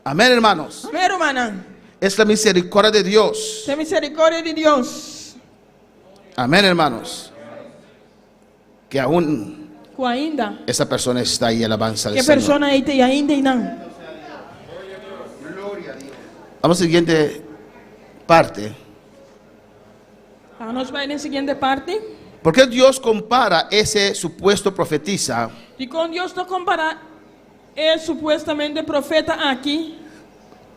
Amén, hermanos. Amém, hermana. Es la misericordia de Dios. Tem misericórdia de Deus. Amén, hermanos. Que aún Com ainda. esa persona está ahí, alabanza al Que Señor. persona aí tem ainda e não. Vamos a la siguiente parte. Nós vai na seguinte parte. ¿Por qué Dios compara ese supuesto profetisa E com Deus não comparar é supuestamente profeta aqui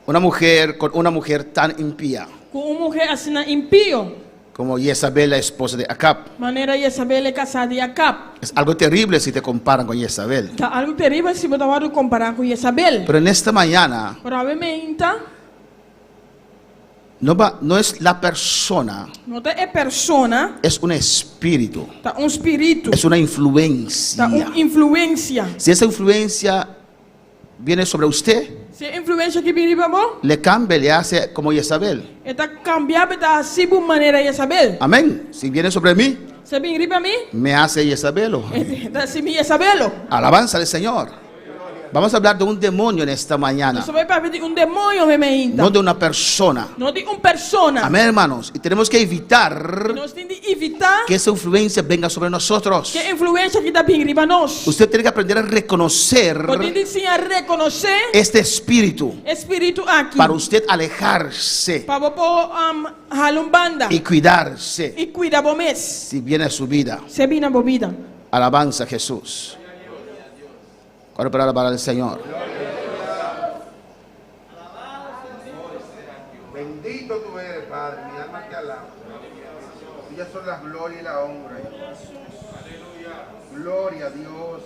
una mujer con una mujer tan impía com uma mulher assim impio. como Jezabel, la esposa de Acab? Maneira Jezabel é casada e Acab. Es algo terrible si te comparan con Jezabel. Tá algo terrível se você vai comparar com Jezabel. Pero en esta mañana Provavelmente no es la persona, não é persona, es un espíritu, tá espírito, es una tá influencia. influência. Si esa influencia viene sobre usted, Se a influência que vem para você, le cambia, le hace como Jezabel. está cambiando, está assim de maneira Jezabel. Amén. Si viene sobre mí, Se vem para mim, me hace Jezabel. está assim Jezabel. Alabanza al Señor. Vamos a hablar de un demonio en esta mañana, Você vai para ver demônio remeinda. no de una persona. Não de persona. Amén, hermanos. Y tenemos que evitar Nós temos de evitar que esa influencia venga sobre nosotros. que a influência que está vindo para nós. Usted tiene que aprender a reconocer Pode sim a reconhecer este espíritu espírito aqui. para usted alejarse Para você halumbanda y cuidarse e cuidar você. si viene a su vida. Se vem na vida. Alabanza a Jesús. Ahora para alabar al Señor. Bendito tú eres, Padre, mi alma te alaba. Tuyas son la gloria y la honra. Gloria a Dios.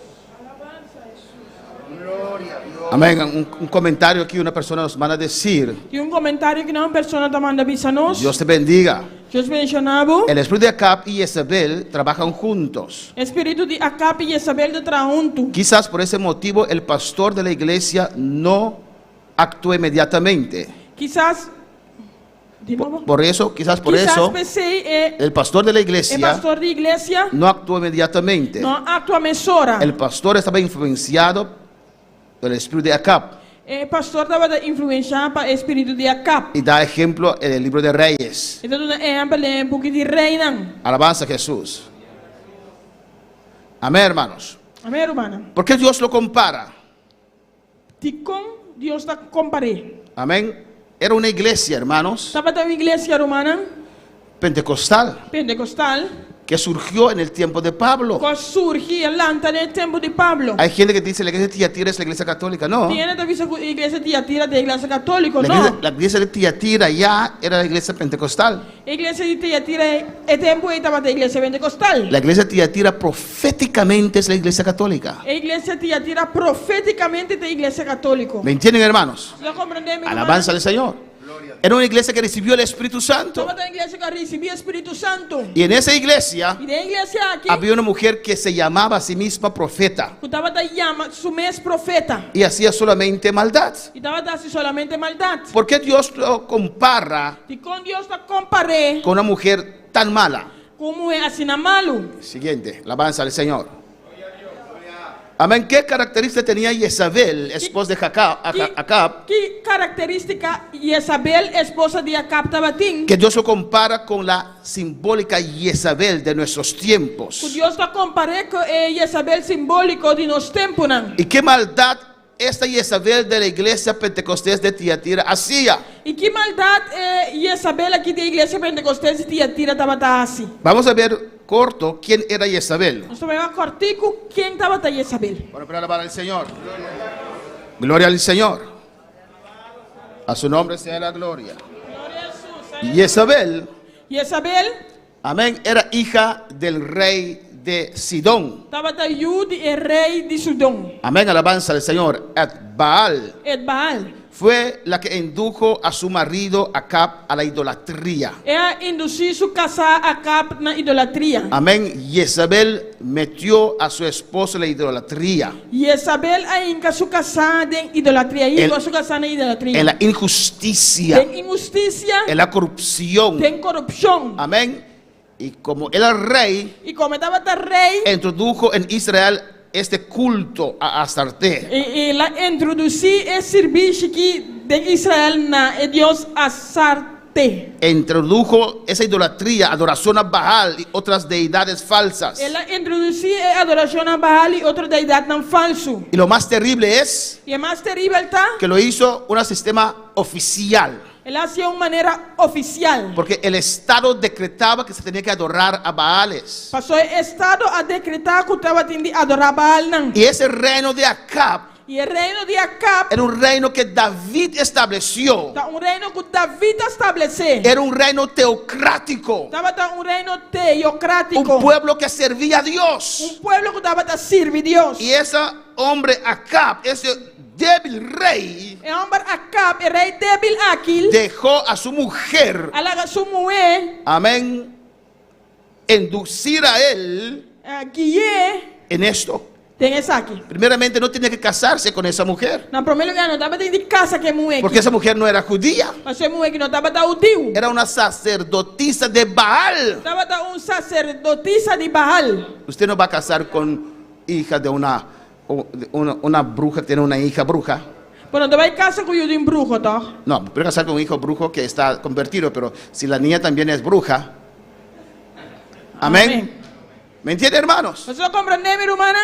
Amén. Un comentario aquí una persona nos manda a decir. E um comentário que uma pessoa está mandando avisar nós. Dios te bendiga. Deus mencionava. El espíritu de Acab y Jezabel trabajan juntos. Espírito de Acab e Jezabel de junto. Quizás por ese motivo el pastor de la iglesia no actuó inmediatamente. Quizás. De novo. Por eso el pastor de la iglesia pastor de iglesia no actuó inmediatamente. não atua mesora. El pastor estaba influenciado por el espíritu de Acab. O pastor estava influenciado pelo espírito de Acab. Y da ejemplo en el libro de Reyes. Então, é um pouquinho de reina. Alabanza a Jesús. Amén, hermanos. Amém, hermana. ¿Por qué Dios lo compara? De com Deus está comparando. Amén. Era una iglesia, hermanos, Estava uma igreja romana, pentecostal, pentecostal, que surgió en el tiempo de Pablo. que surgiu lá no tempo de Pablo. Hay gente que dice la iglesia de Tiatira es la iglesia católica. No. Tiene talvez a igreja de Tiatira da igreja católica, La iglesia de Tiatira ya era la iglesia pentecostal. A igreja de Tiatira é tempo estava da igreja pentecostal. La iglesia de Tiatira proféticamente es la iglesia católica. A igreja de Tiatira profeticamente da igreja católica. ¿Me entienden, hermanos? ¿Lo comprenden, mi Alabanza al Señor. Era una iglesia que recibió el Espíritu Santo. Estava da igreja que recebia Espírito Santo. Y en esa iglesia E da igreja aqui, había una mujer que se llamaba a sí misma profeta que estava da llama, su mes profeta. y hacía solamente maldad. E estava da solamente maldade. ¿Por qué Dios lo compara E com Deus está comparé con una mujer tan mala? como é assim malo. Siguiente, alabanza al Señor. Amén. ¿Qué característica tenía Jezabel, esposa de Acab? Que característica Jezabel, esposa de Acab, estava tendo? Que Dios lo compara con la simbólica Jezabel de nuestros Que tiempos. Deus está comparando com Jezabel simbólico de nos tempos. ¿Y qué maldad esta Jezabel de la iglesia pentecostés de Tiatira hacía? E que maldade Jezabel aqui da igreja pentecostés de Tiatira estava assim? Vamos a ver corto quién era Jezabel. Nós vamos ver cortico quem estava da Jezabel. Bueno, para alabar al Señor. Gloria al Señor. A su nombre sea la gloria. Jezabel, Jezabel amén, era hija del rey de Sidón. estava da Yud e rei de Sudom. Amén, alabanza al Señor. Baal Baal. fue la que indujo a su marido Acab a la idolatría. Ela induziu su casar Acab na idolatria. Amén. Jezabel metió a su esposo en la idolatría, Jezabel ainda su casar de idolatria. Igual su casar na idolatria. en la injusticia, Tem injustiça, en la corrupción. tem corrupção. Amén. Y como era rey, E como estava da rei, introdujo en Israel este culto a Astarte. ela introduziu esse serviço que de Israel na Deus Astarte. Introdujo esa idolatría, adoración a Baal y otras deidades falsas. Ela introduziu a adoração a Baal e outra deidade não falso. Y lo más terrible es E é mais terrível, tá? que lo hizo un sistema oficial, Ela hacía de maneira oficial. porque el Estado decretaba que se tenía que adorar a Baales. Passou o Estado a decretar que estava tendo de adorar Baal. Não. Y ese reino de Acab E o reino de Acab era un reino que David estableció. tá reino que David estabeleceu. Era un reino teocrático, Estava reino teocrático. un pueblo que servía a Dios. Pueblo que estava servir Deus. Y ese hombre Acab, ese débil rey, E homem Acab, o rei débil aquilo, dejó a su mujer, alaga sua mulher, amén, inducir a él guié, en esto. tem essa aqui. Primeramente no tenía que casarse con esa mujer, Na primeiro lugar, não estava dentro de casa que mulher. porque esa mujer no era judía, Mas a mulher que não estava da Udiu. era una sacerdotisa de Baal. Estava da sacerdotisa de Baal. Usted no va a casar con hija de una bruja que tiene una hija bruja. Pero não vai casa com o de bruxo, tá? No, puede casar con un hijo brujo que está convertido, pero si la niña también es bruja. Amén. ¿Me entiende, hermanos? Você não compreende, meu irmão?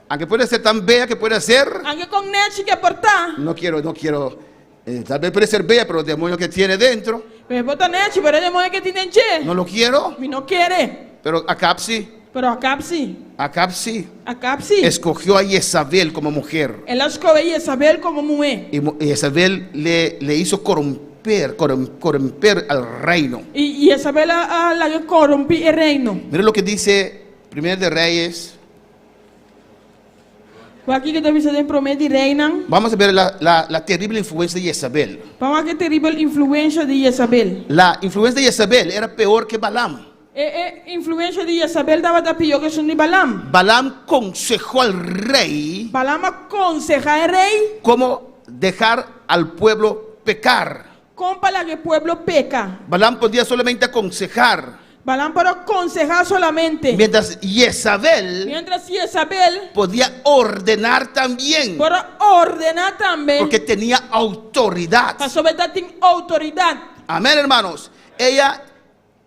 Aunque puede ser tan bella que puede ser, Aunque com net que portar. no quiero, tal vez puede ser bella, pero el demonio que tiene dentro, Mas bota net, pero ele mulher que tem dentro. no lo quiero. Me não quer. Pero Acab sí, Pero Acab sim. Acab sí, Acab sim. escogió a Jezabel como mujer. Ela escolheu Jezabel como mulher. Y Jezabel le hizo corromper al reino. E Jezabel la corrompe o reino. Mira lo que dice 1 de Reyes, Aqui que Davi tem promete reina. Vamos a ver la terrible influencia de Jezabel. Vamos que terrible influência de Jezabel. La influencia de Jezabel era peor que Balaam. Influência de Jezabel estava da pior que de Balaam. Balaam aconsejó al rey Balaam aconseja al rey cómo dejar al pueblo pecar. como para que el pueblo peca. Balaam podía solamente aconsejar, Balaam para aconsejar solamente. mientras Jezabel Mientras Jezabel podía ordenar también, para ordenar también. porque tenía autoridad. Para sobre tiene autoridad. Amén, hermanos. Ella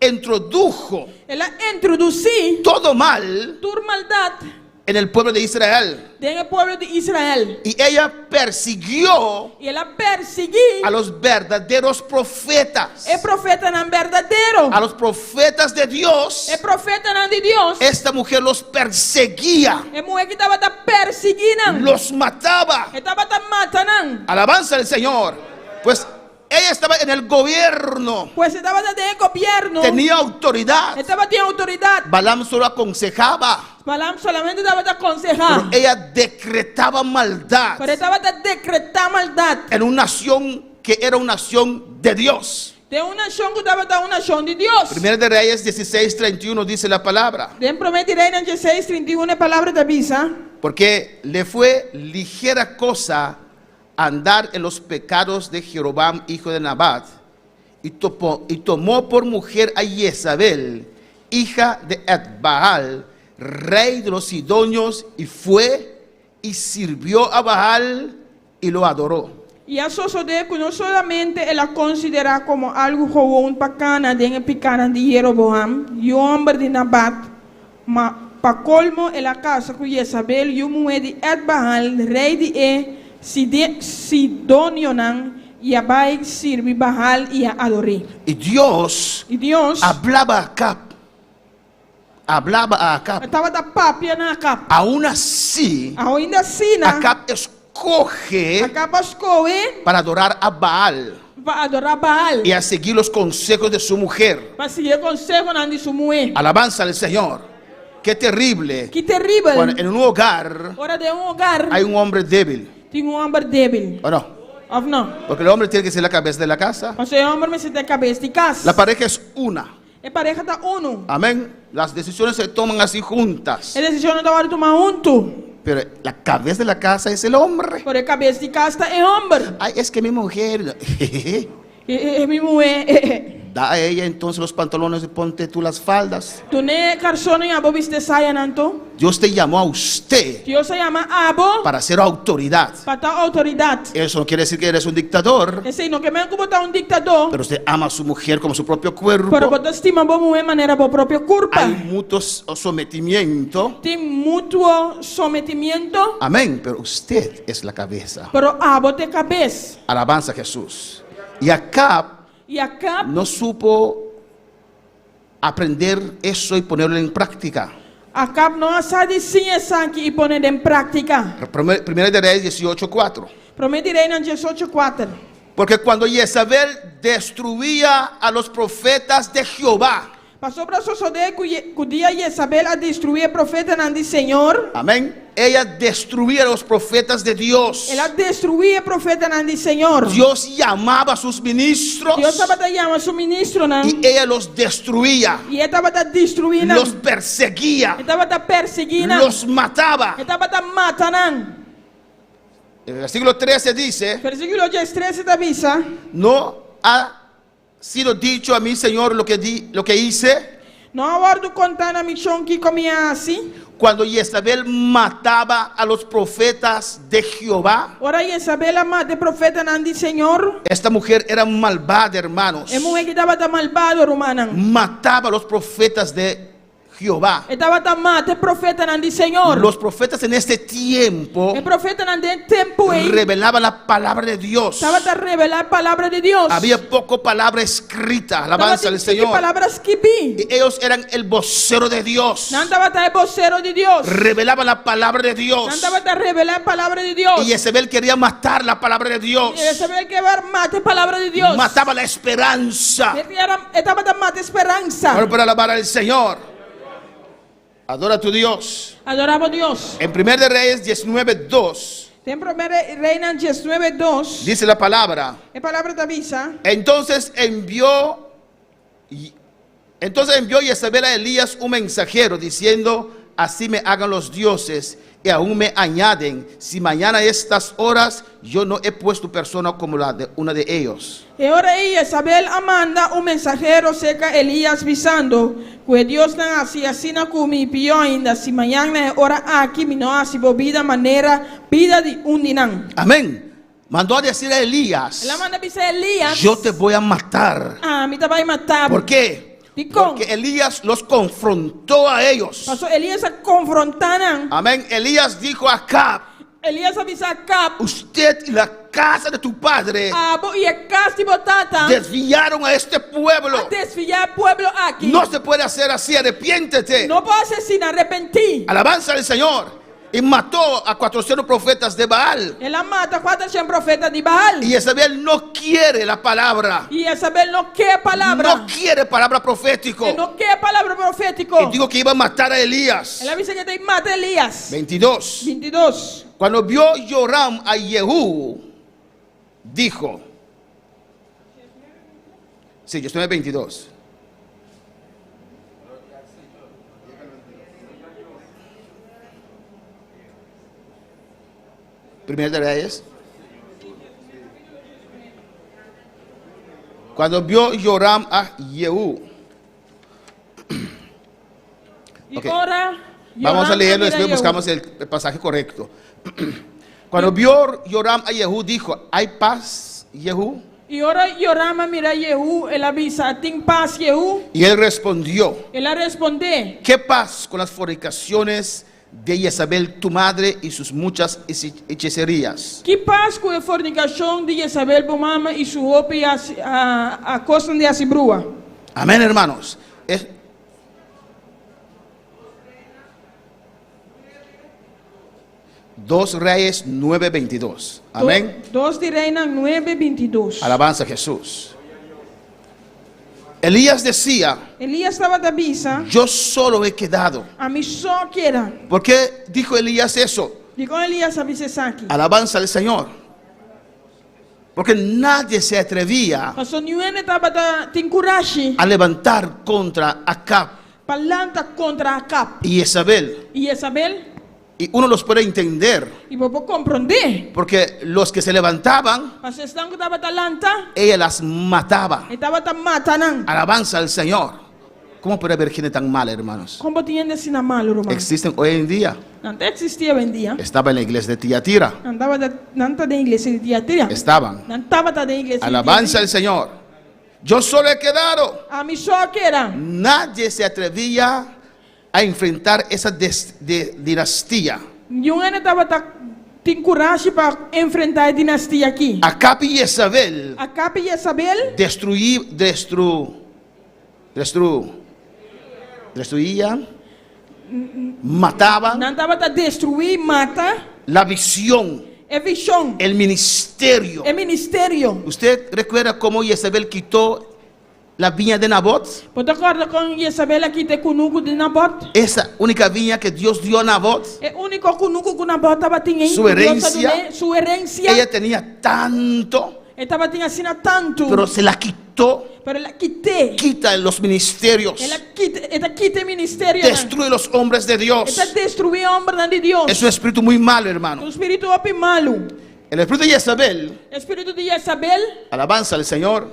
introdujo Ela introducí todo mal tu maldad en el pueblo de Israel. en el pueblo de Israel. Y ella persiguió Y ela perseguiu a los verdaderos profetas, el profeta não verdadeiro. a los profetas de Dios. El profeta não de Deus. Esta mujer los perseguía, A mulher que estava perseguindo. los mataba. Estava matando. Alabanza al Señor. Pues ella estaba en el gobierno, Pues estava dentro do governo. tenía autoridad. Estava tendo autoridade. Balaam solo aconsejaba, Balaam solamente estava a pero aconsejar. ella decretaba maldad Pero estava a decretar maldade. en una nación que era una nación de Dios. De uma nação que estava a uma nação de Deus. Primera de Reyes 16:31 dice la palabra. Den prometirei em 16:31 a palavra da visa. Porque le fue ligera cosa andar en los pecados de Jeroboam, hijo de Nabat, y tomó por mujer a Jezabel, hija de Etbaal, rey de los sidonios, y fue y sirvió a Baal y lo adoró. E a sociedade que não solamente ela considera como algo ruim bacana dentro da picana de Jeroboam e o homem de Nabat, mas para colmo ela casa com Jezabel e o mulher de Etbaal, rei de Sidonio, e a vai servir Baal e a adorar. Y Dios E Deus hablaba a Acab. estava da papia na Acab. Aún así, Ainda assim, Acab escoge Acab escolhe para adorar a Baal para adorar Baal, y a seguir los consejos de su mujer. para seguir o conselho de sua mulher. Alabanza al Señor. Qué terrible Que terrível! cuando en un hogar Hora de um lugar hay un hombre débil. tem um homem débil. ¿O no? Ou não? Porque el hombre tiene que ser la cabeza de la casa. Mas o homem me sente a cabeça de casa. La pareja es una. É pareja da uno. Amén. Las decisiones se toman así juntas. É decisão da hora de tomar junto. Pero la cabeza de la casa es el hombre. Por a cabeça de casa é homem. Ay, es que mi mujer. É minha mulher. Da a ella entonces los pantalones y ponte tú las faldas. Tu nem calção nem abo viste saia nanto. Dios te llamó a usted Deus se chama abo para ser autoridad. para dar autoridade. Eso no quiere decir que eres un dictador. Esse não que mesmo que botar um ditador. Pero usted ama a su mujer como su propio cuerpo. Pero botar estima boa mulher maneira boa própria culpa. Hay mutuo sometimiento. Tem mútuo sometimento. Amén. Pero usted es la cabeza. Pero abo te cabeça. Alabanza a Jesús. Y Acab E Acab no supo aprender eso y ponerlo en práctica. Acab não sabe sim essa aqui e pôr em prática. Primera de Reyes 18:4. Prometirei na 18:4. Porque cuando Jezabel destruía a los profetas de Jehová, Passou para a sociedade que o dia Jezabel a destruir o profeta do Senhor. amén, ella destruía a los profetas de Dios. Ela destruía o profeta do Senhor. Dios llamaba a sus ministros Deus estava chamando seu ministro, não? y ella los destruía, E ele estava destruindo. los perseguía, Estava perseguindo. los mataba. Estava matando. El versículo 13 dice: Versículo 13 da visa. no ha sido dicho a mi Señor lo que hice Não aguardo contar a missão que comia assim. cuando Jezabel mataba a los profetas de Jehová. Ora Jezabel mata o profeta do Senhor. Esta mujer era malvada, hermanos. É mulher que estava malvado, romana. Mataba a los profetas de Jehová. Estava mata o profeta do Senhor. Los profetas en este tiempo O profeta não tem tempo aí. revelaban la palabra de Dios. Estava a revelar a palavra de Deus. Había poco palabra escrita, alabanza al Estava Señor. palavras que vi. Y ellos eran el vocero de Dios. Não estava a vocero de Deus. Revelaban la palabra de Não Dios. estava a revelar a palavra de Deus. Y Jezabel quería matar la palabra de Dios. E Jezabel que mata a palavra de Deus. Mataba la esperanza. Estava a matar a esperança. Ahora para alabar al Señor. Adora a tu Dios. Adoramos a Dios. En 1 de Reyes 19:2 En 1 Reina 19:2, dice la palabra. la palabra te avisa. Entonces envió Jezabel a Elías un mensajero diciendo: así me hagan los dioses y aún me añaden, si mañana a estas horas yo no he puesto persona como la de una de ellos. E ora aí Isabel manda mensajero seca Elias visando, que Deus não assina comigo pior ainda, se amanhã é hora aqui, me não se bobida maneira, vida de dinam. Amén. Mandó a decir a Elías: Ela manda dizer Elias, yo te voy a matar. me te vai matar. ¿Por qué? Porque Elías los confrontó a ellos. Pastor Elias confrontaram. Amén. Elías dijo a Acab: Elias avisa a Cap, usted y la casa de tu padre e a casa de botata desviaron a este pueblo. a desviar pueblo aqui. No se puede hacer así, arrepiéntete. Não pode se arrepentir. Alabanza al Señor. Y mató a 400 profetas de Baal. Ela mata 400 profetas de Baal. Y Jezabel no quiere la palabra. E Isabel não quer palavra. No quiere palabra profético. Não quer palavra profético. Y dijo que iba a matar a Elías. Ela avisa que tem que matar Elias. 22. 22. Cuando vio Joram a Jehú, dijo. Sí, yo estoy en 22. Primera de Reyes. Cuando vio Joram a Jehú. Ok. Vamos a leerlo y después buscamos el pasaje correcto. Cuando vio Joram a Jehú, dijo: ¿hay paz, Jehú? E ora Joram mira Jehú, ele avisa: tem paz, Jehú? Y él respondió: Ela responde: ¿qué paz con las fornicaciones de Jezabel tu madre y sus muchas hechicerías? que paz com a fornicação de Isabel por mama e sua roupa e a costa de Asibrua. Amén, hermanos. 2 Reyes 9:22. Amén. 2 de Reina 9:22. Alabanza a Jesús. Elías decía: Elias estava da bisa, yo solo he quedado. a mim só queda. ¿Por qué dijo Elías eso? Digo Elias avisa aqui. Alabanza al Señor. Porque nadie se atrevía Pastor Nguyen estava tem coragem a levantar contra Acab para lançar contra Acab y Jezabel. e Isabel. Y uno los puede entender, E vou compreender. porque los que se levantaban, Mas estão que estava talanta, ella las mataba. estava matando. Alabanza al Señor. ¿Cómo puede haber gente tan mala, hermanos? Como tinha de ensinar mal, irmão? Existen hoy en día. Não existia hoje em dia. Estaba en la iglesia de Tiatira. Não estava da igreja de Tiatira. Estaban. Não estava da igreja de Alabanza al Señor. Yo solo he quedado. A mim só que era. Nadie se atrevía a enfrentar esa dinastía. Nguyen estava tem coragem para enfrentar a dinastia aqui. Acab y Jezabel Acab e Isabel destruían, mataban não estava a destruir, mata, la visión, é visão, el ministerio. é ministério. ¿Usted recuerda cómo Jezabel quitó la viña de Nabot? Pode acordar com Isabel aqui de cunuco de Nabot? Esa única viña que Dios dio a Nabot. É o único cunuco que Nabot estava tendo. Su herencia. Sua herência. Ella tenía tanto, Estava tendo assim tanto. pero se la quitó. Pero ela quitei. Quita los ministerios. Ela quita o ministério. Destruye los hombres de Dios. Ela destruiu o homem de Deus. Es un espíritu muy malo, O hermano. espírito é malo. El espíritu de Jezabel, O espírito de Isabel alabanza al Señor,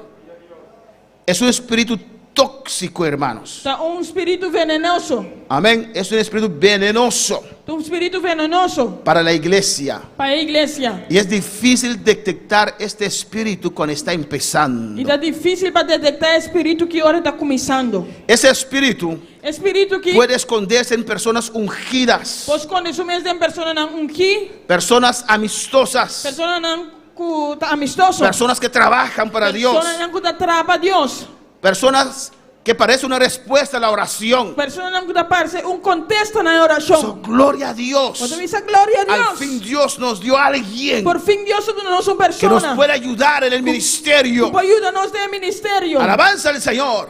es un espíritu tóxico, hermanos. está espírito venenoso. Amén. Es un espíritu venenoso Espírito venenoso para la iglesia. para a igreja. Y es difícil detectar este espíritu cuando está empezando. E está difícil para detectar o espírito que agora está começando. Ese espíritu Espírito que puede esconderse en personas ungidas, pode esconder mesmo em pessoas não ungi, personas amistosas, pessoas não que tá amistoso, personas que trabajan para Dios, pessoas não que tá traba Deus, personas que parece una respuesta a la oración. pessoas não que tá parece contexto na oração. So, gloria a Dios. Pode dizer glória a Al Deus. fin Dios nos dio a alguien Por fim Deus nos uma que nos persona puede ayudar en el ministerio. que ajuda nos no ministério. Alabanza al Señor.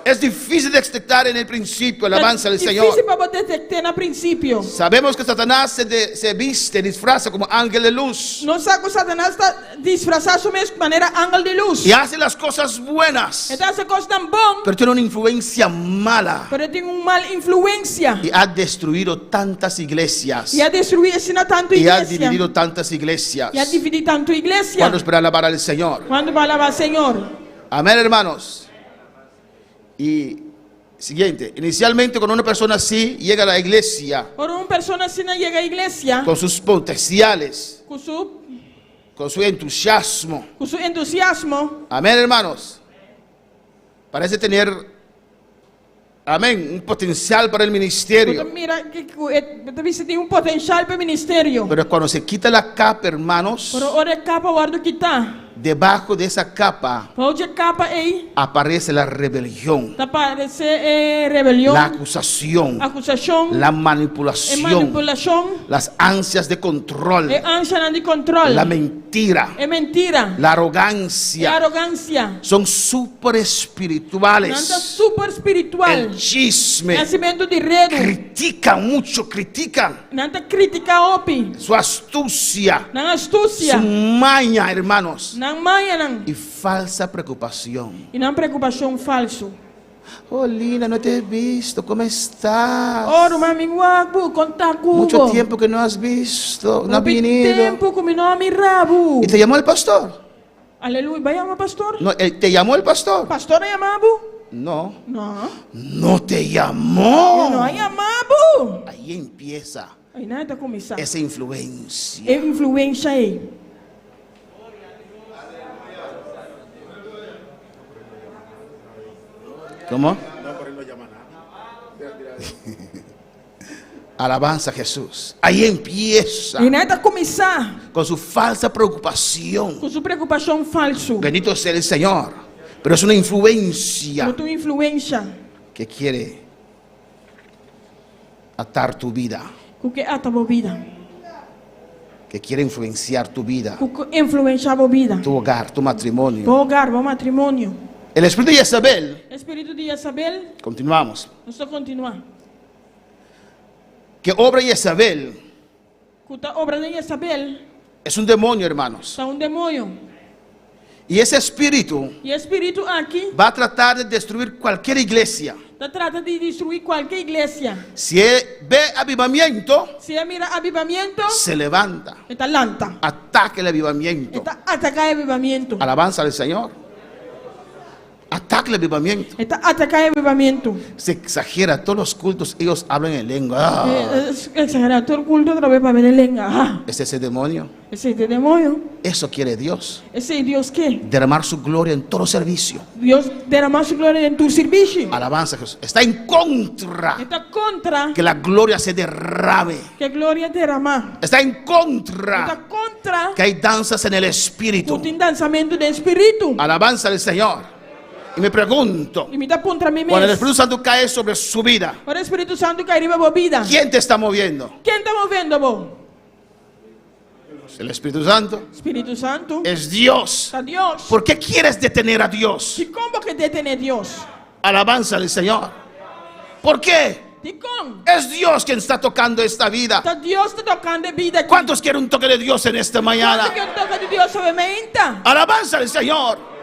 Es difícil de detectar en el principio, alabanza al Señor. difícil para detectar no princípio. Sabemos que Satanás se viste, disfraza como ángel de luz. Nós sabemos que Satanás está disfrazado de maneira ángel de luz. Y hace las cosas buenas, Então essa coisa tão bom, pero tiene una influencia mala. pero tem uma mal influência. Y ha destruido tantas iglesias. E a destruir assim tanto Y ha igreja. dividido tantas iglesias. E a dividir tanto igreja. Cuando espera alabar al Señor. Quando vai alabar o Senhor. Amén, hermanos. Y siguiente, inicialmente cuando una persona así llega a la iglesia Ora uma pessoa assim não chega à igreja con sus potenciales, com con su entusiasmo. seu entusiasmo. Amén, hermanos. Parece tener, amén, un potencial para el Você ministerio. mira que você tem potencial para o ministério. Pero cuando se quita la capa, hermanos, Ora ora capa guardo que tá. debajo de esa capa Pode capa aí. aparece la rebelión, Tá parece rebelião, la acusación, acusação, la manipulación, manipulação, las ansias de control, ânsia de controle, la mentira, mentira, la é arrogancia. arrogância. Son super Nada espirituales. super espiritual. El chisme. Nascimento de redo. Critican mucho, critican Nada crítica opi. su astucia, Não astúcia. su maña, hermanos, Não maia não. y falsa preocupación. E não preocupação falso. Oh, Lina, no te he visto, ¿cómo estás? Ora, mami guapo, contar com Mucho tiempo que no has visto, no has venido. tempo com meu nome rabo. ¿Y te llamó el pastor? Aleluia. Vai chamar pastor? No, ¿te llamó el pastor? Pastor é chamado? No, Não. no te llamó. Não é chamado. Ahí empieza Aí nada está começando. esa influencia. É influência aí. ¿Cómo? Alabanza a Jesús. Ahí empieza E nada começar con su falsa preocupación. com sua preocupação falso. Bendito sea el Señor. Pero es una influencia Com tua influência. que quiere atar tu vida, Com que ata a vida. que quiere influenciar tu vida, Com que influencia a vida. tu hogar, tu matrimonio. O hogar, o matrimônio. El espíritu de Jezabel, Espírito de Isabel, continuamos, nós vamos continuar. que obra Jezabel Com a obra de Isabel, es un demonio, hermanos. está demônio. Y ese espíritu E o espírito aqui va a tratar de destruir cualquier iglesia. trata de destruir qualquer igreja. Si él ve avivamiento, Se mira avivamento, se levanta, está lanta. ataca el avivamiento. Está atacar avivamento. Alabanza al Señor. Ataca el avivamiento. Está atacar avivamento. Se exagera, todos los cultos ellos hablan en lengua. Ah, Es exagerado. Todo el culto otra vez para ver en lengua. Ah, es ese demonio. ese es de demonio. Eso quiere Dios. Ese es Dios que. Derramar su gloria en todo servicio. Dios derramar su gloria en tu servicio. Alabanza a Jesús. Está en contra Está contra que la gloria se derrame. que gloria derramar. Está en Está contra contra que hay danzas en el espíritu. un lanzamiento de espíritu. Alabanza al Señor. Y me pregunto, Y me está contra mí cuando el mismo. Espíritu Santo cae sobre su vida, Ahora el Espíritu Santo que arriba a vida. ¿quién te está moviendo? ¿Quién estamos viendo vos? El Espíritu Santo. Espíritu Santo. Es Dios. A Dios. ¿Por qué quieres detener a Dios? ¿Y cómo que detener Dios? Alabanza al Señor. ¿Por qué? ¿Y cómo? Es Dios quien está tocando esta vida. Está Dios está tocando vida aquí. ¿Cuántos quieren un toque de Dios en esta mañana? ¿Cuánto que toca de Dios sobre menta? Alabanza al Señor.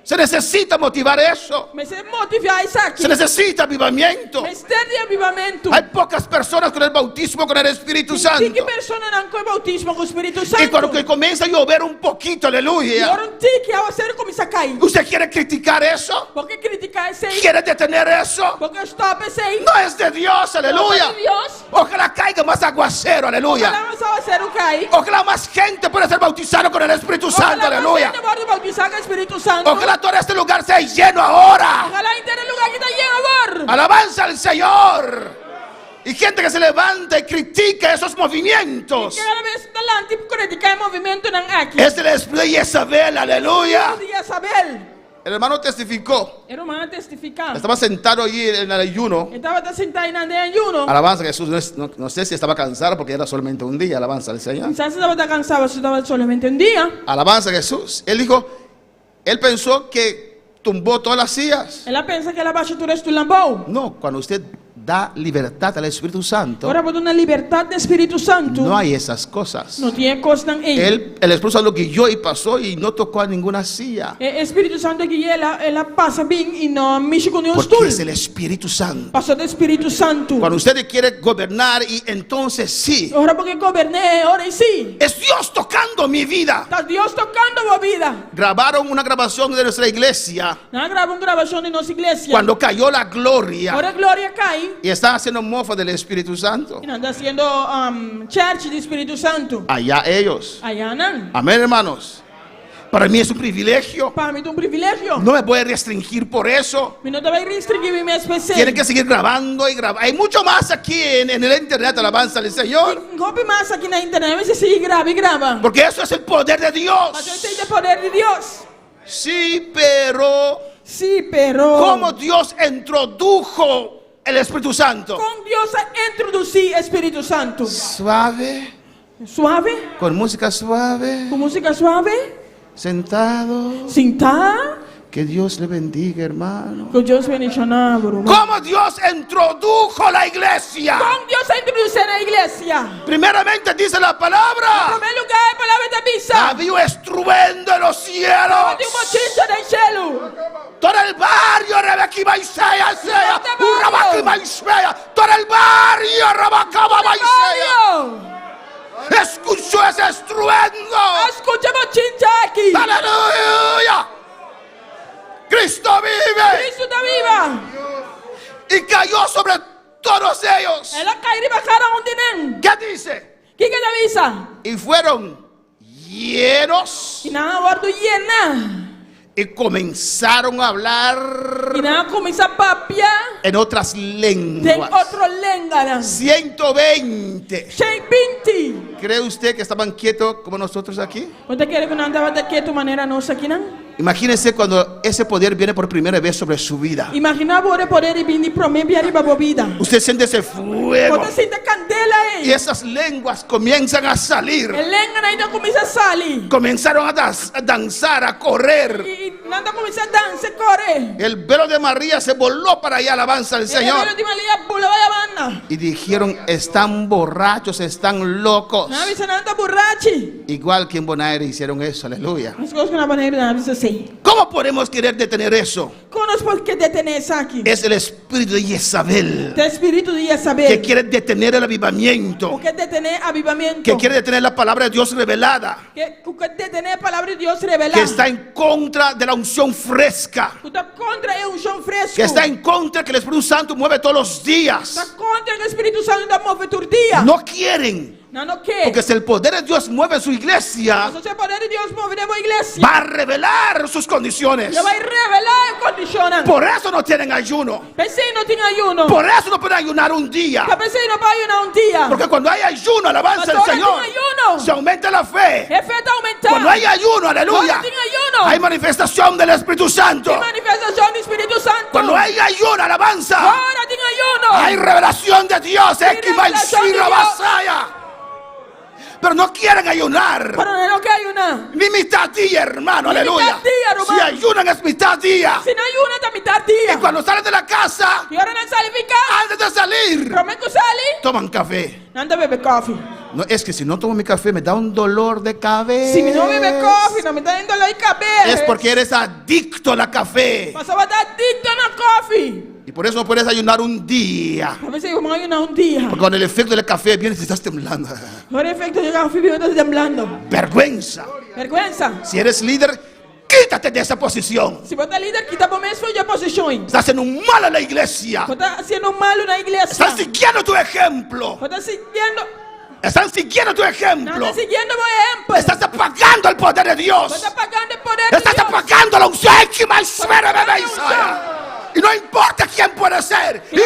Se necesita motivar eso. Me se motivar isso aqui. Se necesita avivamiento. Me de avivamento. Hay pocas personas con el bautismo con el Espíritu Tem Santo. que pessoa não com bautismo com o Espírito Y Santo. cuando que comienza a llover un poquito, E aleluya. ora um tique que ao ser começa a cair. ¿Usted quiere criticar eso? Por que criticar esse aí? ¿Quiere detener eso? Por que stop esse aí? No es de Dios, aleluya. Não é de Deus. Ojalá caiga más aguacero, aleluya. Ojalá não só ser o cair. Ojalá más gente pueda ser bautizada con el Espíritu Santo, Ojalá aleluya. você pode bautizar com o Espírito Santo. Ojalá todo este lugar sea lleno ahora. Ojalá inteiro lugar que está lleno agora. Alabanza al Señor. Y gente que se levanta y critica esos movimientos. Cada vez adelante criticar o movimento não aqui. Es el Espíritu de Jezabel, aleluya. De Isabel. El hermano testificó. Era uma testificar. Estaba sentado allí en el ayuno. Estava sentado em ayuno. Alabanza a Jesús. No sé si estaba cansado porque era solamente un día. Alabanza al Señor. Quizás estava cansado, se estava solamente um dia. Alabanza a Jesús. Él dijo, él pensó que tumbó todas las sillas. Ela pensa que ela baixou tudo isso do lambou. No, cuando usted da libertad al Espíritu Santo, Agora, por uma liberdade do Espírito Santo, no hay esas cosas. não tinha coisa em ele. El Espíritu Santo guió y pasó y no tocó a ninguna silla. O Espírito Santo que ela passa bem e não mexe com nenhum Porque stool. es el Espíritu Santo. Passou do Espírito Santo. Cuando usted quiere gobernar y entonces sí, Agora, porque governei, ora e sim. es Dios tocando mi vida. Está Deus tocando a vida. Grabaron una grabación de nuestra iglesia Nós gravamos gravação de nossa igreja. cuando cayó la gloria Agora a glória cai. y están haciendo mofa del Espíritu Santo. E nós está sendo church do Espírito Santo. Allá ellos. Allá não. Amén, hermanos. Para mí es un privilegio. Para mim é privilégio. No me voy a restringir por eso. Me não vai restringir minha espécie. Tienen que seguir grabando y grabando. Hay mucho más aquí en el internet, alabanza al Señor. Golpe mais aqui na internet, mas se grava e grava. Porque eso es el poder de Mas eu Dios. tenho o poder de Deus. Sí, pero Sim, pero ¿cómo Dios introdujo el Espíritu Santo? com Deus introduzir Espírito Santo. Suave, Suave, con música suave, com música suave, sentado. sentar, Que Dios le bendiga, hermano. com Deus bendicionado. ¿Cómo Dios introdujo la iglesia? Com Deus introduzir na igreja. Primeramente dice la Em palabra. primeiro lugar, a palavra da missa. Había un estruendo en los cielos. Tem mochicha no cielo. Todo el barrio, Rebeca Maisea, Rabaki Maisea, todo el barrio, Rabacaba Maisea. Escuchó ese estruendo. Escuta mochicha aqui. Aleluya. Cristo vive. Cristo está viva. Y cayó sobre todos ellos. Ela caiu e baixaram onde nem. ¿Qué dice? Que ela avisa? Y fueron llenos E na hora do llena. y comenzaron a hablar E na começa a papiar. en otras Tem lenguas. outro lenga. 120. 120. ¿Cree usted que estaban quietos como nosotros aquí? Você quer que não andava de quieto maneira nossa aqui, não? Imagínense cuando ese poder viene por primera vez sobre su vida. Imagina agora poder vir para mim e para a vida. Usted siente ese fuego Você sente candela aí. y esas lenguas comienzan a salir. A lenga ainda começa a sair. Comenzaron a danzar, a correr. E nada começa a dançar, correr. El velo de María se voló para allá, alabanza al Señor. E de Maria pula vai a banda. Y dijeron, están borrachos, están locos. Na avisa nada borrachi. Igual que en Bonaire hicieron eso, aleluya. As coisas que na maneira na avisa assim. ¿Cómo podemos querer detener eso? Conosco por que detener isso aqui? Es el espíritu de Jezabel Tem espírito de que saber. quiere detener el avivamiento, O que detener avivamento. que quiere detener la palabra de Dios revelada, O que detener a palavra de Deus revelada. que está en contra de la unción fresca, Que está contra o chão fresco. que está en contra que el Espíritu Santo mueve todos los días. Está contra que o Espírito Santo da move todo dia. No quieren, Não quer. porque si el poder de Dios mueve su iglesia, Mas o poder de Deus moveremos a igreja. va a revelar sus condiciones. Ele vai revelar e condicionar. Por eso no tienen ayuno. Pensei não tinha ayuno. Por eso no pueden ayunar un día. Que pensei não vai ayunar dia. Porque cuando hay ayuno, alabanza Mas al ahora Señor, tiene ayuno. se aumenta la fe. É feito aumentar. Cuando hay ayuno, aleluya, Ahora tiene ayuno. hay manifestación del Espíritu Santo. Tem manifestação do Espírito Santo. Cuando hay ayuno, alabanza, Agora tem ayuno. hay revelación de Dios. revelación de Dios. Pero no quieren ayunar. Pero não quer ayunar. Ni mitad día, hermano, Ni aleluya. mitad día, hermano. Si ayunan es mitad día. Se não ayuna, tá mitad dia. Y cuando salen de la casa, E agora não sai ficar. antes de salir, Como é que sale? toman café. Não anda beber coffee. No, es que si no tomo mi café me da un dolor de cabeza. Se não beber coffee, não me tá dando dor de cabeça. Es porque eres adicto a la café. Mas eu vou estar adicto na coffee. Y por eso no puedes ayunar un día. A veces eu vou ayunar dia. Porque con el efecto del café vienes y estás temblando. Agora o efeito de coffee eu tô temblando. Vergüenza. Vergüenza. Si eres líder, quítate de esa posición. Se você é líder, quita por mesmo de posições. Estás haciendo un mal a la iglesia. Você está fazendo mal na igreja. Están siguiendo tu ejemplo. Você está seguindo. Están siguiendo tu Não ejemplo. está seguindo o exemplo. Estás apagando el poder de Dios. Você está pagando o poder de Estás Deus. apagando la unción. Y no importa quién puede ser. Y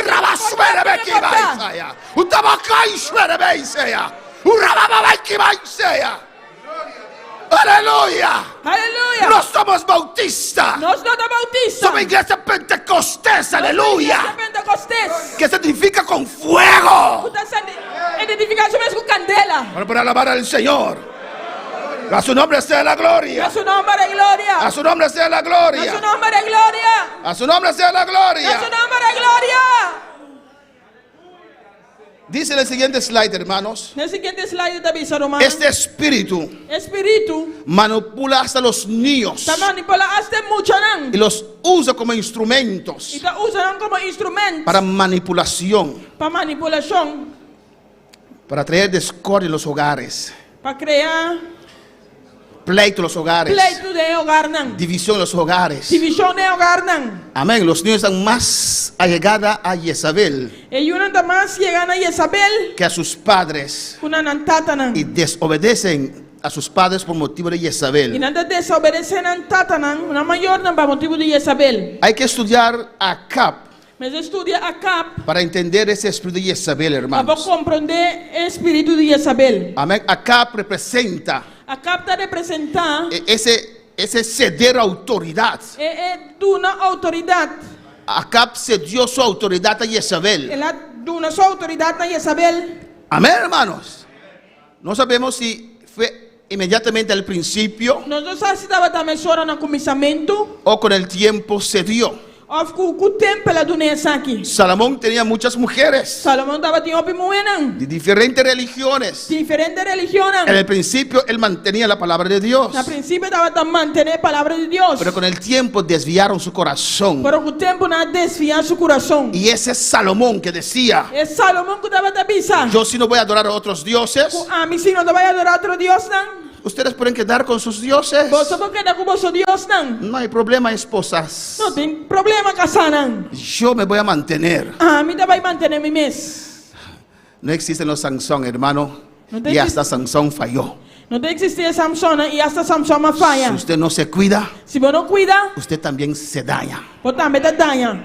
aleluya. Aleluia. No somos bautistas. Nós não somos bautistas. Somos iglesia pentecostés. Aleluya. Pentecostés. Que se edifica con fuego. Você está identificado mesmo com candela. Bueno, para alabar al Señor. A su nombre sea la A gloria. seu nome é glória. A su nombre sea la A gloria. seu nome é glória. A su nombre sea la A su gloria. nombre, gloria. Dice en el siguiente slide, hermanos. En el siguiente slide te aviso, hermano. Este espíritu Espíritu manipula hasta los niños te manipula hasta mucho, y los usa como instrumentos y te usan como instrumento para manipulación, para manipulación, para traer discordia en los hogares, para crear pleito en los hogares, pleito de hogar, nan. división en los hogares. División de hogar, nan. Amén. Los niños están más allegados a Jezabel Y una nada más llegan a Jezabel, que a sus padres una nantata, nan. y desobedecen a sus padres por motivo de Y Jezabel. nada desobedecen a nantata, nan. Una mayor, nan, para motivo de Jezabel. Hay que estudiar a Cap Me estudia acá para entender ese espíritu de Jezabel, para hermanos. comprender el espíritu de Jezabel. Amén. Acap representa Acá te representa ese ceder autoridad. de una autoridad. Acap cedió su autoridad a Jezabel. De una su autoridad a Jezabel. Amén, hermanos. No sabemos si fue inmediatamente al principio Nosotros estaba también solo en el comienzo. o con el tiempo cedió. Of ku templo do nesaki. Salomón tenía muchas mujeres Salomón estaba tiene opimuenan. de diferentes religiones. Diferentes En religiones. el principio él mantenía la palabra de Dios, Al principio estaba tan mantener palabra de Dios. pero con el tiempo desviaron su corazón. Pero con tiempo no desvía su corazón. Y ese Salomón que decía: Es Salomón que estaba tapisa. yo si no voy a adorar a otros dioses, A mí si no te vaya a adorar a otro Dios, nan. ustedes pueden quedar con sus dioses. Vos sabés que no como su Dios, nan. No hay problema, esposas. No tiene problema casanan. Yo me voy a mantener. A mí te va a mantener mi mes. No existen los Sansón, hermano. No te Y existe. hasta Sansón falló. No te existía Samson y hasta Samson me Si falla. usted no se cuida, Si vos no cuidas, usted también se daña. vos también te dañas.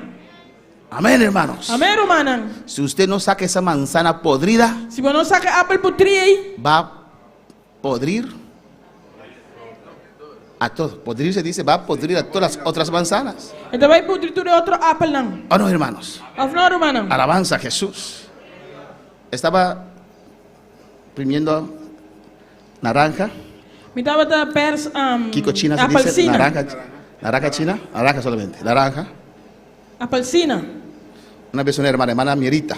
Amén, hermanos. Amén, hermana. Si usted no saca esa manzana podrida, Si vos no sacas apple putri, va a podrir a todo. Podrir se dice, va a podrir a todas las otras manzanas. te va a putri tu de otro apple nan. ¿O no, hermanos? Of no, hermana. Alabanza a Jesús. Estaba primiendo naranja. Mi estaba de pers Kiko China se dice apelsina. naranja. Naranja china, naranja solamente. Naranja. Apelsina. Una vez una hermana Mirita,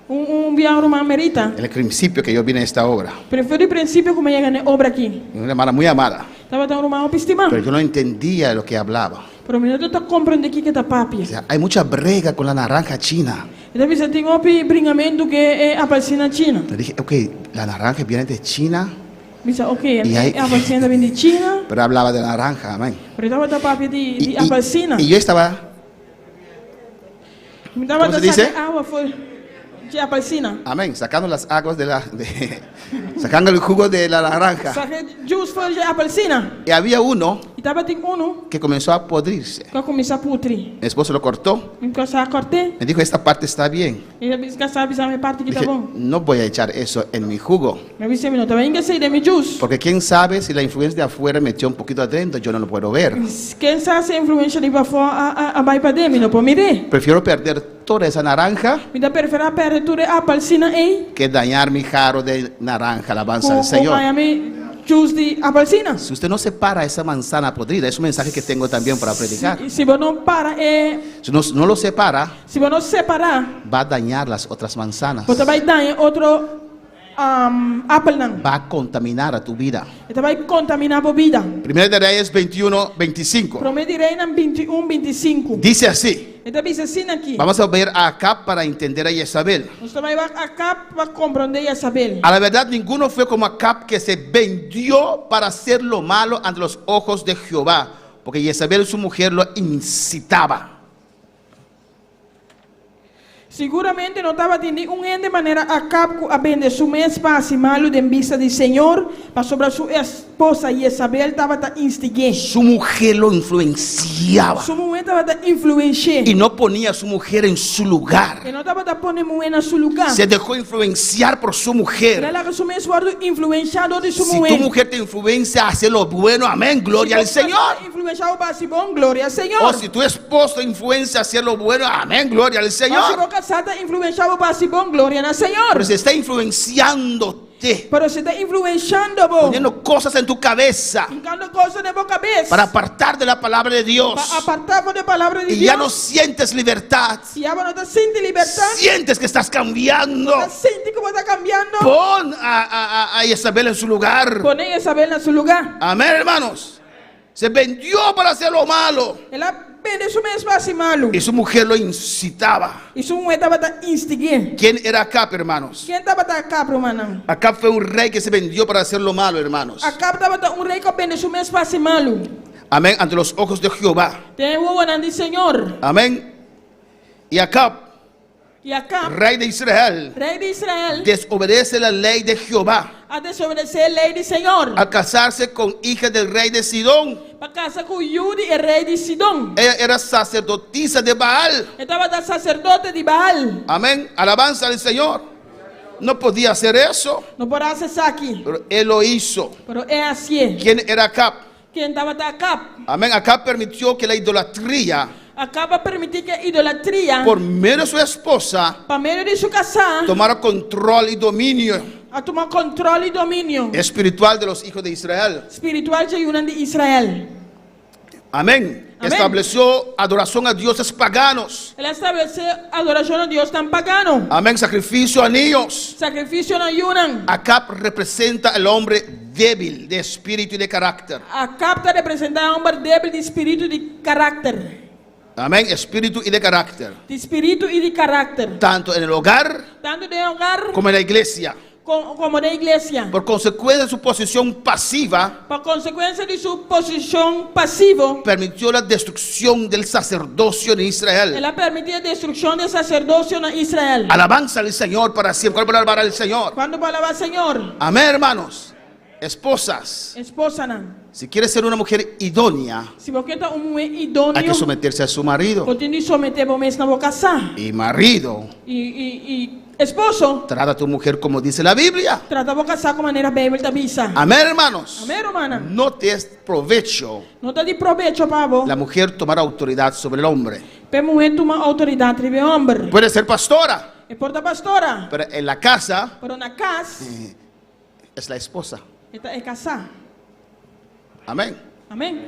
Un viejo romano merita. en el principio que yo vine a esta obra, Pero fue el principio como llegan a obra aquí. una hermana muy amada, Estaba tan romano pistima. pero yo no entendía lo que hablaba. Pero mi no te comprende aquí que te papi. O sea, hay mucha brega con la naranja china. E daí você tem um bringamento que é a palestina china. Le dije, ok, la naranja viene de China, Dice, ok, Y hay- a palestina vem de China, pero hablaba de naranja, amén. pero estava da papi Y, de a palestina. y yo estaba, Me dava ¿cómo se da dice? sacar água foi de a palestina. amén, sacando las aguas sacando el jugo de la naranja. Saquei juice foi de a palestina. Y había uno E tava tem uno que comenzó a podrirse. que começou a putri. Mi esposo lo cortó, Me começou a cortar. me dijo, esta parte está bien. E eu disse que sabe a minha parte que tá Dije, bom. no voy a echar eso en mi jugo, Eu disse, não, também que sei de meu juice. porque quién sabe si la influencia de afuera metió un poquito adentro, yo no lo puedo ver. Quem sabe se a influência de para fora a vai para dentro, não pode me ver. Prefiero perder toda esa naranja Me dá preferir perder tudo a palestina aí. que dañar mi jarro de naranja, alabanza al Com Señor. Miami juice de a palestina. Si usted no separa esa manzana podrida, es un mensaje que tengo también para predicar. Se você não para, Si no lo separa, se você não separar, va a dañar las otras manzanas. você vai dar outro apple não. Va a contaminar a tu vida. Você vai contaminar a vida. Primera de Reyes 21, 25. Prometerei na 21, 25. Dice así. Então diz assim aqui. Vamos a ver a Acab para entender a Jezabel. Você vai acá para compreender e saber. A la verdad, ninguno fue como Acab, que se vendió para hacer lo malo ante los ojos de Jehová, porque Jezabel, su mujer, lo incitaba. Seguramente não estava tendo de maneira acá a vender seu espaço malo de vista do Senhor, para sobre a sua esposa Jezabel estava instigando. Su mujer lo influenciaba Sua mulher estava influenciando. y no ponía a su mujer en su lugar. E não estava pondo mulher no seu lugar. Se dejó influenciar por su mujer. Ela que assumiu o influenciado de sua Si tu mulher. mujer te influencia a hacer lo bueno, amén, gloria al Señor. Influenciado para si bom, glória ao Senhor. O si tu esposo te influencia a hacer lo bueno, amén, gloria al Mas se Señor. você casada influenciado para si bom, glória ao Senhor. Pero si está influenciando influenciándote, pero se está influenciando vos, poniendo cosas en tu cabeza colocando cosas en boca cabeza, para apartar de la palabra de Dios. para apartarnos de la palabra de Y Dios. ya no sientes libertad, Y ya no te sientes libertad, sientes que estás cambiando. te sientes como está cambiando. Pon a Isabel en su lugar. Poner a Isabel en su lugar. Amén, hermanos. Se vendió para hacer lo malo. Ela vende su mesmo assim malo. Y su mujer lo incitaba. E su mujer estava instiguando. ¿Quién era Acab, hermanos? Quem estava acá, hermano? Acab fue un rey que se vendió para hacer lo malo, hermanos. Acá estava rei que vende su mesmo assim malo. Amén, ante los ojos de Jehová. Tem o olhando do Senhor. Amén. Y Acab, E acá, rey de Israel, rei de Israel, desobedece la ley de Jehová a desobedecer a lei do Senhor. al casarse con hija del rey de Sidón. Para casar com Yudi, o rei de Sidom. Ella era sacerdotisa de Baal. Estava da sacerdote de Baal. Amén. Alabanza al Señor. No podía hacer eso, Não pode acessar aqui. pero él lo hizo. Pero é assim. ¿Quién era Acab? Quem estava acá? Amén. Acab permitió que la idolatría, Acaba permitir que a idolatria, por medio de su esposa, para meio de su casar, tomara control y dominio a tomar controle e domínio espiritual de los hijos de Israel. espiritual de Yunan de Israel. Amén. Amén. Estableció adoración a dioses paganos. Ela estabeleceu adoração a Deus tan pagano. Amén. Sacrificio a niños. Sacrifício na Yunan. Acab representa al hombre débil de espíritu y de carácter. Acá está representando homem débil de espírito e de caráter. Amén. Espíritu y de carácter. De espírito e de caráter. Tanto en el hogar Tanto de hogar como en la iglesia. como da igreja. Por consecuencia de su posición pasiva, Por consequência de sua posição passiva, permitió la destrucción del sacerdocio en Israel. ela permitia a destruição do sacerdócio na Israel. Alabanza al Señor para siempre. ¿Cuál palabra para el Señor? Quando falava Senhor, Amén, hermanos. Esposas, esposa não. si quieres ser una mujer idónea, Se você está mulher hay que idôneo, someterse a su marido. você tem que someter você mesmo na casar. Y marido, E esposo, trata a tu mujer como dice la Biblia. trata de casar com maneira bíblica avisa. Amén, hermanos. Amém, hermana? No te es provecho Não está de proveito para você. la mujer tomar autoridad sobre el hombre. Para mulher tomar autoridade de homem. Puede ser pastora, É porta pastora. pero en la casa Pero na casa, es la esposa. é casar. Amén. Amém?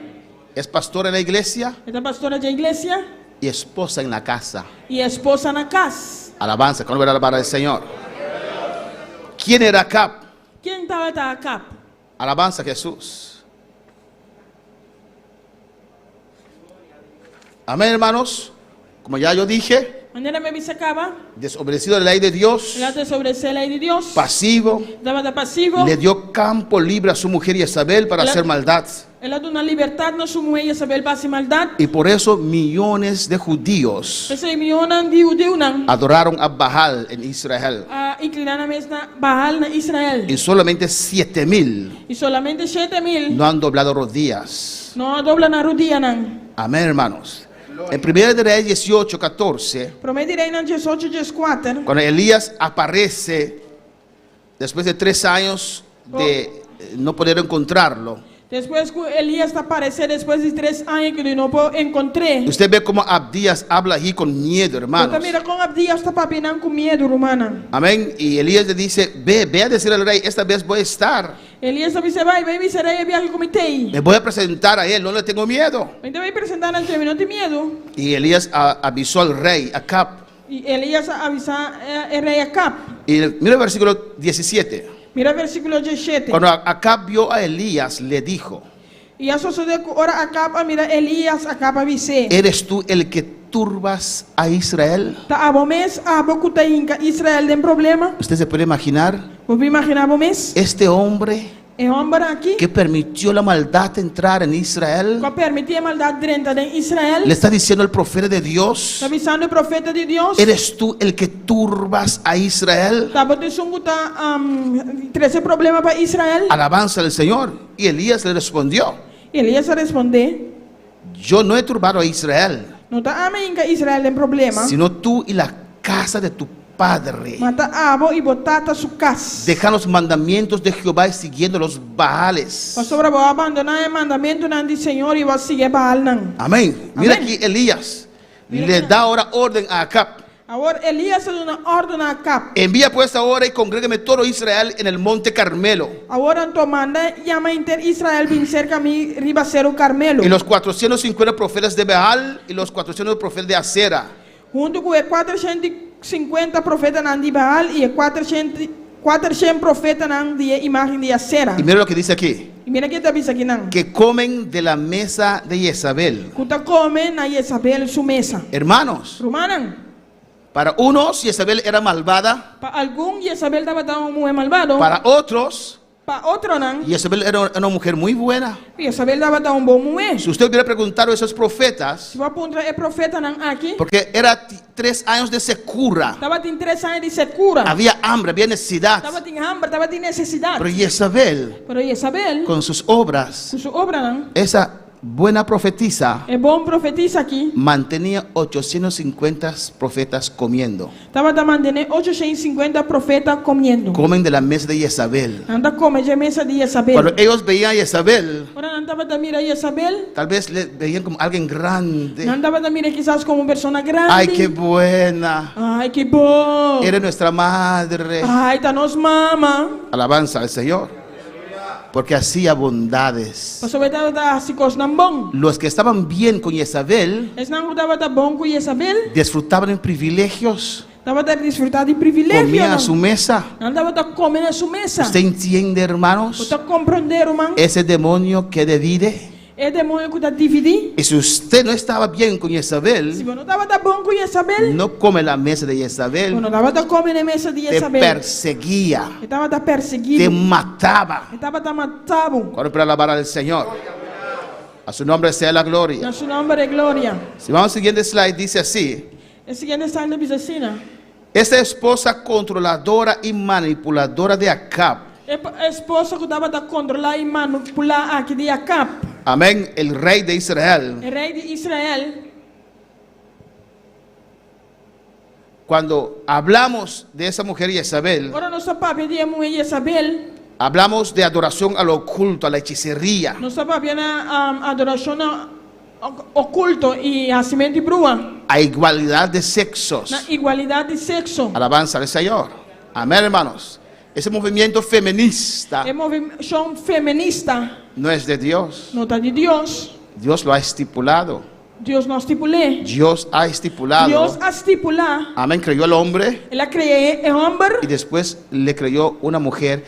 Es pastora en la iglesia É pastora de igreja y esposa en la casa. e esposa na casa. Alabanza, con la palabra del Señor. ¿Quién era Acab? Quem estava acá? Alabanza a Jesús. Amén, hermanos. Como ya yo dije, Maneira me acaba. desobedecido a la ley de Dios, Ela desobedeceu a lei de Deus. pasivo, Estava de passivo. le dio campo libre a su mujer Isabel para hacer maldad. Ela deu uma liberdade na sua mulher Isabel para fazer maldade. Y por eso millones de judíos Esse milhão de judeu não. adoraron a Baal en Israel. A inclinar na mesma Baal na Israel. Y solamente 7,000 E solamente 7,000 no han doblado rodillas. não doblam na rodilha não. Amén, hermanos. En 1 de Reyes 18, 14, Prometirei na 18, 14. cuando Elías aparece después de 3 años de no poder encontrarlo, Depois que Elias apareceu, depois de 3 anos que eu não encontrei. usted ve cómo Abdías habla allí con miedo, hermanos. Então mira com Abdias está papinando com medo, romana. Amén. Y Elías le dice, ve a decir al rey, esta vez voy a estar. Elias disse, vai serei a viagem comitei. Me voy a presentar a él, no le tengo miedo. Então vai apresentar ante mim, não tem medo. Y Elías avisó al rey, Acab. E Elias avisa o rei Acab. Y mira el versículo 17. Mira o versículo 17. Cuando Acab vio a Elías, le dijo, E a sucedeu que ora Acab, mira Elias Acab avise. ¿eres tú el que turbas a Israel? Tá a bomes a bocu tá inca Israel tem problema. ¿Usted se puede imaginar? Vou imaginar bomes. Este hombre É homem aqui que permitió la maldad entrar en Israel, que permitia maldade dentro de Israel. le está diciendo el profeta de Dios, Está avisando o profeta de Deus. ¿eres tú el que turbas a Israel? Tá botando sungu tá trazer problema para Israel. Alabanza al Señor. Y Elías le respondió, Elias respondeu: yo no he turbado a Israel, não tá amém que Israel tem problema. sino tú y la casa de tu padre. Mata abo e botata su casa. Dejan los mandamientos de Jehová y siguiendo los Baales. Pastor, vou abandonar o mandamento do Senhor e vou seguir Baal não. Amén. Mira Amén. aquí Elías Mira le que- da ahora orden a Acab. Ahora Elías dio una orden a Acab. Envía pues ahora y congrégame todo Israel en el monte Carmelo. Ahora tu manda llama inter Israel vin cerca mi ribacero Carmelo. Y los 450 profetas de Baal y los 400 profetas de Acera. Junto com 450 profetas de Baal e 400 profetas de imagem de Acera. Y mira lo que dice aquí. E mira que está dice aqui não. Que comen de la mesa de Jezabel. Kuta come na Jezabel su mesa. Hermanos, Romanan. para unos Jezabel era malvada. Para algum Jezabel estava tão muito malvado. Para otros Para outro não. Jezabel era una mujer muy buena. Jezabel estava tão bom mulher. Si usted hubiera preguntado a esos profetas, Se vou apontar é profeta não aqui. porque era 3 años de secura, Estava tem 3 anos de secura. había hambre, había necesidad. Estava tem hambre, estava tem necessidade. Pero Jezabel, Pero Jezabel, con sus obras, com sua obra não. esa buena profetisa É bom profetiza aqui. mantenía 850 profetas comiendo. Estava mantendo 850 profetas comendo. Comen de la mesa de Jezabel. Anda come de mesa de Jezabel. Cuando ellos veían a Jezabel, Ora não estava mira Jezabel. tal vez le veían como alguien grande. Não estava mira quizás como uma pessoa grande. Ay, qué buena. Ai, que bom. Eres nuestra madre. Ai, tá nos mama. Alabanza al Señor. Porque hacía bondades. Pastor estava tá se cosnan bom. Los que estaban bien con Jezabel Es não estava tá bom com Jezabel. disfrutaban en privilegios. Estava tá desfrutar de privilégio. Comían a su mesa. Não estava tá comendo a sua mesa. ¿Usted entiende, hermanos? Você compreender, irmão? Ese demonio que divide. É demônio que tá dividir. Y si usted no estaba bien con Se Jezabel, você não estava tá bom com Jezabel, no come la mesa de Jezabel, não estava tá comendo a mesa de te Jezabel. perseguía, Estava tá te perseguindo. mataba. Estava tá matado. Ahora para alabar al Señor. A su nombre sea la gloria. Na seu nome é glória. Si vamos al siguiente slide, dice así. O seguinte está na piscina. Esta esposa controladora y manipuladora de Acab. A esposa que estava a controlar e manipular aqui de Acab, Amén. El rey de Israel. o rei de Israel. Cuando hablamos de esa mujer Jezabel, Ora nossa papia de mulher Jezabel, hablamos de adoración al oculto, a la hechicería. nossa papia na adoração oculto e nascimento de brua, A igualdad de sexos. na igualdade de sexo. Alabanza al Señor. Amén, hermanos. Ese movimiento feminista É movimento feminista, no es de Dios. não está de Deus. Dios lo ha estipulado. Deus não estipulou. Dios ha estipulado. Deus a estipular. Amén. Creyó al hombre Ela criou o homem, y después le creyó una mujer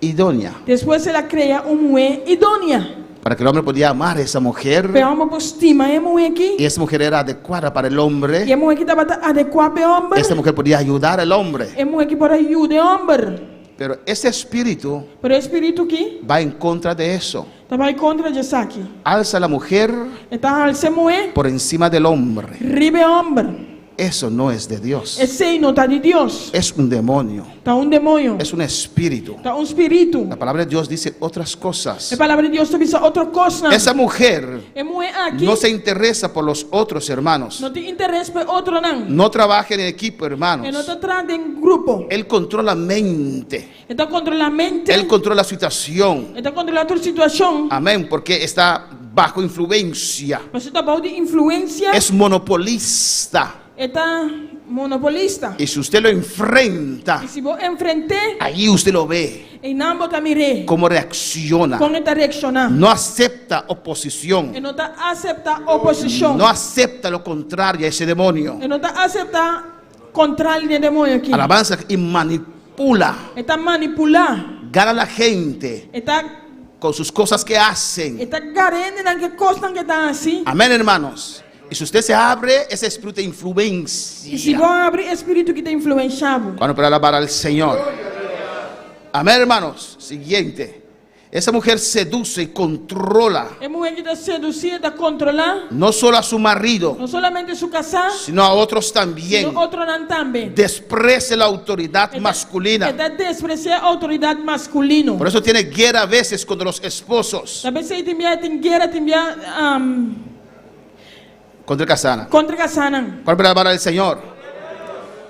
idónea. depois ela cria uma mulher idônea. Para que el hombre podía amar a esa mujer. Para homem estima a mulher aqui. Y esa mujer era adecuada para el E hombre. a mulher que estava adequada para o homem. Esta mujer podía ayudar al hombre. É mulher que pode ajudar o homem. Pero ese espíritu Pero o espírito aqui va en contra de eso. estava contra de aqui. Alza a la mujer Então, al ser mulher, por encima del hombre. ribe o homem. Eso no es de Dios. Esse não está de Deus. Es un demonio. Está demônio. Es un espíritu. Está espírito. La palabra de Dios dice otras cosas. A palavra de Deus te diz outra coisa. Esa mujer É mulher aqui. no se interesa por los otros hermanos. Não tem interesse por outro não. No trabaja en equipo, E não hermanos. está atrás de um grupo. Él controla mente. Está controlando a mente. Él controla la situación. Está controlando a tua situação. Amén. Porque está bajo influencia. Você está baixo de influência. Es monopolista. Está monopolista. Y si usted lo enfrenta, E se você enfrentar, ahí usted lo ve. e não botar mire. Cómo reacciona. Como está reaccionando. No acepta oposición. E não está aceitar oposição. No acepta lo contrario a ese demonio. E não está aceitar contrário de demônio aqui. Alabanza y manipula. Está manipular. Gana a la gente Está con sus cosas que hacen. garante na que costa que está assim. Amén, hermanos. Y si usted se abre, ese espíritu de E se influencia. vão abrir espírito que está influenciado. Cuando para alabar al Señor. Amén, hermanos. Siguiente. Esa mujer seduce y controla É mulher que está seduzida, está controlar. no solo a su marido, Não somente su casar, sino a otros también. sino outro não também. Desprecia la autoridad masculina. Está despreciar a autoridade masculina. Por eso tiene guerra a veces contra los esposos. Também se tem guerra, tem Contra el casana. contra casanan. Para alabar al Señor.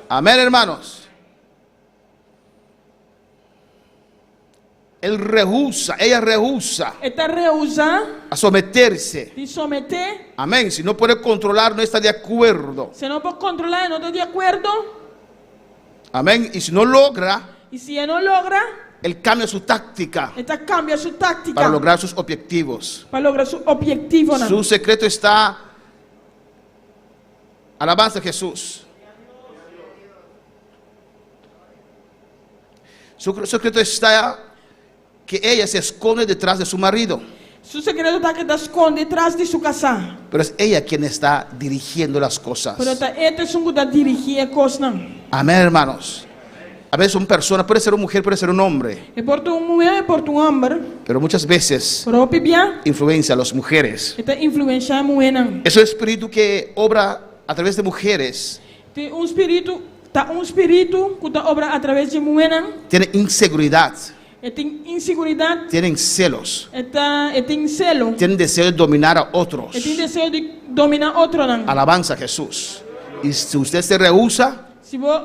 Amén, hermanos. Él rehúsa, ella rehúsa Esta rehúsa a someterse. de someter. Amén. Si no puede controlar, no está de acuerdo. Se no puede controlar, no estoy de acuerdo. Amén. Y si no logra, Y si él no logra, él cambia su táctica esta cambia su táctica para lograr sus objetivos. para lograr su objetivo. Su secreto está, alabanza a Jesús. Su secreto está que ella se esconde detrás de su marido, Su secreto está que está esconde detrás de su casa. pero es ella quien está dirigiendo las cosas. Pero este es un que está dirigiendo cosas. Amén, hermanos. A veces una persona, puede ser una mujer, puede ser un hombre, Es por tu mujer, es por tu hombre. pero muchas veces Pero bien, influencia a las mujeres. esta influencia es muy buena. Es el espíritu que obra a través de mujeres. Tem espírito que está obra a través de mujeres. Tiene inseguridad, Tem inseguridade. tienen celos, Tem celo. tienen deseo de dominar a otros. Tem desejo de dominar outro. Alabanza a Jesús. Y si usted se rehúsa, Se vou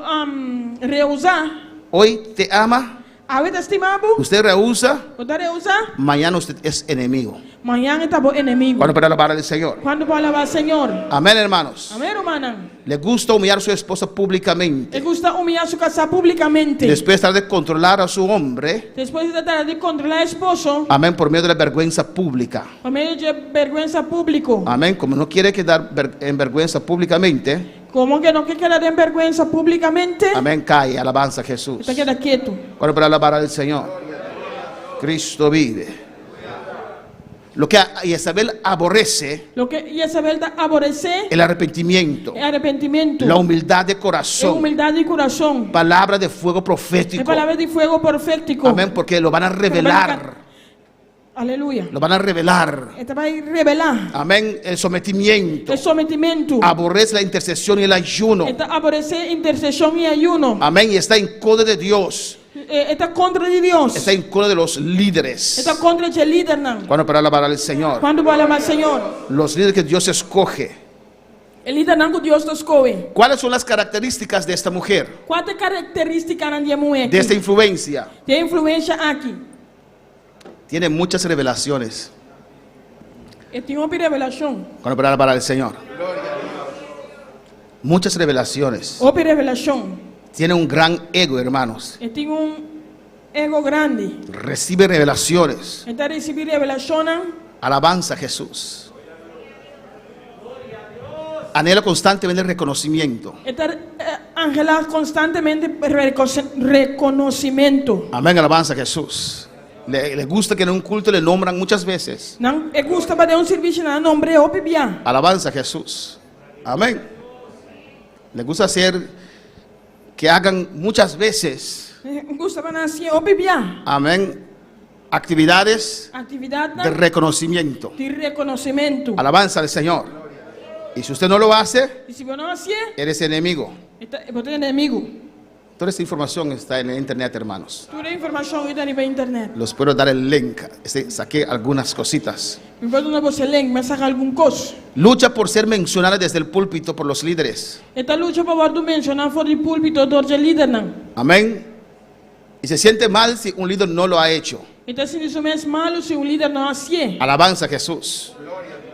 rehusar, hoy te ama, a vez estimado, usted rehúsa, você rehusar, mañana usted es enemigo. amanhã está bom inimigo. Cuando para alabar al Señor. Quando vai alabar o Senhor. Amén, hermanos. Amém, hermana. Le gusta humillar a su esposa públicamente. Ele gusta humilhar sua casa publicamente. Después tratar de controlar a su hombre. Depois de tratar de controlar o esposo, Amén, por medio de la vergüenza pública. por meio de vergüenza público. Amén, como no quiere quedar en vergüenza públicamente. Como que não quer quedar em vergüenza publicamente, Amén, cae, alabanza a Jesús. está queda quieto. Cuando para alabar al Señor. Cristo vive. Lo que Isabel aborrece, Lo que Isabel está aborrecer el arrepentimiento, é arrependimento, la humildad de é corazón, humildade de coração, palabra de fuego é profético. palavra de fogo profético. Amén, porque lo van a revelar. Aleluia. Lo van a revelar. Esta vai revelar Amén, el sometimiento. o sometimento. Aborrece la intercesión y el ayuno. Esta aborrecer intercessão e ayuno. Amén, y está en contra de Dios. Esta contra de Deus. Está en contra de los líderes. Esta contra de líder não. Cuando para alabar al Señor. Quando vai alabar o Senhor, Los líderes que Dios escoge. o líder não que Deus te escolhe. ¿Cuáles son las características de esta mujer? Qual é a característica na mulher? De esta influencia. Tem influência aqui. Tiene muchas revelaciones. E tem uma revelação. Cuando para alabar al Señor. Muchas revelaciones. Outra revelação. Tiene un gran ego, hermanos. E tem ego grande. Recibe revelaciones. Então receber revelação. Alabanza a Jesús. Anhela constantemente el reconocimiento. Está angelar constantemente reconocimiento. Amén, alabanza a Jesús. Le gusta que en un culto le nombran muchas veces. Não é gusta para um serviço na nombre o bibia. Alabanza a Jesús. Amén. Le gusta hacer que hagan muchas veces. Gusta para assim o bibia. Amén. Actividades Atividade de reconocimiento. de reconocimiento. Alabanza al Señor. Y si usted no lo hace, E se você não assim, eres enemigo. você é inimigo. Toda esta información está en el internet, hermanos. Toda a informação está na internet. Los puedo dar el link. Saqué algunas cositas. Me pode dar você link, mas saca algum coisa. Lucha por ser mencionada desde el púlpito por los líderes. Esta luta para você mencionar fora do púlpito do líder não. Amén. Y se siente mal si un líder no lo ha hecho. Então se isso é malo se líder não assim. Alabanza a Jesús.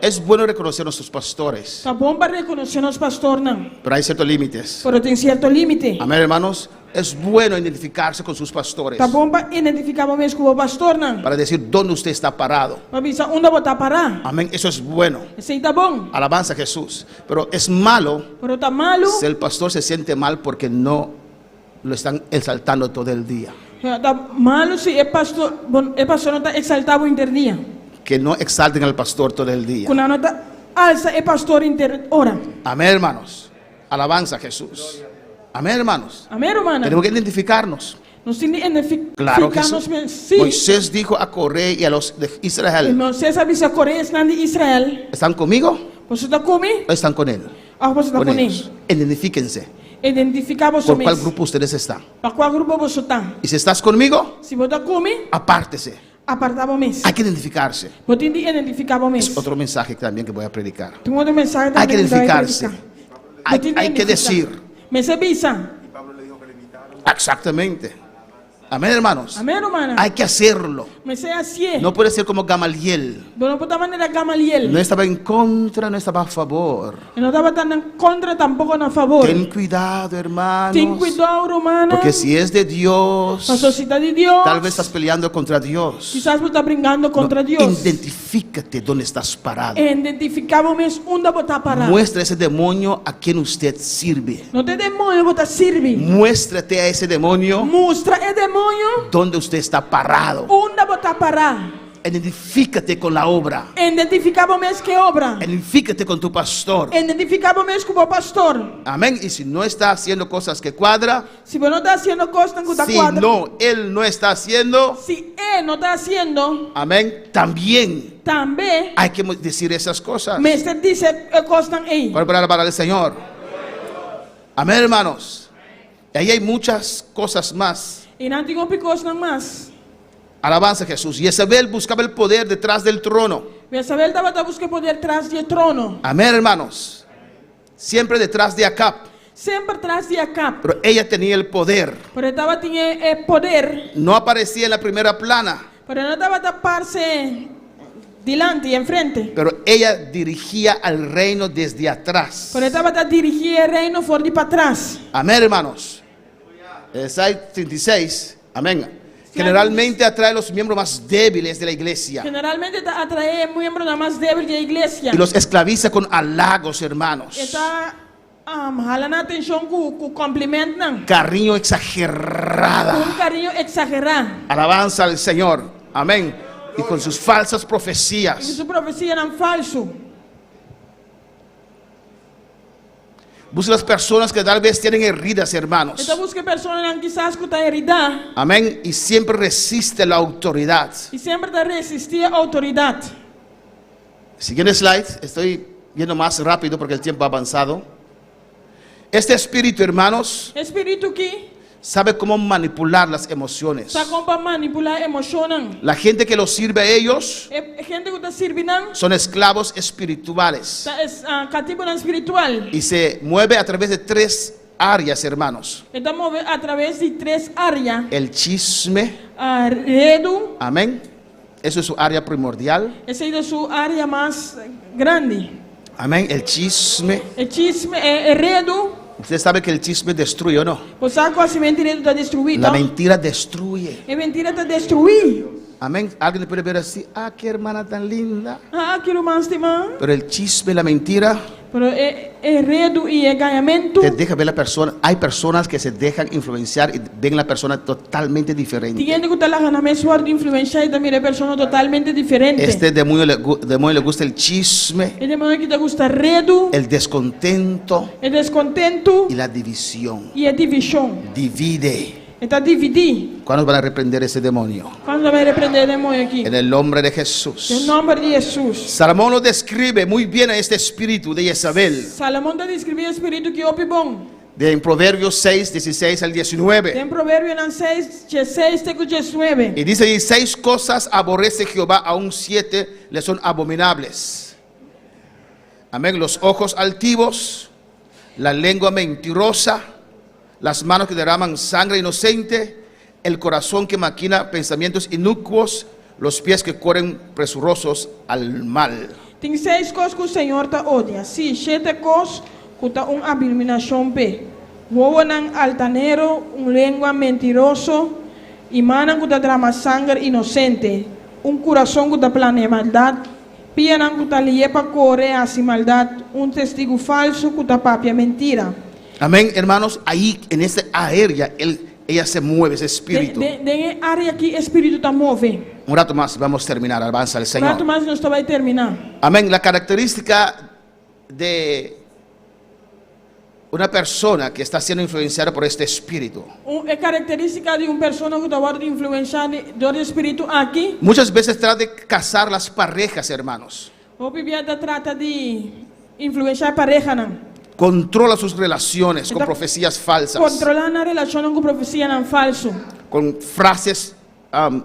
Es bueno reconocer a nuestros pastores, Tá bom para reconhecer os pastores não. pero hay ciertos límites. Pero tem certo limite. Amén, hermanos. Es bueno identificarse con sus pastores Tá bom para identificar mesmo com o pastor não. para decir dónde usted está parado. Para avisar onde você parar. Amén. Eso es bueno. Isso aí tá bom. Alabanza a Jesús. Pero es malo Pero tá malo. si el pastor se siente mal porque no lo están exaltando todo el día. Tá malo se o pastor não está exaltado interdia. Que no exalten al pastor todo el día. Quando não está alça o pastor inter ora. Amén, hermanos. Alabanza a Jesús. Amén, hermanos. Amém, hermana. Tenemos que identificarnos. Nos tem de Claro que identificarnos sí. sim. Moisés dijo a Coré y a los de Israel: Moisés avisa Coreia de Israel. ¿están conmigo Você está comigo? o están con él? Ah, você está Con com ellos. ele. Identifíquense. Identificar você ¿Por cuál mesmo. grupo ustedes están? Para qual grupo você está? Y si estás conmigo, Se você está comigo, apártese. apartava mesmo. Hay que identificarse. Você tem de identificar você Es mesmo. otro mensaje también que voy a predicar. Tem outro mensagem Hay que também vai identificarse. predicar. Hay Você tem de que identificar. decir. Me avisa. Exactamente. Amén, hermanos. Amén, hermana. Hay que hacerlo. Me sea así. No puede ser como Gamaliel. No puedo de manera Gamaliel. No estaba en contra, no estaba a favor. No estaba tan en contra, tampoco a favor. Ten cuidado, hermanos. Ten cuidado, hermana. Porque si es de Dios, La sociedad de Dios. tal vez estás peleando contra Dios. Quizás vos estás brincando contra No, Dios. identifícate dónde estás parado. Identificamos onde vos estás parado. Muestra ese demonio a quien usted sirve. No te demônio vos estás servindo. Muéstrate a ese demonio Mostra é demônio donde usted está parado. onde vos estás parado. Identifícate con la obra. Identificamos mesmo que obra. Identifícate con tu pastor. Identificamos mesmo com o pastor. Amén. Y si no está haciendo cosas que cuadra, Se você não está fazendo coisa que está si quadra. no, él no está haciendo, Se ele não está fazendo, amén, también também hay que decir esas cosas. mestre diz coisa aí. Para el Señor. Amén, hermanos. Y ahí hay muchas cosas más. E não tem coisa mais. Alabanza a Jesús. Jezabel buscaba el poder detrás del trono. Isabel estava buscando poder atrás do trono. Amén, hermanos. Siempre detrás de Acab. Sempre atrás de Acab. Pero ella tenía el poder. Pero estava tinha poder. No aparecía en la primera plana, Pero não estava taparse delante e em frente. pero ella dirigía al reino desde atrás. Pero estava a dirigir o reino fora de para trás. Amén, hermanos. Isaías 36. Amén. Generalmente atrae a los miembros más débiles de la iglesia Generalmente atrai membros mais débil da igreja. y los esclaviza con halagos, hermanos. Está jalando atenção com o cumprimento, não. Cariño exagerada. Carinho exagerado. Alabanza al Señor. Amén. Y con sus falsas profecías. Isso profecia não falso. Busca las personas que tal vez tienen heridas, hermanos. Então busca pessoas que quizás que está herida Amén. Y siempre resiste la autoridad. e sempre está resistir a autoridade. Siguiente slide. Estoy yendo más rápido porque el tiempo ha avanzado. Este espíritu, hermanos, Espírito que sabe cómo manipular las emociones. está com para manipular emociones. La gente que los sirve a ellos Gente que está servindo son esclavos espirituales está cativo no espiritual. y se mueve a través de 3 áreas, hermanos. Está movido a través de 3 áreas. El chisme, Redo, amén. Eso es su área primordial. essa é sua área mais grande. Amén. El chisme. O chisme é redo. Usted sabe que el chisme destruye, ¿o no? O saco a semente está destruído. La mentira destruye. A mentira está destruída. Amén. Alguien puede ver así, ah, qué hermana tan linda. Aquilo mais de man. Pero el chisme, la mentira, Pero é redo e é ganhamento. te deja ver la persona. Hay personas que se dejan influenciar y ven la persona totalmente diferente. Tem gente que está lá na mesma de influenciar e também é pessoa totalmente diferente. Este demonio le gusta el chisme, É demônio que te gusta redo, el descontento é descontento y la división. e é divisão. Divide. Está dividido. ¿Cuándo van a reprender ese demonio? Quando vai repreender o demônio aqui? En el nombre de Em Jesús. nome de Jesus. Salomón lo describe muy bien a este espíritu de Jezabel. Salomão está descrevendo o espírito que é bom. En Proverbios 6, 16 al 19. Tem provérbio em 6, 16, 19. Y dice, y 6 cosas aborrece Jehová, aún 7 le son abominables. Amén. Los ojos altivos, la lengua mentirosa, las manos que derraman sangre inocente, el corazón que maquina pensamientos inicuos, los pies que corren presurosos al mal. Tem 6 coisas que o Senhor está odia. Sim, 7 coisas que está abominação pe. Voa nang altanero, língua mentiroso, e mana que está drama sangue inocente, coração que está planeia maldade, pia nang que está lie para correr assim maldade, testigo falso que está papia mentira. Amén, hermanos. Ahí en esta área ella se mueve, ese espíritu. De área que o espírito está move. Un rato más vamos a terminar. Alabanza al Rato Señor. mais nós vai terminar. Amén. La característica de una persona que está siendo influenciada por este espíritu. É característica de pessoa que está influenciada do espírito aqui. Muchas veces trata de casar las parejas, hermanos. O Bíblia trata de influenciar a pareja não. Controla sus relaciones con Está profecías falsas, Controlar a relação com profecia não falso. con frases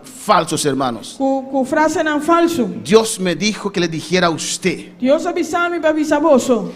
falsos, hermanos. Ku frase nan falso. Dios me dijo que le dijera a usted. Dios avisami para avisaboso.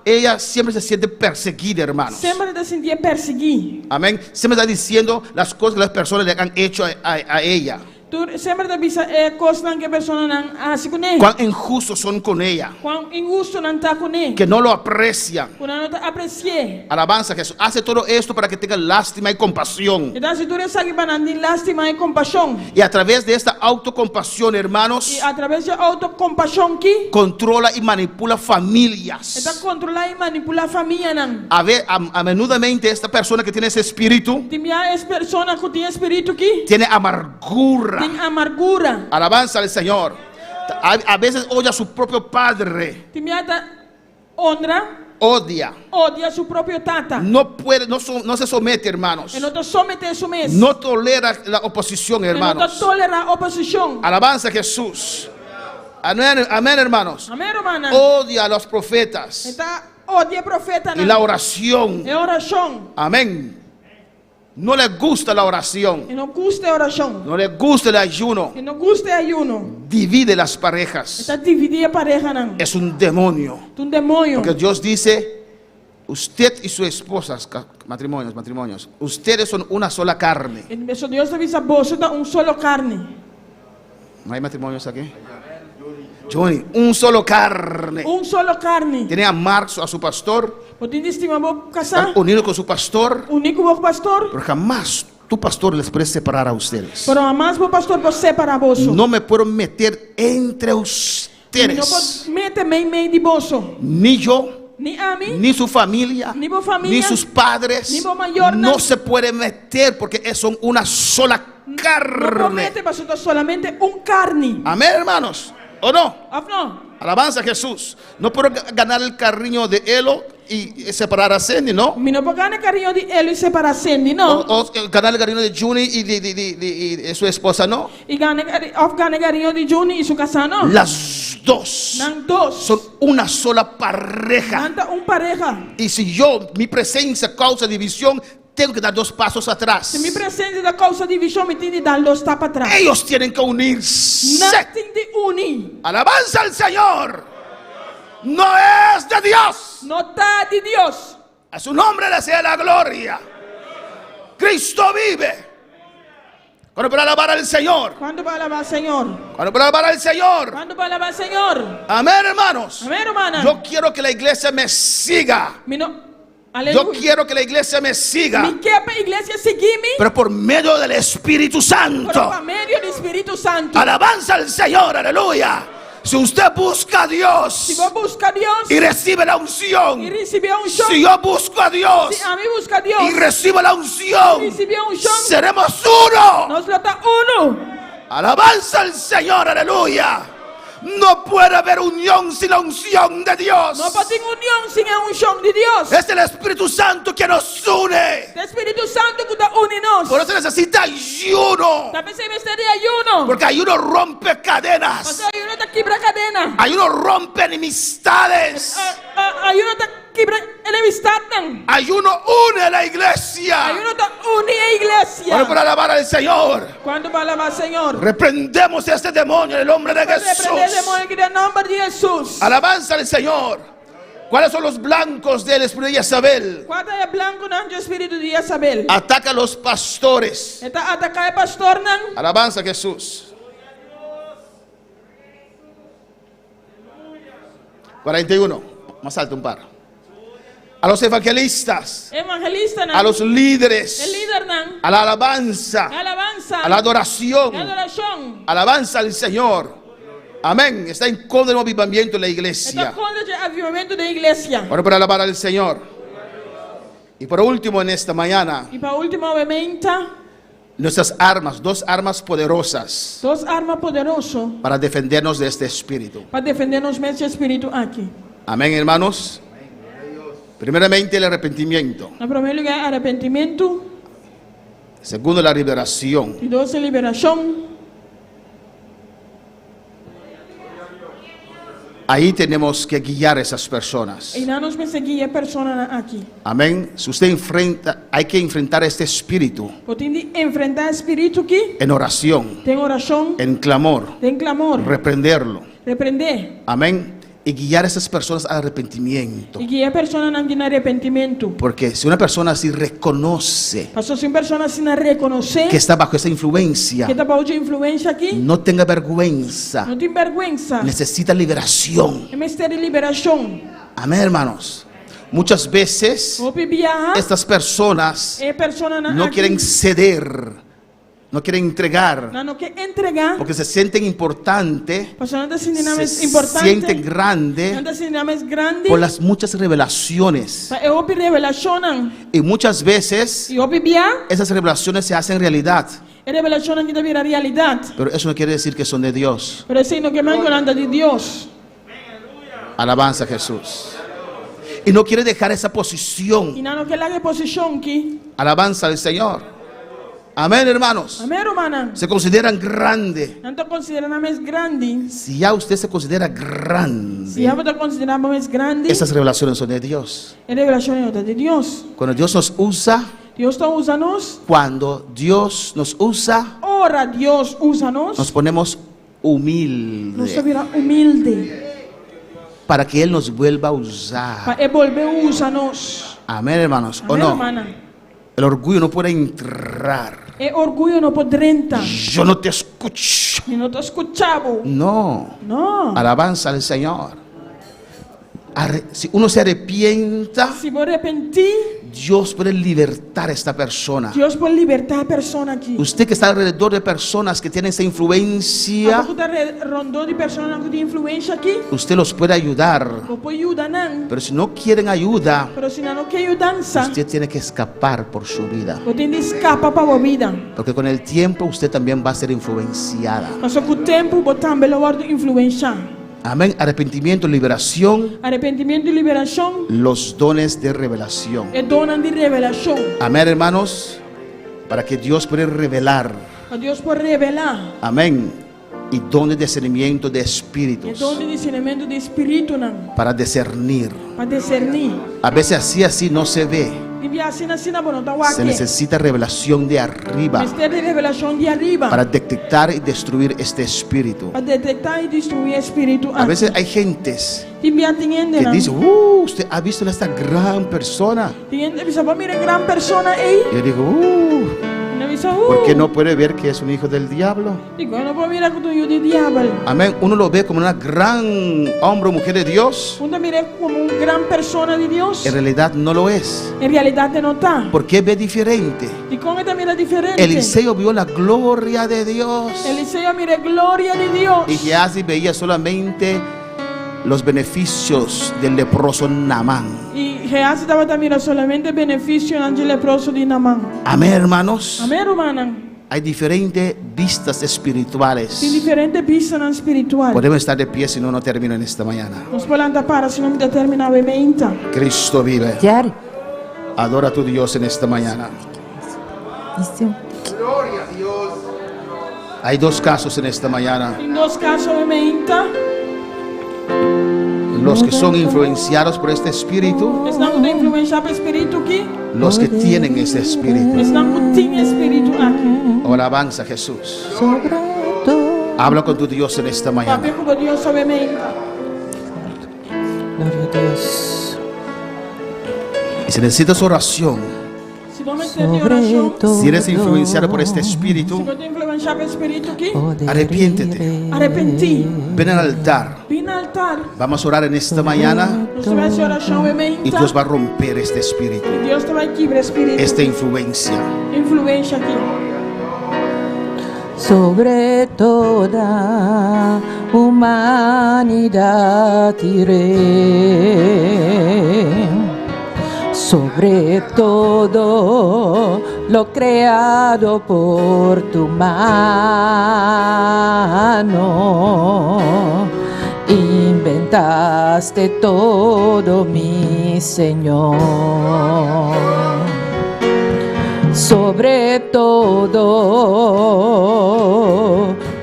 Ella siempre se siente perseguida, hermanos. Sempre te sentia perseguir. Amén. Siempre está diciendo las cosas que las personas le han hecho a ella. Tu sempre te avisa cosas que personas nan asi con ella. Cuán injustos son con ella. Cuán injusto nan ta con ella. Que no lo aprecian. Kuna no te aprecie. Alabanza, Jesús hace todo esto para que tenga lástima y compasión. Então se tu resagi para nan lástima e compaixão. Y a través de esta autocompasión, hermanos, E através de autocompaixão que controla y manipula familias. está controlar e manipular a família nan. A menudamente esta persona que tiene ese espíritu Timia es persona que tem espírito que tiene amargura. tem amargura. Alabanza al Señor. A veces odia a su propio padre. Timia ta honra, Odia. odia su propio tata. No puede, no se somete, hermanos. E não te somete a isso mesmo. No tolera la oposición, E não te hermanos. tolera a oposição. Alabanza a Jesús. Amén, amén, hermanos. Amém, romana? Odia a los profetas Está odia profeta y nan. la oración. É oração. Amén. No le gusta la oración. E não custa a oração. No le gusta el ayuno. E não custa ayuno. Divide las parejas. Está dividir a pareja nan. Es un demonio. Um demônio. Porque Dios dice, usted y su esposa, matrimonios, ustedes son una sola carne. Eso Deus avisa você tá solo carne. ¿No hay matrimonios aquí? Johnny, un solo carne. Solo carne. Tiene a Marx, a su pastor, Pode estimar vou están casar. unidos con su pastor, Único vou pastor. pero jamás tu pastor les puede separar a ustedes. Pero mais vou pastor por separar você. No me puedo meter entre Não ustedes, pode meter meio de bolso. ni yo, Ni a mim. ni su familia, Ni vos familia, ni sus padres. ni vos mayor, No no. se puede meter porque son una sola Não carne. promete, pastor, solamente carne. Amén, hermanos. ¿O no? Of no? Alabanza a Jesús. No puedo ganar el cariño de Elo y separar a Sandy, ¿no? Mi não pode ganhar carinho de ele e separar Sandy, não. O ganar el cariño de Juni y de su esposa, ¿no? E ganhar carinho de Juni e su casa, não. Las dos Nan dos. son una sola pareja. Nanta pareja. Y si mi presencia causa división, tengo que dar 2 pasos atrás. Se me presente da causa divisão, me tem de dar 2 tapas atrás. Ellos tienen que unirse. Não tem de unir. Alabanza al Señor. No es de Dios. Não tá de Deus. A su nombre le sea la gloria. Cristo vive. Cuando para alabar al Señor. Quando vai alabar Senhor? Cuando para alabar al Señor. Quando vai alabar Senhor? Amén, hermanos. Amém, hermana? Yo quiero que la iglesia me siga. Mi no. Yo Aleluia. quiero que la iglesia me siga. Me quer para a igreja seguir-me, Pero por medio del Espíritu por Santo. meio do Espírito Santo. Alabanza al Señor, aleluya. Si usted busca a Se Dios vou buscar Deus y recibe la unción. e receber chão, Si yo busco a Dios se a mim buscar Deus y recibo la unción, e receber chão, seremos uno. nós lota uno. Alabanza al Señor, aleluya. No puede haber unión sin la unción de Dios. Não pode ter união sem a unção de Deus. Es el Espíritu Santo que nos une. O Espírito Santo que está une nós. Por eso necesita ayuno. Também se vestir de ayuno. Porque ayuno rompe cadenas. Porque ayuno está quebra cadena. Ayuno rompe enemistades. Ayuno está quebra enemistad. Ayuno une a la iglesia. Ayuno está une a igreja. Bueno, para alabar al Señor. Quando vai alabar Senhor? Reprendemos a este demonio en el nombre de Repreende o Jesús. demônio que no nome de Jesus. Alabanza al Señor. ¿Cuáles son los blancos del espíritu de Jezabel? Quando é branco não é o espírito de Isabel. Ataca a los pastores. Está atacar o pastor não. Alabanza a Jesús. 41. Más alto un par. A los evangelistas. Evangelista não. A los líderes. El líder não. A la alabanza. Alabanza. A la adoración. Adoração. Alabanza al Señor. Amén. Está en contra del avivamiento en la Está iglesia. contra o avivamento da igreja. Ahora para alabar al Señor. Y por último en esta mañana, E para último, obviamente, nuestras armas, 2 armas poderosas 2 armas poderosas para defendernos de este espíritu. para defendernos desse espírito aqui. Amén, hermanos. Primeramente el arrepentimiento. Em primeiro lugar, arrependimento. Segundo, la liberación. E 2, liberação. Ahí tenemos que guiar a esas personas. En nos me seguía persona aquí. Amén. Si usted enfrenta, hay que enfrentar este espíritu Potindi enfrentar espíritu aquí. en oración, Ten oración. en clamor, Ten clamor. reprenderlo. Reprender. Amén. Y guiar a esas personas al arrepentimiento. Y que persona no tiene arrepentimiento. Porque si una persona así reconoce Pasó si una persona sin reconocer que está bajo esa influencia, que está bajo influencia aquí, no tenga vergüenza, no tiene vergüenza. necesita liberación. Es mister de liberación. Amén, hermanos. Muchas veces Opi viaja. estas personas Persona no aquí, quieren ceder, no quieren entregar, no que entrega. porque se sienten importantes, Persona no se es importante. sienten grandes No es grande. por las muchas revelaciones. E opi revelacionan. Y muchas veces Y opi via. esas revelaciones se hacen realidad, E revelacionan que deve la realidad. pero eso no quiere decir que son de Dios. Pero sino que mandan de Dios. Alabanza a Jesús. Y no quiere dejar esa posición. Y no que la posición aquí. Alabanza al Señor. Amén, hermanos. Amén, hermana. Se consideran grandes. Tanto consideramos es grande. Si ya usted se considera grande, Si ya te consideramos es grande. esas revelaciones son de Dios. Es revelación de Dios. Cuando Dios nos usa, Dios te usa nos. cuando Dios nos usa, Ora Dios usa nos. nos ponemos Nos humildes servirá humilde. para que Él nos vuelva a usar. Para volver usa nos. Amén, hermanos. ¿O Amén, no? hermana. El orgullo no puede entrar. E orgullo no puede entrar. Yo no te escucho. Y no te escuchamos. No. No. Alabanza al Señor. Si uno se arrepienta, Si vos arrepentir, Dios puede libertar a esta persona. Dios puede libertar a persona aquí. Usted que está alrededor de personas que tienen esa influencia, Você está rondando de personas que tienen influencia aquí. usted los puede ayudar. Vos puede ayudar, não. Pero si no quieren ayuda, Pero si no quiere ayudanza, usted tiene que escapar por su vida. vos tiene que escapar para a vida. Porque con el tiempo usted también va a ser influenciada. Mas com o tempo, vos também lo vai influenciar. Amén. Arrepentimiento, liberación, Arrepentimiento y liberación los dones de revelación. es donan de revelación. Amén, hermanos. Para que Dios pueda revelar. A Dios puede revelar. Amén. Y dones de discernimiento de É espíritus. dom de discernimento de espírito, não. Para discernir. Para discernir. A veces así no se ve. E assim, não tá Se aqui. necesita revelación de arriba Mistério de revelação de arriba. para detectar y destruir este espíritu. Para detectar e destruir espírito. A veces hay gentes E me atendendo, que não. dicen, usted ha visto a esta gran persona. Tem gente que diz, mira, gran persona aí. Yo digo, Não diz, ¿por qué no puede ver que es un hijo del diablo? Digo, não vou mirar com tu de diabo. Amén. Uno lo ve como una gran hombre o mujer de Dios. Uno mira como gran persona de Dios. En realidad no lo es. En realidad não está. ¿Por qué ve diferente? E como esta mira diferente. Eliseo vio la gloria de Dios. Eliseo mira gloria de Dios. Y Gehazi veía solamente los beneficios del leproso Naamán. E Gehazi estava mirando solamente beneficio del leproso de Naamán. Amén, hermanos. Amém, hermana. Hay diferentes vistas espirituales. Tem diferente vista na espiritual. Podemos estar de pie si no termino en esta mañana. Nos podemos para se não me determinar a mente. Cristo vive. Yari. Adora a tu Dios en esta mañana. Gloria a Dios. Hay dos casos en esta mañana. Em dois casos de mente, Los que son influenciados por este espíritu, estão com influência para espírito aqui. los que tienen ese espíritu. Estão com tem espírito aqui. Oh, alabanza a Jesús. Habla con tu Dios en esta Papi mañana. com Deus sobre mente. Gloria a Dios. Y si necesitas oración, Se não me tem oração, si eres influenciado por este espíritu, se eu tenho influência para espírito aqui, arrepiéntete. arrepentir. Ven al altar. Vim no altar. Vamos a orar en esta mañana Nos tivesse oração em y mente. Dios va a romper este espíritu, E Deus te vai quebrar espírito. esta influencia. Influência aqui. Sobre toda humanidad iré, sobre todo lo creado por tu mano. Inventaste todo, mi Señor. Sobre todo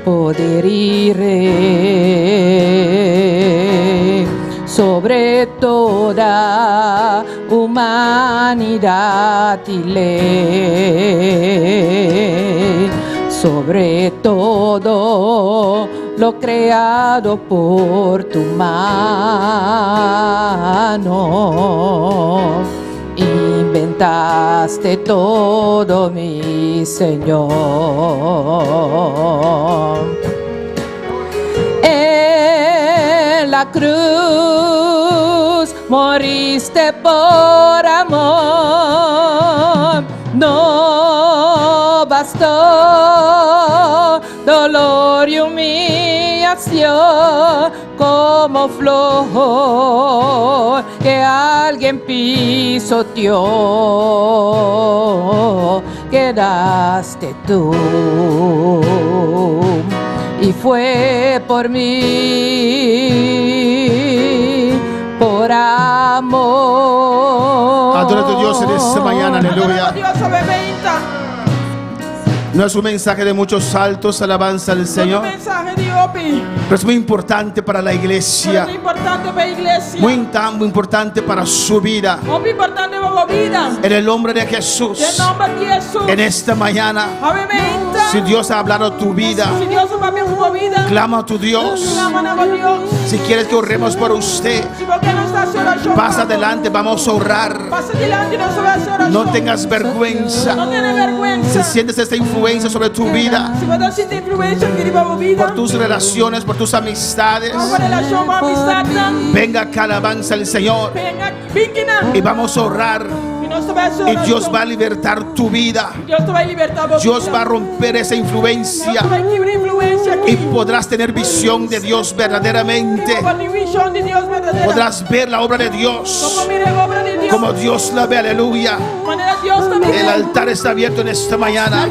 poder iré, la humanidad y ley, sobre todo lo creado por tu mano. Inventaste todo, mi Señor. En la cruz moriste por amor, no bastó dolor y humillación, como flor que alguien pisoteó, quedaste tú. Y fue por mí, por amor. Adora a tu Dios en esta mañana, aleluya. No es un mensaje de muchos saltos, alabanza al Señor, pero es muy importante para la iglesia, muy importante para su vida. En el nombre de Jesús, en esta mañana, si Dios ha hablado a tu vida, clama a tu Dios. Si quieres que oremos por usted, pasa adelante, vamos a orar. No tengas vergüenza. Si sientes esta influencia sobre tu vida, por tus relaciones, por tus amistades, venga acá, alabanza al Señor, y vamos a orar. Y Dios va a libertar tu vida. Dios va a romper esa influencia y podrás tener visión de Dios verdaderamente. Podrás ver la obra de Dios como Dios la ve, aleluya. El altar está abierto en esta mañana.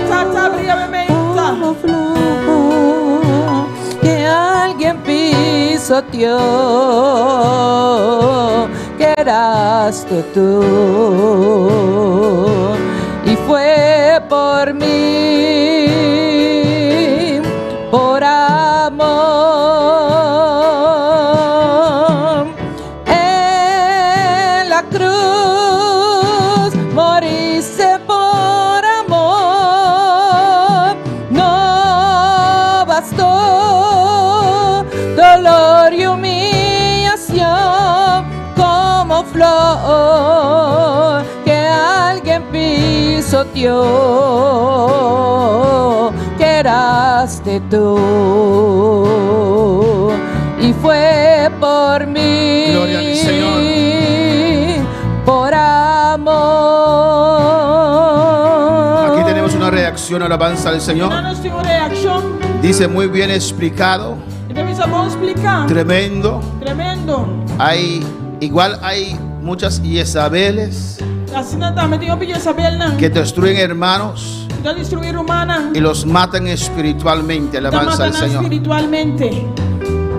Que alguien pisoteó, quedaste tú. Y fue por mí, por amor. En la cruz moriste por amor, no bastó dolor y humillación, como flor que alguien pisoteó, quedaste tú. Y fue por mí, gloria al Señor, por amor. Aquí tenemos una reacción, alabanza al Señor. Dice muy bien explicado, tremendo. Hay muchas Jezabeles que destruyen hermanos y los matan espiritualmente, alabanza al Señor.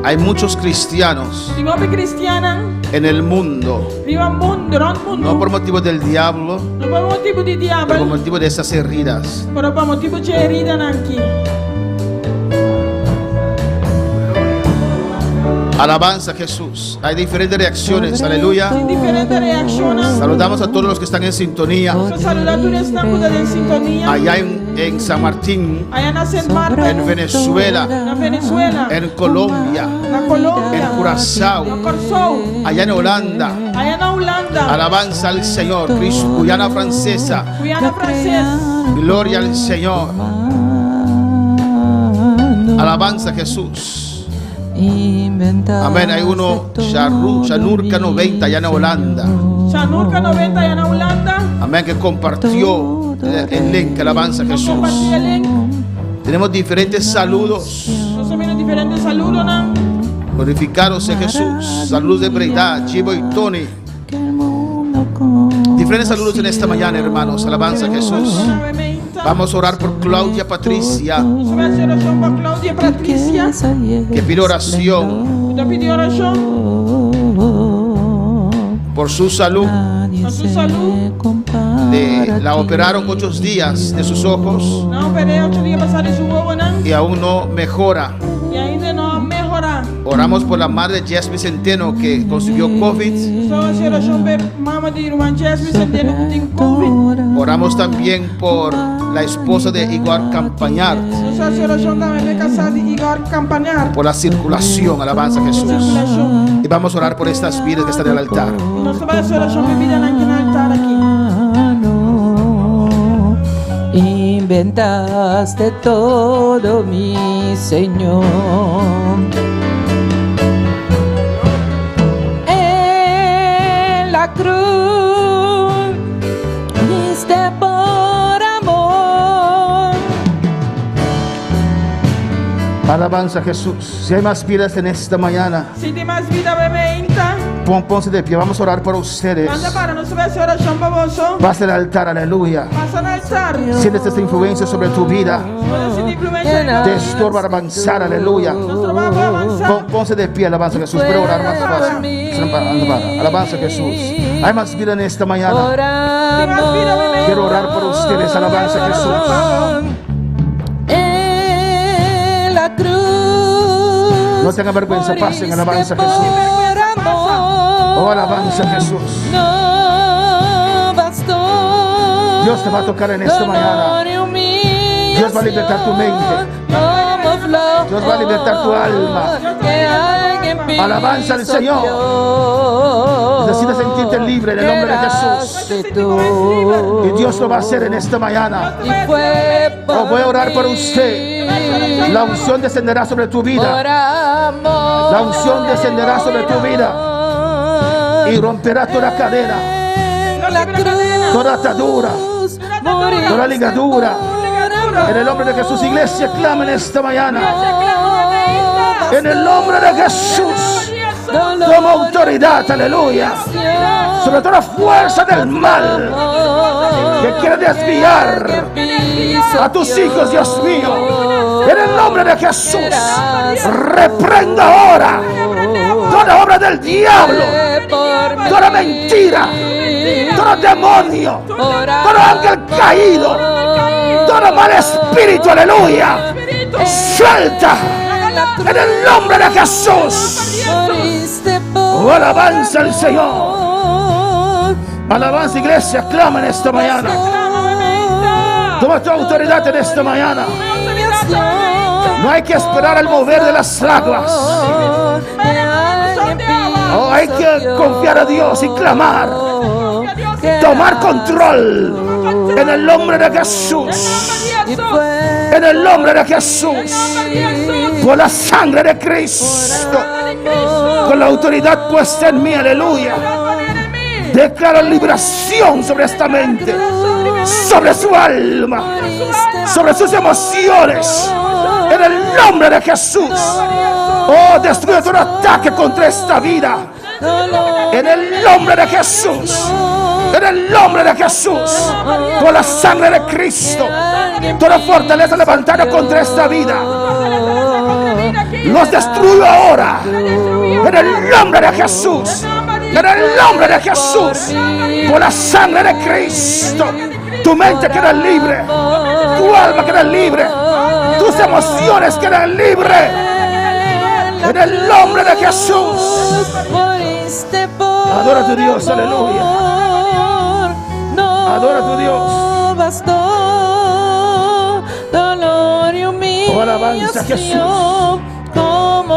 Hay muchos cristianos en el mundo, no por motivo del diablo, pero por motivo de esas heridas. Alabanza a Jesús. Hay diferentes reacciones, aleluya. Saludamos a todos los que están en sintonía allá en San Martín, en Venezuela, en Colombia, en Curazao, allá en Holanda. Alabanza al Señor. Guyana Francesa, gloria al Señor. Alabanza a Jesús. Amén. Hay uno, Shanurka 90 allá en Holanda. Amén, que compartió el link. Alabanza a Jesús. Tenemos diferentes saludos. Glorificados sea Jesús. Saludos de Breida, Chivo y Tony. Diferentes saludos en esta mañana, hermanos. Alabanza a Jesús. Vamos a orar por Claudia Patricia, que pide oración por su salud. La operaron 8 días de sus ojos y aún no mejora. orar. Oramos por la madre Jasmine Centeno que consiguió COVID. Só essa oração para mama de irmã Jasmine Centeno que tem COVID. Oramos también por la esposa de Igor Campañar, Só essa oração também para casar de Igor Campañar. por la circulación. Alabanza a Jesús. Circulação. Y vamos a orar por estas vidas que están en el altar. Nós vamos essa oração para vida no altar aqui. Inventaste todo, mi Señor. En la cruz diste por amor. Alabanza a Jesús. Si hay más vidas en esta mañana, Se tem mais vida, bebê, então. pónganse de pie. Vamos a orar por ustedes. Manda para nós vamos essa oração para você. Pasa el altar, aleluya. Passa no altar. Sientes esta influencia sobre tu vida. Nós simplesmente Te estorba avanzar, aleluya. nós vamos avançar. Pónganse de pie, alabanza a Jesús. Puede orar más fácil. Alabanza a Jesús. Hay más vida en esta mañana. Por amor. Quiero orar por ustedes, alabanza a Jesús. En la cruz. No tengan vergüenza, pasen, alabanza a por Jesús. amor. Oh, alabanza a Jesús. No bastó. Dios te va a tocar en esta mañana. Dios va a libertar tu mente. Dios va a libertar tu alma. Alabanza al Señor. Necesitas sentirte libre en el nombre de Jesús. Y Dios lo va a hacer en esta mañana. Oh, voy a orar por usted. La unción descenderá sobre tu vida. La unción descenderá sobre tu vida y romperá toda cadena, toda atadura, toda ligadura. En el nombre de Jesús, iglesia, clama en esta mañana. En el nombre de Jesús, toma autoridad, aleluya, sobre toda fuerza del mal que quiere desviar a tus hijos, Dios mío. En el nombre de Jesús, reprenda ahora toda obra del diablo, toda mentira, todo demonio, todo ángel caído, todo mal espíritu, aleluya. Suelta en el nombre de Jesús. Oh, alabanza al Señor. Alabanza, iglesia, clama en esta mañana. Toma tu autoridad en esta mañana. No hay que esperar al mover de las aguas. Oh, hay que confiar a Dios y clamar. Tomar control en el nombre de Jesús. En el nombre de Jesús. Por la sangre de Cristo. Con la autoridad puesta en mí, aleluya. Declaro liberación sobre esta mente, sobre su alma, sobre sus emociones. En el nombre de Jesús. Oh, destruye todo ataque contra esta vida. En el nombre de Jesús. En el nombre de Jesús. Por la sangre de Cristo. Toda fortaleza levantada contra esta vida, los destruyo ahora. En el nombre de Jesús. En el nombre de Jesús. Por la sangre de Cristo. Tu mente queda libre. Tu alma queda libre. Tus emociones quedan libres. En el nombre de Jesús. Adora a tu Dios, aleluya. Adora a tu Dios. Oh, alabanza a Jesús.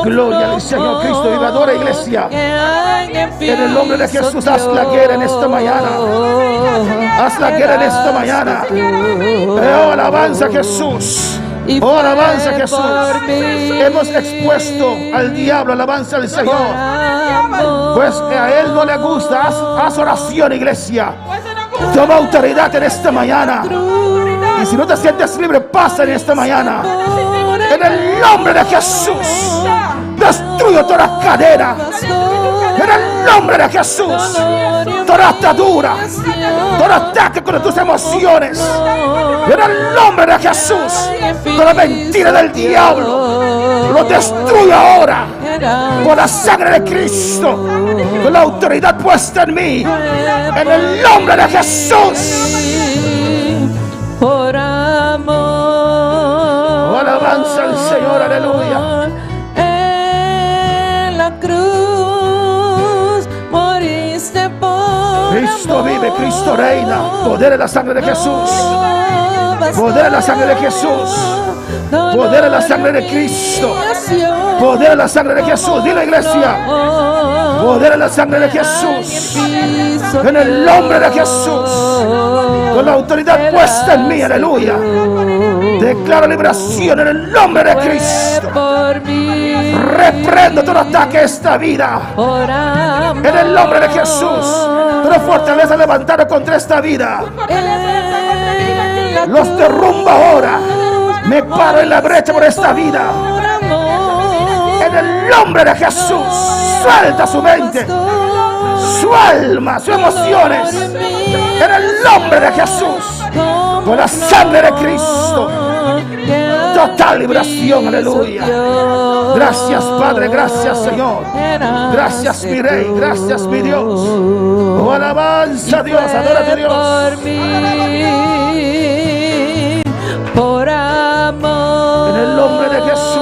Gloria al Señor Cristo vive. Adora, iglesia. En el nombre de Jesús, haz la guerra en esta mañana. Haz la guerra en esta mañana. Oh, alabanza a Jesús. Oh, alabanza a Jesús. Hemos expuesto al diablo, alabanza al Señor. Pues a él no le gusta. Haz oración, iglesia. Toma autoridad en esta mañana. Y si no te sientes libre, pasa en esta mañana. En el nombre de Jesús, destruyo toda cadena. En el nombre de Jesús, toda atadura, todo ataque contra tus emociones. En el nombre de Jesús, toda mentira del diablo, lo destruyo ahora. Por la sangre de Cristo, con la autoridad puesta en mí. En el nombre de Jesús. Por amor. Oh, alabanza al Señor, aleluya. Cristo vive, Cristo reina. Poder en la sangre de Jesús. Poder en la sangre de Jesús. Poder en la sangre de Cristo. Poder en la sangre de Jesús. Dile, iglesia. Poder en la sangre de Jesús. En el nombre de Jesús. Con la autoridad puesta en mí. Aleluya. Declaro liberación en el nombre de Cristo. Reprendo todo ataque a esta vida. En el nombre de Jesús. Toda fortaleza levantada contra esta vida. Los derrumba ahora. Me paro en la brecha por esta vida. En el nombre de Jesús. Suelta su mente, su alma, sus emociones. En el nombre de Jesús. Con la sangre de Cristo. Total liberación, aleluya. Gracias, Padre, gracias, Señor. Gracias, mi Rey, gracias, mi Dios. Oh, alabanza a Dios, adora a Dios. Por amor. En el nombre de Jesús.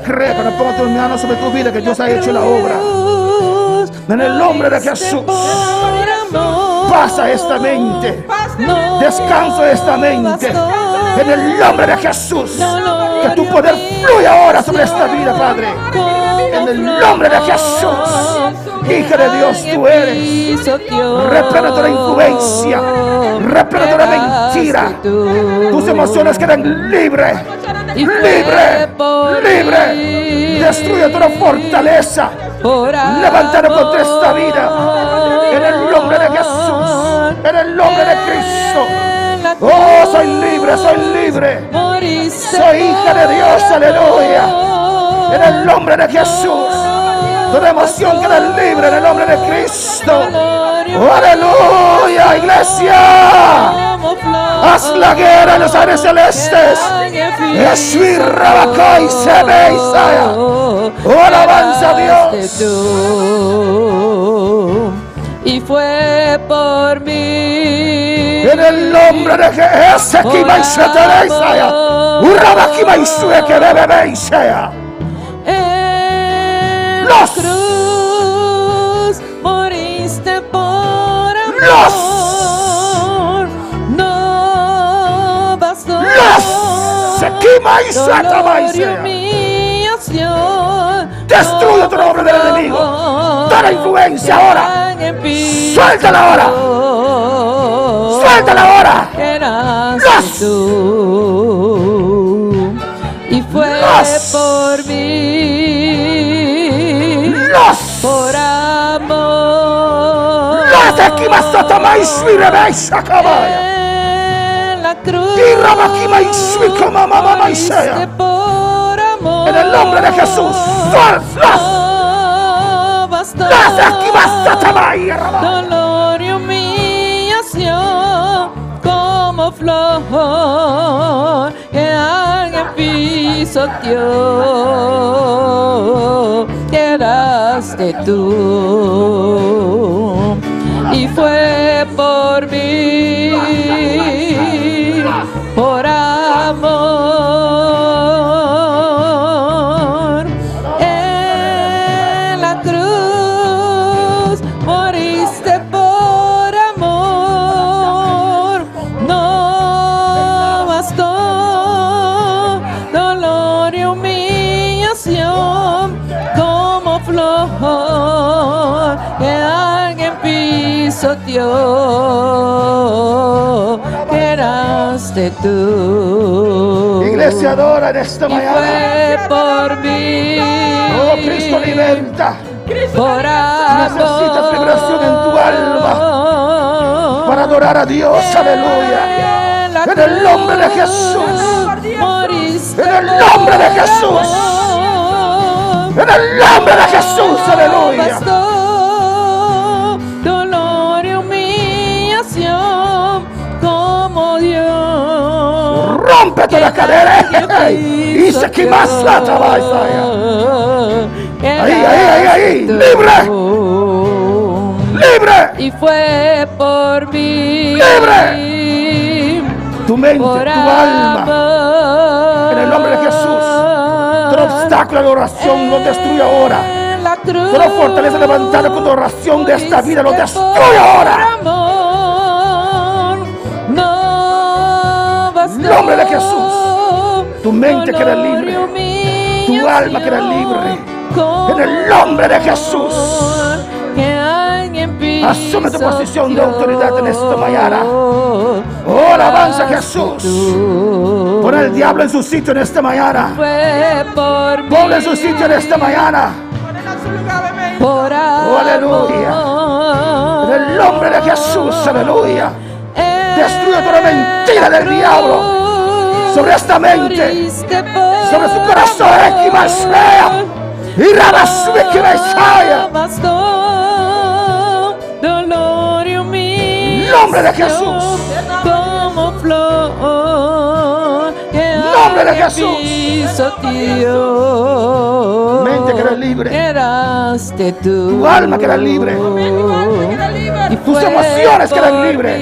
Crea, cuando ponga tus manos sobre tu vida que Dios ha hecho la obra. En el nombre de Jesús. Pasa esta mente. Descanso esta mente. En el nombre de Jesús. Que tu poder fluya ahora sobre esta vida, Padre. En el nombre de Jesús. Hija de Dios tú eres. Reprende toda influencia. Reprende toda mentira. Tus emociones quedan libres. Libre. Destruye toda fortaleza levantada contra esta vida. En el nombre de Jesús. En el nombre de Cristo. Oh, soy libre, soy libre. Soy hija de Dios, aleluya. En el nombre de Jesús. Toda emoción queda libre en el nombre de Cristo. Oh, aleluya, iglesia. Haz la guerra en los aires celestes. Oh, alabanza a Dios. Y fue por mí. En el nombre de Jesús. La cruz moriste por amor. No bastó. Dolor y humillación. Destruye todo obra del enemigo. Toda influencia ahora. Suéltala ahora. Suéltala ahora. Tú. Y fue por mí. Por amor. En la cruz. Por amor. En el nombre de Jesús. Dolor y humillación como flor que alguien pisoteó. Quedaste tú y fue por mí, por amor. En la cruz moriste por amor. No bastó dolor y humillación como flor que alguien pisoteó. Quedaste tú. Iglesia, adora en esta mañana. Fue por mí. Oh, Cristo liberta. Por amor. Necesitas liberación en tu alma para adorar a Dios, aleluya. En el nombre de Jesús. En el nombre de Jesús. En el nombre de Jesús, aleluya. Dolor y humillación como Dios. Rompe toda cadera. Y se quema la trabaja. Ahí. Libre. Libre. Y fue por mí. Libre. Tu mente, tu alma. En el nombre de Jesús. Todo obstáculo de oración lo destruye ahora. cruz. Toda fortaleza levantada con oración de esta vida lo destruye ahora. Amor, no bastó. En el nombre de Jesús. Tu mente queda libre. Tu alma queda libre. En el nombre de Jesús. Asume tu posición de autoridad en esta mañana. Oh, alabanza a Jesús. Pon el diablo en su sitio en esta mañana. Ponle en su sitio en esta mañana. Por Oh, aleluya. En el nombre de Jesús, aleluya. Destruye toda mentira del diablo sobre esta mente, sobre su corazón. Y rabasube que Mesaya. Dolor y humillación. Nombre de Jesús. Como flor que Nombre de Jesús. pisoteó. Mente queda libre. Quedaste tú. Tu alma queda libre. Tus emociones quedan libres.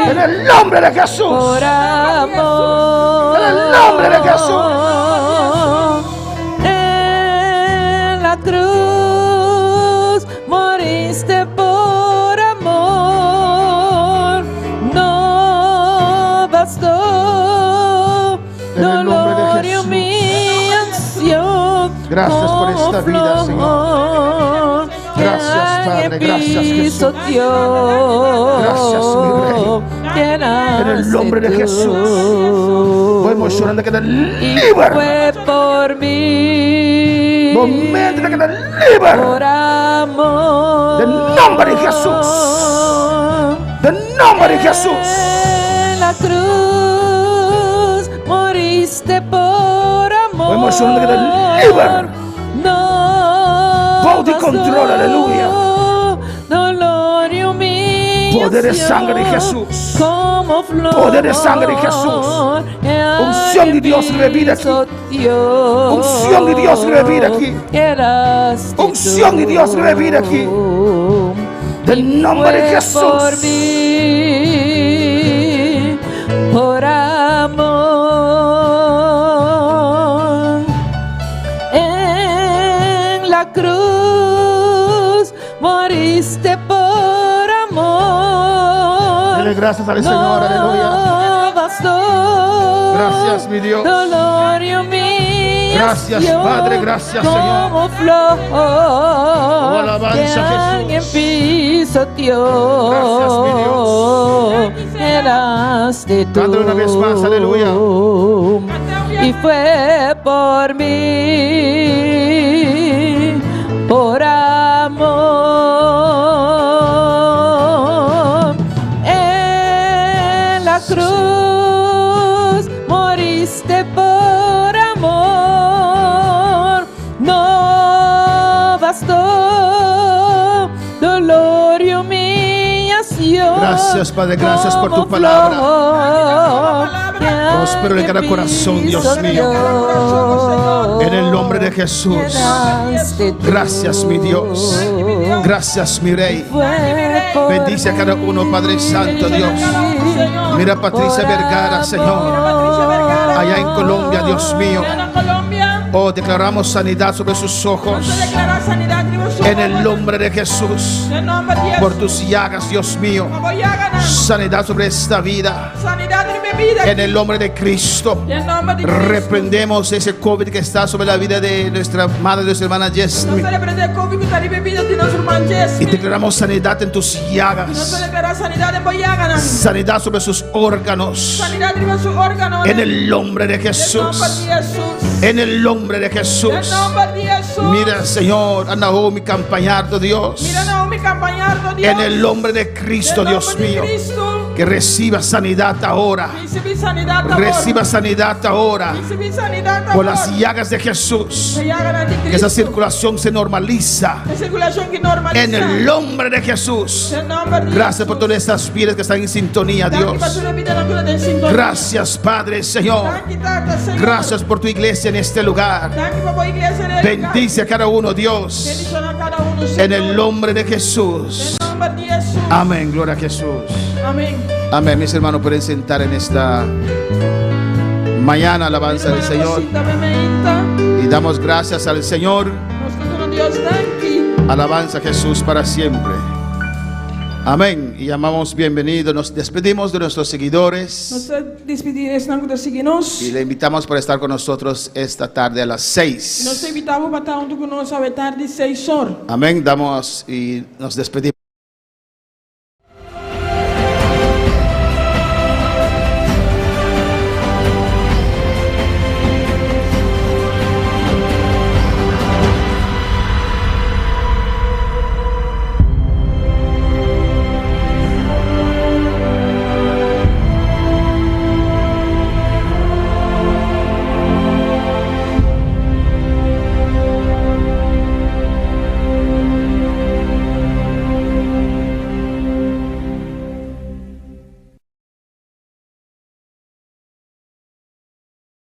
En el nombre de Jesús. Por amor. En el nombre de Jesús. En la cruz moriste por amor. No bastó En el nombre de dolor y Jesús. humillación. Gracias por esta vida, Señor. Gracias, Padre. Gracias, Jesús. Gracias, mi Rey. En el nombre de Jesús. Voy emocionando que te Y libre. fue por mí. Momento de que te Por libre. amor. Del nombre de Jesús. Del nombre de Jesús. En la cruz moriste por amor. Voy emocionando que te libre. No. Poder y control, aleluya. Dolor y humillación. Poder de sangre de Jesús. Como flor. Poder de sangre de Jesús. Unción de Dios revida aquí. Unción de Dios revida aquí. Unción de Dios revida aquí. Del nombre de Jesús. Por mí, por amor. En la cruz moriste por amor. Dele gracias al Señor, aleluya. No bastó. Gracias, mi Dios. Dolor y humillación. Gracias, Padre, gracias, Señor. Como flor alabanza, que Jesús. alguien pisoteó. Gracias, mi Dios. Eras de tú. Cántalo una vez más, aleluya. Y fue por mí, por amor. En la cruz moriste por amor. No bastó dolor y humillación. Gracias, Padre, gracias por tu palabra. Próspero en cada corazón, Dios mío. En el nombre de Jesús. Gracias, mi Dios. Gracias, mi Rey. Bendice a cada uno, Padre Santo, Dios. Mira a Patricia Vergara, Señor. Allá en Colombia, Dios mío. Oh, declaramos sanidad sobre sus ojos. En el nombre de Jesús. Por tus llagas, Dios mío. Sanidad sobre esta vida. En el nombre de Cristo. Reprendemos ese COVID que está sobre la vida de nuestra madre, de nuestra hermana Jessie. Y declaramos sanidad en tus llagas. Sanidad sobre sus órganos. En el nombre de Jesús. En el nombre de Jesús. Mira, Señor, a Naomi Campañardo, Dios. En el nombre de Cristo, Dios mío. Que reciba sanidad ahora. Reciba sanidad ahora. Por las llagas de Jesús. Que esa circulación se normaliza. En el nombre de Jesús. Gracias por todas estas vidas que están en sintonía, Dios. Gracias, Padre, Señor. Gracias por tu iglesia en este lugar. Bendice a cada uno, Dios. En el nombre de Jesús. Amén, gloria a Jesús. Amén, mis hermanos, pueden sentar en esta mañana alabanza del Señor. Y damos gracias al Señor Alabanza a Jesús para siempre. Amén. Y llamamos bienvenido. Nos despedimos de nuestros seguidores. Nos despedimos de seguidores. Y le invitamos por estar con nosotros esta tarde a las 6. Nos invitamos para estar junto con nosotros a tarde 6 horas. Amén. Damos y nos despedimos.